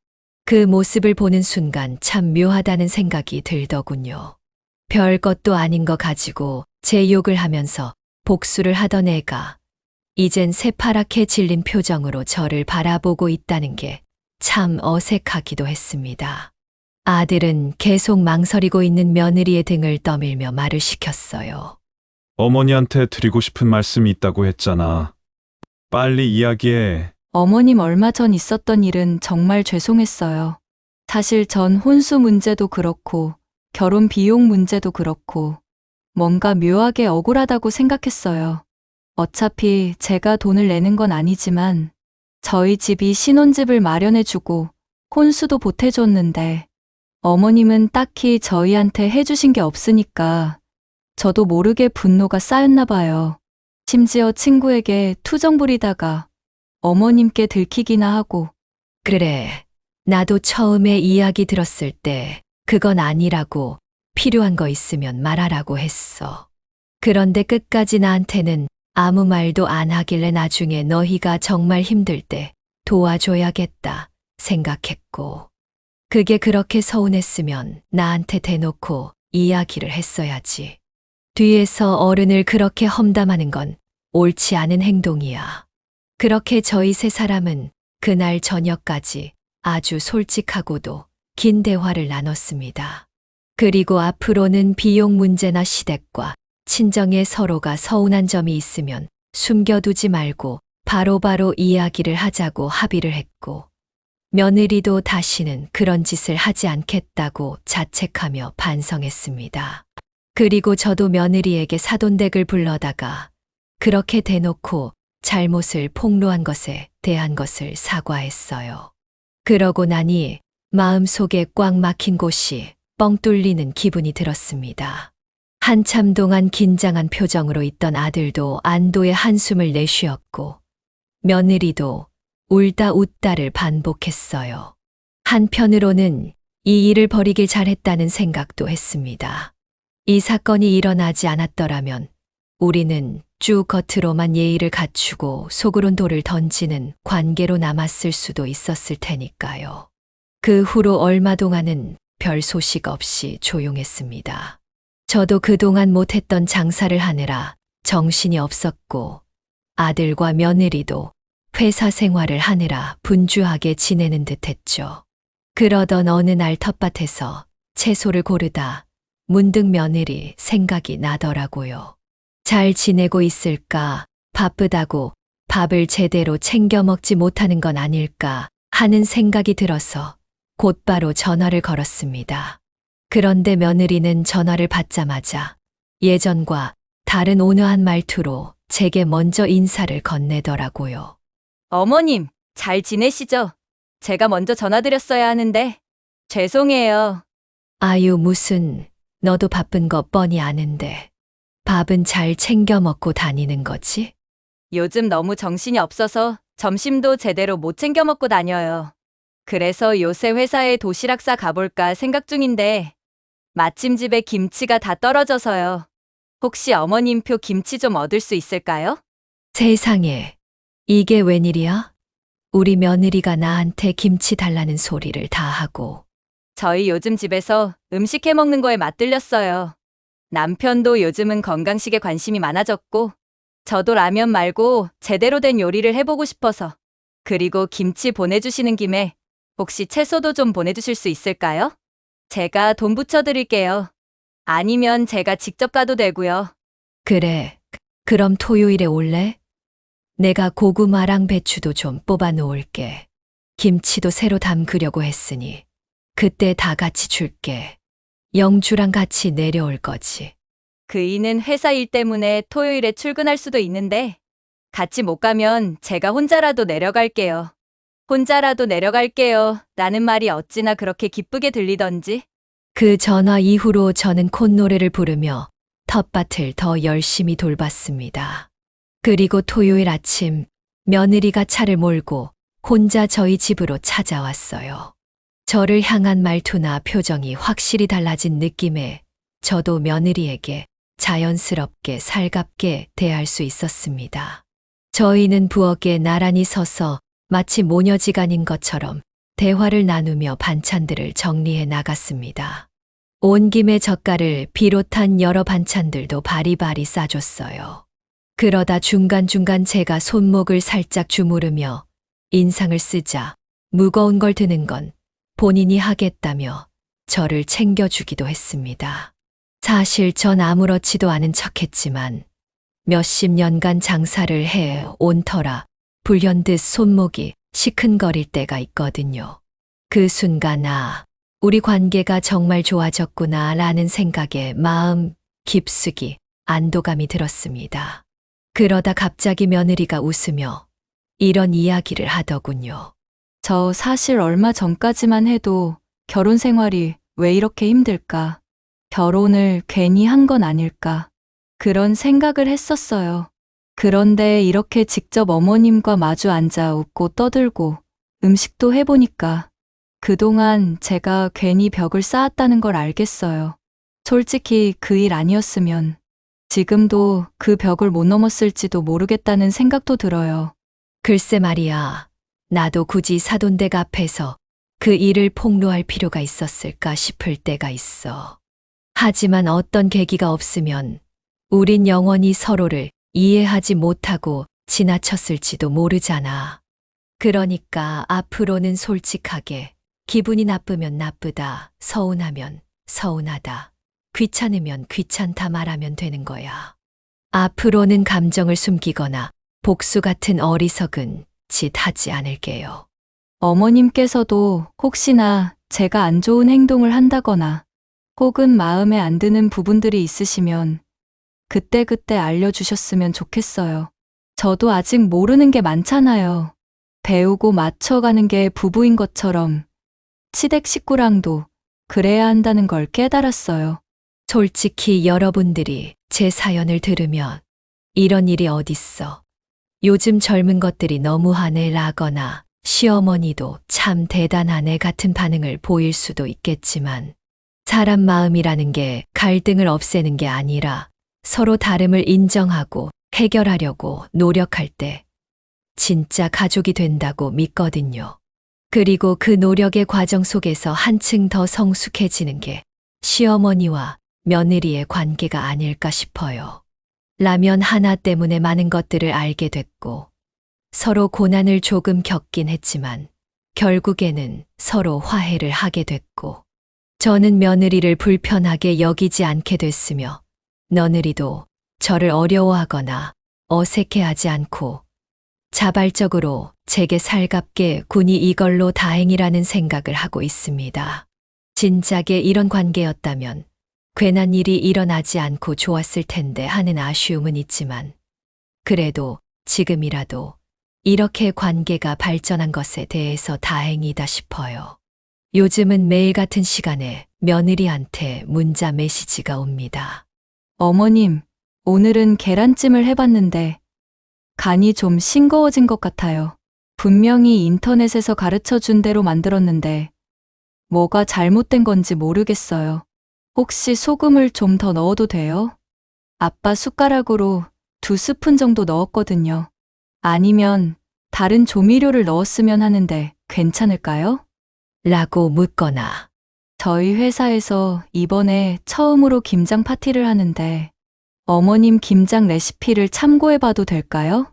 그 모습을 보는 순간 참 묘하다는 생각이 들더군요. 별 것도 아닌 거 가지고 제 욕을 하면서 복수를 하던 애가 이젠 새파랗게 질린 표정으로 저를 바라보고 있다는 게 참 어색하기도 했습니다. 아들은 계속 망설이고 있는 며느리의 등을 떠밀며 말을 시켰어요. 어머니한테 드리고 싶은 말씀이 있다고 했잖아. 빨리 이야기해. 어머님 얼마 전 있었던 일은 정말 죄송했어요. 사실 전 혼수 문제도 그렇고 결혼 비용 문제도 그렇고 뭔가 묘하게 억울하다고 생각했어요. 어차피 제가 돈을 내는 건 아니지만 저희 집이 신혼집을 마련해주고 혼수도 보태줬는데 어머님은 딱히 저희한테 해주신 게 없으니까 저도 모르게 분노가 쌓였나 봐요. 심지어 친구에게 투정 부리다가 어머님께 들키기나 하고. 그래, 나도 처음에 이야기 들었을 때 그건 아니라고 필요한 거 있으면 말하라고 했어. 그런데 끝까지 나한테는 아무 말도 안 하길래 나중에 너희가 정말 힘들 때 도와줘야겠다 생각했고, 그게 그렇게 서운했으면 나한테 대놓고 이야기를 했어야지. 뒤에서 어른을 그렇게 험담하는 건 옳지 않은 행동이야. 그렇게 저희 세 사람은 그날 저녁까지 아주 솔직하고도 긴 대화를 나눴습니다. 그리고 앞으로는 비용 문제나 시댁과 친정에 서로가 서운한 점이 있으면 숨겨두지 말고 바로바로 이야기를 하자고 합의를 했고, 며느리도 다시는 그런 짓을 하지 않겠다고 자책하며 반성했습니다. 그리고 저도 며느리에게 사돈댁을 불러다가 그렇게 대놓고 잘못을 폭로한 것에 대한 것을 사과했어요. 그러고 나니 마음속에 꽉 막힌 곳이 뻥 뚫리는 기분이 들었습니다. 한참 동안 긴장한 표정으로 있던 아들도 안도의 한숨을 내쉬었고, 며느리도 울다 웃다를 반복했어요. 한편으로는 이 일을 벌이길 잘했다는 생각도 했습니다. 이 사건이 일어나지 않았더라면 우리는 쭉 겉으로만 예의를 갖추고 속으론 돌을 던지는 관계로 남았을 수도 있었을 테니까요. 그 후로 얼마 동안은 별 소식 없이 조용했습니다. 저도 그동안 못했던 장사를 하느라 정신이 없었고, 아들과 며느리도 회사 생활을 하느라 분주하게 지내는 듯했죠. 그러던 어느 날 텃밭에서 채소를 고르다 문득 며느리 생각이 나더라고요. 잘 지내고 있을까, 바쁘다고 밥을 제대로 챙겨 먹지 못하는 건 아닐까 하는 생각이 들어서 곧바로 전화를 걸었습니다. 그런데 며느리는 전화를 받자마자 예전과 다른 온화한 말투로 제게 먼저 인사를 건네더라고요. 어머님, 잘 지내시죠? 제가 먼저 전화드렸어야 하는데 죄송해요. 아유, 무슨, 너도 바쁜 거 뻔히 아는데 밥은 잘 챙겨 먹고 다니는 거지? 요즘 너무 정신이 없어서 점심도 제대로 못 챙겨 먹고 다녀요. 그래서 요새 회사에 도시락 싸 가볼까 생각 중인데 마침 집에 김치가 다 떨어져서요. 혹시 어머님표 김치 좀 얻을 수 있을까요? 세상에, 이게 웬일이야? 우리 며느리가 나한테 김치 달라는 소리를 다 하고. 저희 요즘 집에서 음식 해 먹는 거에 맛들렸어요. 남편도 요즘은 건강식에 관심이 많아졌고, 저도 라면 말고 제대로 된 요리를 해보고 싶어서. 그리고 김치 보내주시는 김에 혹시 채소도 좀 보내주실 수 있을까요? 제가 돈 붙여드릴게요. 아니면 제가 직접 가도 되고요. 그래, 그럼 토요일에 올래? 내가 고구마랑 배추도 좀 뽑아 놓을게. 김치도 새로 담그려고 했으니 그때 다 같이 줄게. 영주랑 같이 내려올 거지. 그이는 회사 일 때문에 토요일에 출근할 수도 있는데 같이 못 가면 제가 혼자라도 내려갈게요. 혼자라도 내려갈게요. 라는 말이 어찌나 그렇게 기쁘게 들리던지. 그 전화 이후로 저는 콧노래를 부르며 텃밭을 더 열심히 돌봤습니다. 그리고 토요일 아침 며느리가 차를 몰고 혼자 저희 집으로 찾아왔어요. 저를 향한 말투나 표정이 확실히 달라진 느낌에 저도 며느리에게 자연스럽게 살갑게 대할 수 있었습니다. 저희는 부엌에 나란히 서서 마치 모녀지간인 것처럼 대화를 나누며 반찬들을 정리해 나갔습니다. 온 김에 젓갈을 비롯한 여러 반찬들도 바리바리 싸줬어요. 그러다 중간중간 제가 손목을 살짝 주무르며 인상을 쓰자 무거운 걸 드는 건 본인이 하겠다며 저를 챙겨주기도 했습니다. 사실 전 아무렇지도 않은 척했지만 몇십 년간 장사를 해 온 터라 불현듯 손목이 시큰거릴 때가 있거든요. 그 순간 우리 관계가 정말 좋아졌구나 라는 생각에 마음 깊숙이 안도감이 들었습니다. 그러다 갑자기 며느리가 웃으며 이런 이야기를 하더군요. 저 사실 얼마 전까지만 해도 결혼 생활이 왜 이렇게 힘들까? 결혼을 괜히 한 건 아닐까? 그런 생각을 했었어요. 그런데 이렇게 직접 어머님과 마주 앉아 웃고 떠들고 음식도 해보니까 그동안 제가 괜히 벽을 쌓았다는 걸 알겠어요. 솔직히 그 일 아니었으면 지금도 그 벽을 못 넘었을지도 모르겠다는 생각도 들어요. 글쎄 말이야. 나도 굳이 사돈댁 앞에서 그 일을 폭로할 필요가 있었을까 싶을 때가 있어. 하지만 어떤 계기가 없으면 우린 영원히 서로를 이해하지 못하고 지나쳤을지도 모르잖아. 그러니까 앞으로는 솔직하게 기분이 나쁘면 나쁘다, 서운하면 서운하다, 귀찮으면 귀찮다 말하면 되는 거야. 앞으로는 감정을 숨기거나 복수 같은 어리석은 짓 하지 않을게요. 어머님께서도 혹시나 제가 안 좋은 행동을 한다거나 혹은 마음에 안 드는 부분들이 있으시면 그때그때 알려주셨으면 좋겠어요. 저도 아직 모르는 게 많잖아요. 배우고 맞춰가는 게 부부인 것처럼 시댁 식구랑도 그래야 한다는 걸 깨달았어요. 솔직히 여러분들이 제 사연을 들으면 이런 일이 어딨어. 요즘 젊은 것들이 너무하네 라거나 시어머니도 참 대단하네 같은 반응을 보일 수도 있겠지만 사람 마음이라는 게 갈등을 없애는 게 아니라 서로 다름을 인정하고 해결하려고 노력할 때 진짜 가족이 된다고 믿거든요. 그리고 그 노력의 과정 속에서 한층 더 성숙해지는 게 시어머니와 며느리의 관계가 아닐까 싶어요. 라면 하나 때문에 많은 것들을 알게 됐고 서로 고난을 조금 겪긴 했지만 결국에는 서로 화해를 하게 됐고 저는 며느리를 불편하게 여기지 않게 됐으며 며느리도 저를 어려워하거나 어색해하지 않고 자발적으로 제게 살갑게 군이 이걸로 다행이라는 생각을 하고 있습니다. 진작에 이런 관계였다면 괜한 일이 일어나지 않고 좋았을 텐데 하는 아쉬움은 있지만 그래도 지금이라도 이렇게 관계가 발전한 것에 대해서 다행이다 싶어요. 요즘은 매일 같은 시간에 며느리한테 문자 메시지가 옵니다. 어머님, 오늘은 계란찜을 해봤는데 간이 좀 싱거워진 것 같아요. 분명히 인터넷에서 가르쳐 준 대로 만들었는데 뭐가 잘못된 건지 모르겠어요. 혹시 소금을 좀 더 넣어도 돼요? 아빠 숟가락으로 2스푼 정도 넣었거든요. 아니면 다른 조미료를 넣었으면 하는데 괜찮을까요? 라고 묻거나 저희 회사에서 이번에 처음으로 김장 파티를 하는데 어머님 김장 레시피를 참고해봐도 될까요?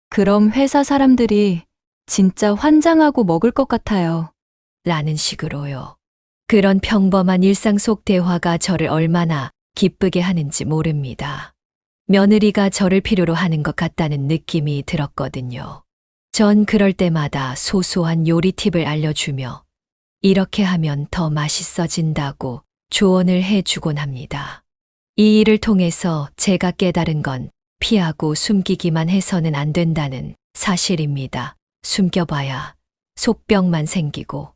그럼 회사 사람들이 진짜 환장하고 먹을 것 같아요. 라는 식으로요. 그런 평범한 일상 속 대화가 저를 얼마나 기쁘게 하는지 모릅니다. 며느리가 저를 필요로 하는 것 같다는 느낌이 들었거든요. 전 그럴 때마다 소소한 요리 팁을 알려주며 이렇게 하면 더 맛있어진다고 조언을 해주곤 합니다. 이 일을 통해서 제가 깨달은 건 피하고 숨기기만 해서는 안 된다는 사실입니다. 숨겨봐야 속병만 생기고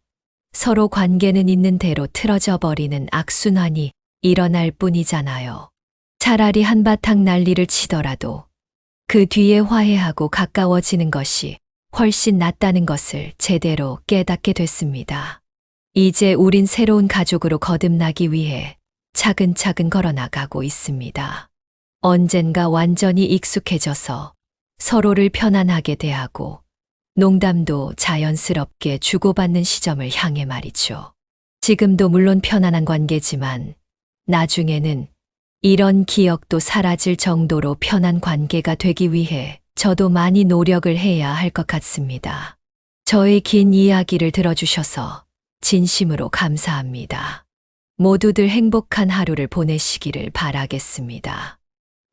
서로 관계는 있는 대로 틀어져 버리는 악순환이 일어날 뿐이잖아요. 차라리 한바탕 난리를 치더라도 그 뒤에 화해하고 가까워지는 것이 훨씬 낫다는 것을 제대로 깨닫게 됐습니다. 이제 우린 새로운 가족으로 거듭나기 위해 차근차근 걸어나가고 있습니다. 언젠가 완전히 익숙해져서 서로를 편안하게 대하고 농담도 자연스럽게 주고받는 시점을 향해 말이죠. 지금도 물론 편안한 관계지만 나중에는 이런 기억도 사라질 정도로 편한 관계가 되기 위해 저도 많이 노력을 해야 할 것 같습니다. 저의 긴 이야기를 들어주셔서 진심으로 감사합니다. 모두들 행복한 하루를 보내시기를 바라겠습니다.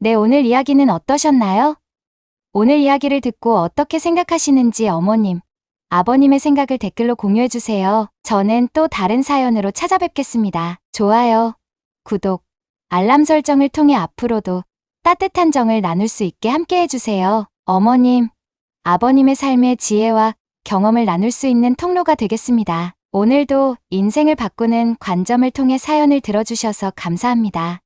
네, 오늘 이야기는 어떠셨나요? 오늘 이야기를 듣고 어떻게 생각하시는지 어머님, 아버님의 생각을 댓글로 공유해주세요. 저는 또 다른 사연으로 찾아뵙겠습니다. 좋아요, 구독, 알람 설정을 통해 앞으로도 따뜻한 정을 나눌 수 있게 함께 해주세요. 어머님, 아버님의 삶의 지혜와 경험을 나눌 수 있는 통로가 되겠습니다. 오늘도 인생을 바꾸는 관점을 통해 사연을 들어주셔서 감사합니다.